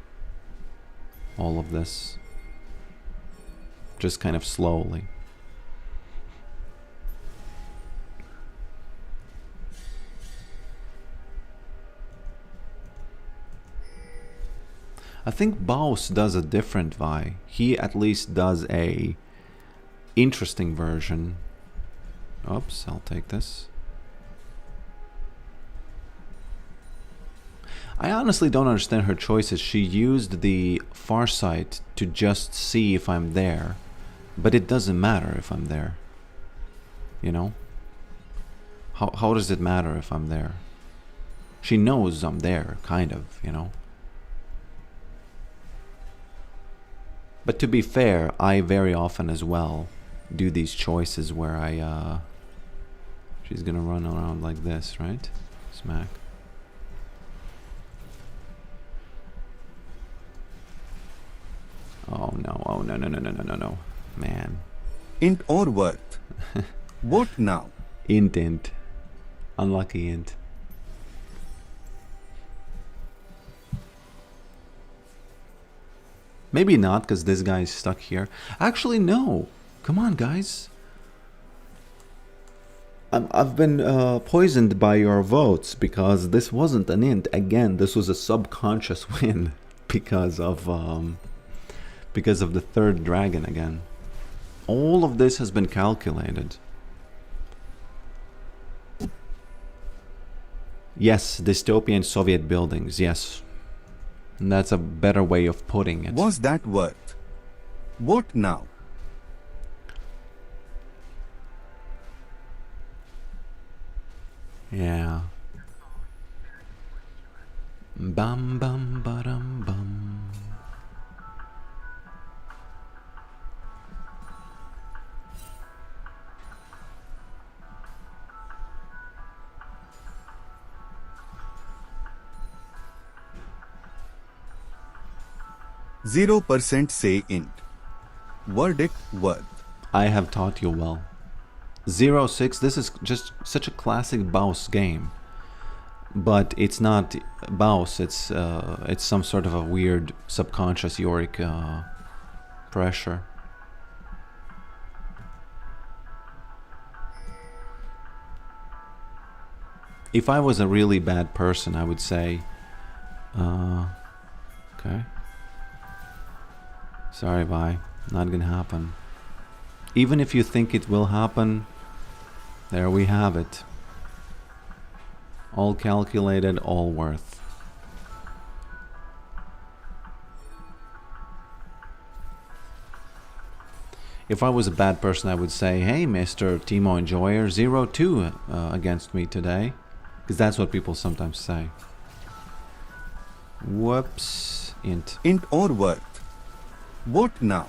all of this. Just kind of slowly. I think Baus does a different Vi. He at least does a interesting version. Oops, I'll take this. I honestly don't understand her choices. She used the Farsight to just see if I'm there. But it doesn't matter if I'm there. You know? How does it matter if I'm there? She knows I'm there, kind of, you know? But to be fair, I very often as well do these choices where I, she's gonna run around like this, right? Smack. Oh no, No. Man. Int or worth? Vote now. Int. Unlucky int. Maybe not, because this guy's stuck here. Actually, no. Come on, guys. I've been poisoned by your votes, because this wasn't an int. Again, this was a subconscious win because of the third dragon again. All of this has been calculated. Yes, dystopian Soviet buildings, yes. And that's a better way of putting it. Was that worth? Vote now. Yeah. Bum bum ba-dum bum. %0% say int. Verdict worth. I have taught you well. 0-6, this is just such a classic Baus game. But it's not Baus, it's some sort of a weird subconscious Yorick pressure. If I was a really bad person, I would say, okay. Sorry, bye. Not gonna happen. Even if you think it will happen, there we have it. All calculated, all worth. If I was a bad person, I would say, hey, Mr. Timo Enjoyer, 0-2 against me today. Because that's what people sometimes say. Whoops. Int. Int or worth? Vote now.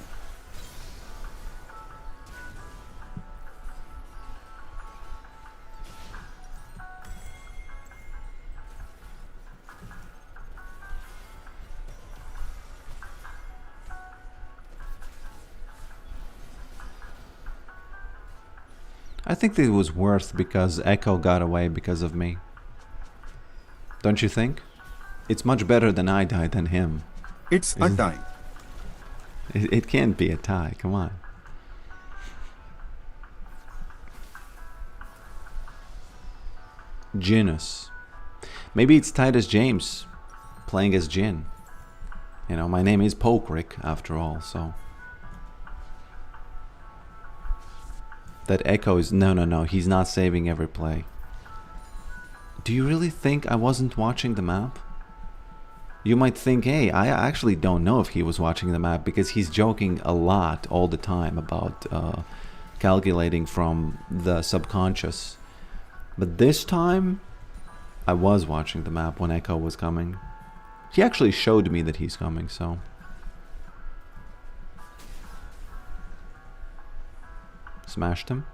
I think it was worth because Echo got away because of me. Don't you think? It's much better than I died than him. It's a tie. It can't be a tie, come on. Jinus. Maybe it's tied as James, playing as Jin. You know, my name is Pokerick after all, so... That Echo is... No, he's not saving every play. Do you really think I wasn't watching the map? You might think, hey, I actually don't know if he was watching the map because he's joking a lot all the time about calculating from the subconscious. But this time, I was watching the map when Echo was coming. He actually showed me that he's coming, so... Smashed him.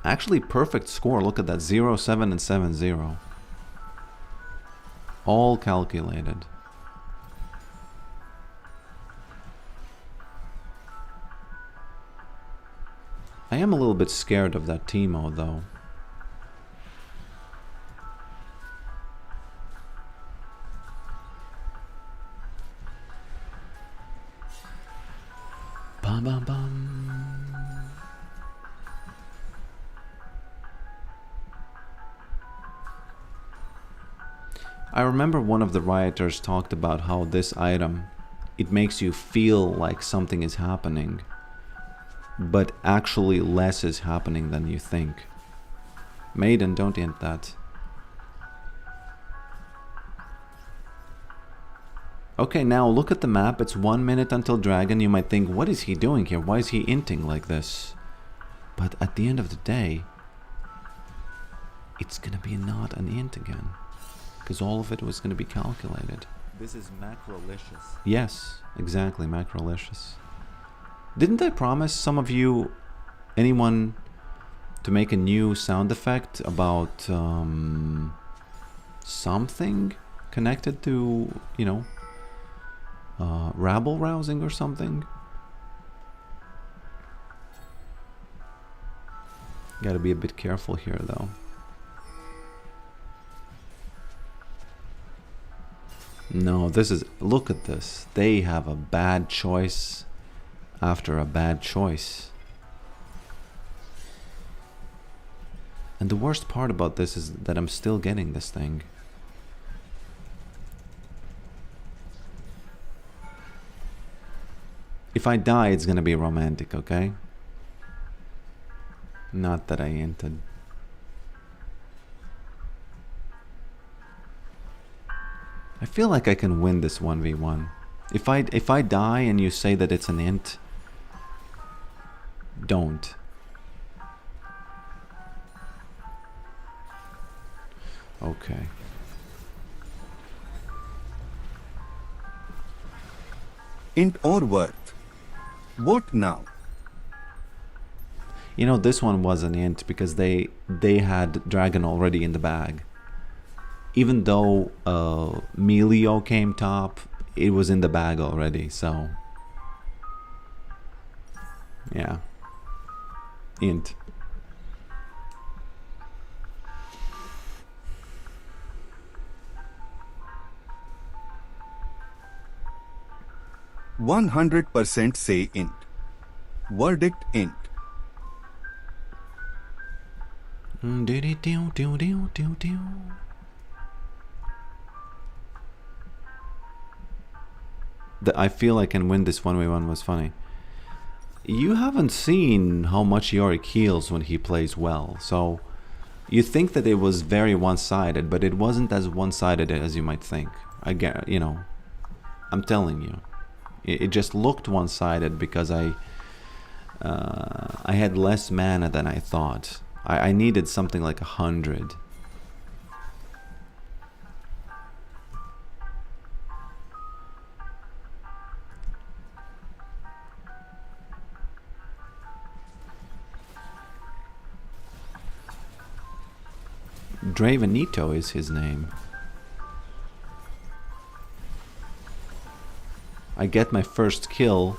Actually, perfect score. Look at that. 0-7 and 7-0. All calculated. I am a little bit scared of that Timo, though. Bum bum bum. I remember one of the rioters talked about how this item, it makes you feel like something is happening, but actually less is happening than you think. Maiden, don't int that. Okay, now look at the map. It's 1 minute until dragon. You might think, what is he doing here? Why is he inting like this? But at the end of the day, it's gonna be not an int again. Because all of it was gonna be calculated. This is macrolicious. Yes, exactly, macrolicious. Didn't I promise some of you, anyone, to make a new sound effect about something? connected to, you know, rabble rousing or something. Gotta be a bit careful here, though. No, this is... Look at this. They have a bad choice after a bad choice. And the worst part about this is that I'm still getting this thing. If I die, it's gonna be romantic, okay? Not that I entered. I feel like I can win this 1v1. If I die and you say that it's an int, don't. Okay. Int or worth. What now? You know, this one was an int because they had dragon already in the bag. Even though Melio came top, it was in the bag already, so... Yeah. Int. %100% say int. Verdict int. I feel I can win this 1v1 was funny. You haven't seen how much Yorick heals when he plays well, so you think that it was very one-sided, but it wasn't as one-sided as you might think. I get, you know, I'm telling you, it just looked one-sided because I had less mana than I thought. I needed something like 100. Dravenito is his name. I get my first kill,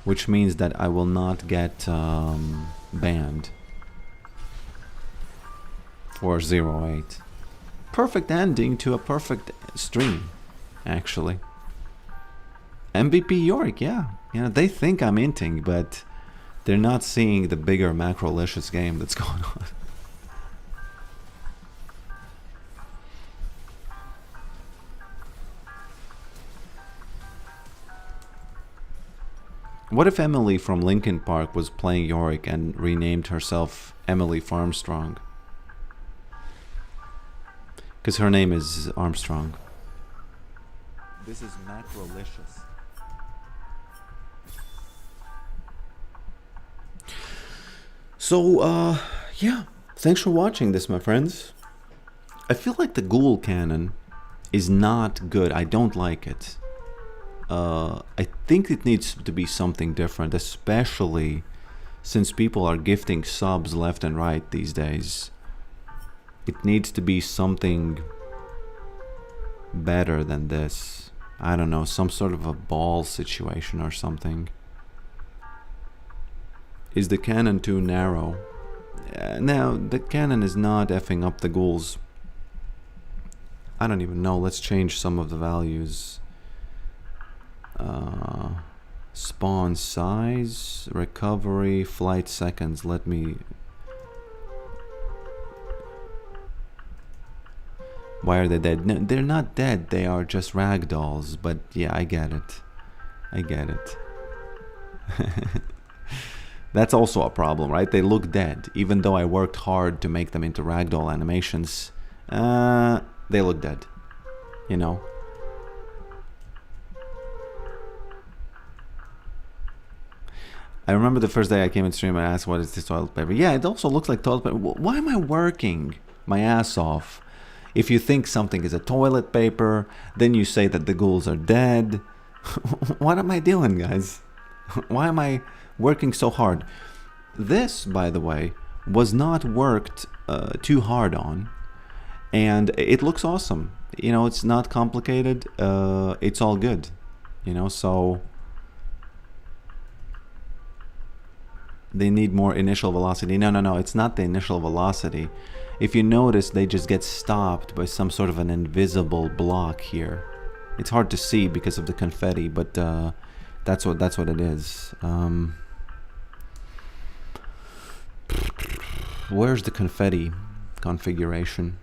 which means that I will not get banned for 08. Perfect ending to a perfect stream, actually. MVP Yorick, yeah. You know, they think I'm inting, but they're not seeing the bigger macrolicious game that's going on. What if Emily from Linkin Park was playing Yorick and renamed herself Emily Farmstrong? Because her name is Armstrong. This is macrolicious. So, yeah. Thanks for watching this, my friends. I feel like the ghoul cannon is not good. I don't like it. I think it needs to be something different, especially since people are gifting subs left and right these days. It needs to be something better than this. I don't know, some sort of a ball situation or something. Is the cannon too narrow? No, the cannon is not effing up the ghouls. I don't even know. Let's change some of the values. Spawn size, recovery, flight seconds. Let me... Why are they dead? No, they're not dead. They are just ragdolls. But yeah, I get it. I get it. That's also a problem, right? They look dead. Even though I worked hard to make them into ragdoll animations, they look dead. You know? I remember the first day I came in stream and I asked, what is this toilet paper? Yeah, it also looks like toilet paper. Why am I working my ass off? If you think something is a toilet paper, then you say that the ghouls are dead. What am I doing, guys? Why am I working so hard? This, by the way, was not worked too hard on. And it looks awesome. You know, it's not complicated. It's all good. You know, so they need more initial velocity. No, it's not the initial velocity. If you notice, they just get stopped by some sort of an invisible block here. It's hard to see because of the confetti, but that's what it is. Where's the confetti configuration?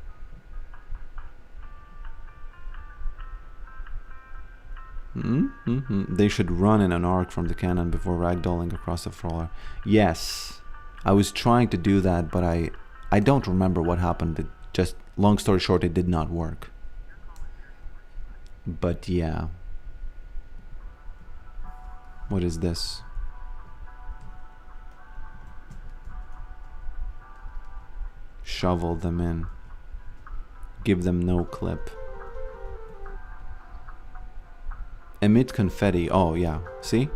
They should run in an arc from the cannon before ragdolling across the floor. Yes, I was trying to do that, but I don't remember what happened. It just, long story short, it did not work. But yeah. What is this? Shovel them in. Give them no clip. Emit confetti. Oh yeah, see?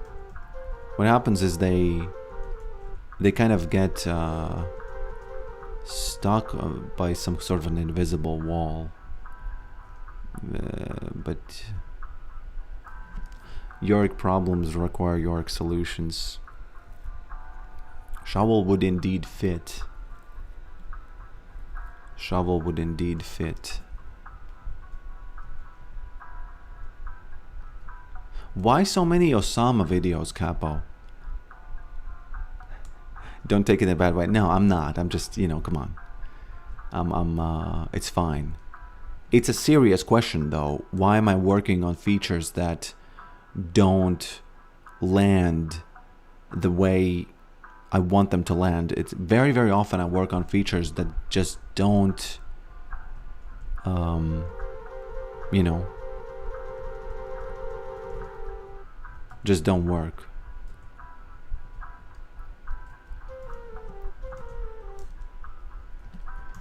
What happens is they kind of get stuck by some sort of an invisible wall. But Yorick problems require Yorick solutions. Shovel would indeed fit. Shovel would indeed fit. Why so many Osama videos, Capo? Don't take it in a bad way. No, I'm not. I'm just, you know, come on. It's fine. It's a serious question, though. Why am I working on features that don't land the way I want them to land? It's very, very often I work on features that just don't, you know, just don't work.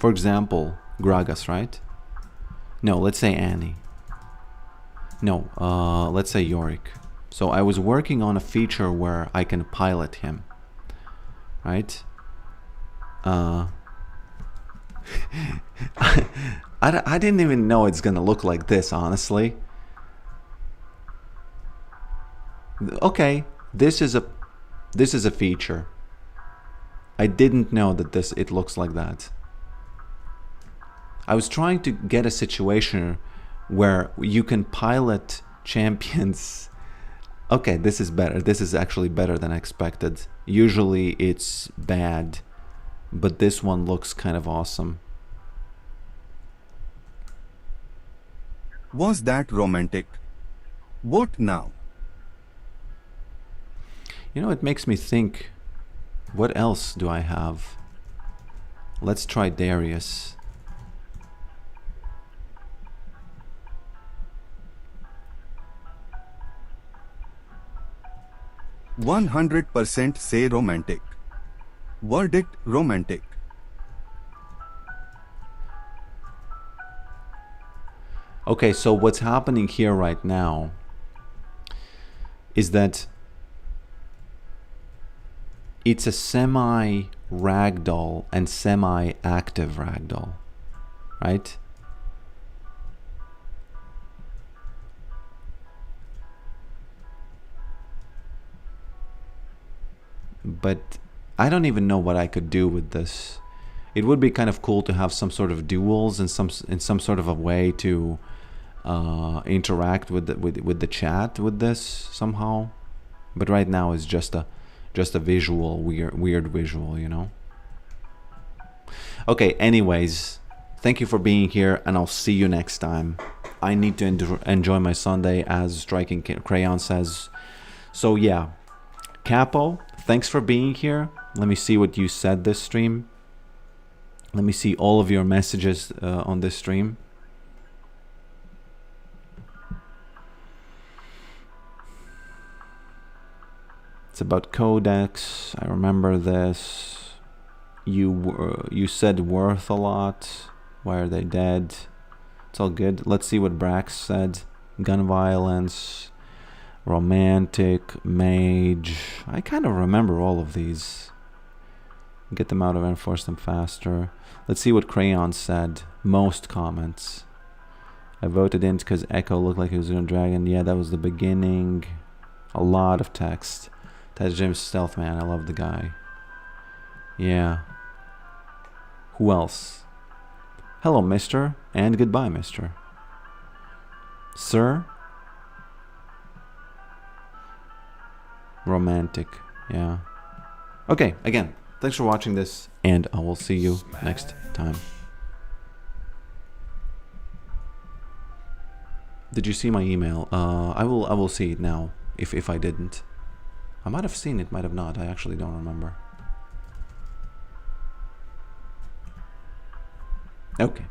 For example, Gragas, right? No, let's say Annie. No, let's say Yorick. So I was working on a feature where I can pilot him, right? I didn't even know it's gonna look like this, honestly. Okay, this is a feature. I didn't know that it looks like that. I was trying to get a situation where you can pilot champions. Okay, this is better. This is actually better than expected. Usually it's bad, but this one looks kind of awesome. Was that romantic? What now? You know, it makes me think, what else do I have? Let's try Darius. 100% say romantic. Verdict romantic. Okay, so what's happening here right now is that it's a semi-ragdoll and semi-active ragdoll, right? But I don't even know what I could do with this. It would be kind of cool to have some sort of duels and some sort of a way to interact with the chat with this somehow. But right now it's just a visual, weird visual, you know. Okay, anyways, thank you for being here, and I'll see you next time. I need to enjoy my Sunday, as Striking Crayon says. So yeah, Capo, thanks for being here. Let me see what you said this stream. Let me see all of your messages on this stream. It's about Codex. I remember this. You said worth a lot. Why are they dead? It's all good. Let's see what Brax said. Gun violence. Romantic. Mage. I kind of remember all of these. Get them out of and force them faster. Let's see what Crayon said. Most comments. I voted in because Echo looked like he was gonna dragon. Yeah, that was the beginning. A lot of text. That's James Stealth Man. I love the guy. Yeah. Who else? Hello, mister. And goodbye, mister. Sir? Romantic. Yeah. Okay, again, thanks for watching this, and I will see you next time. Did you see my email? I will see it now, if I didn't. I might have seen it, might have not. I actually don't remember. Okay.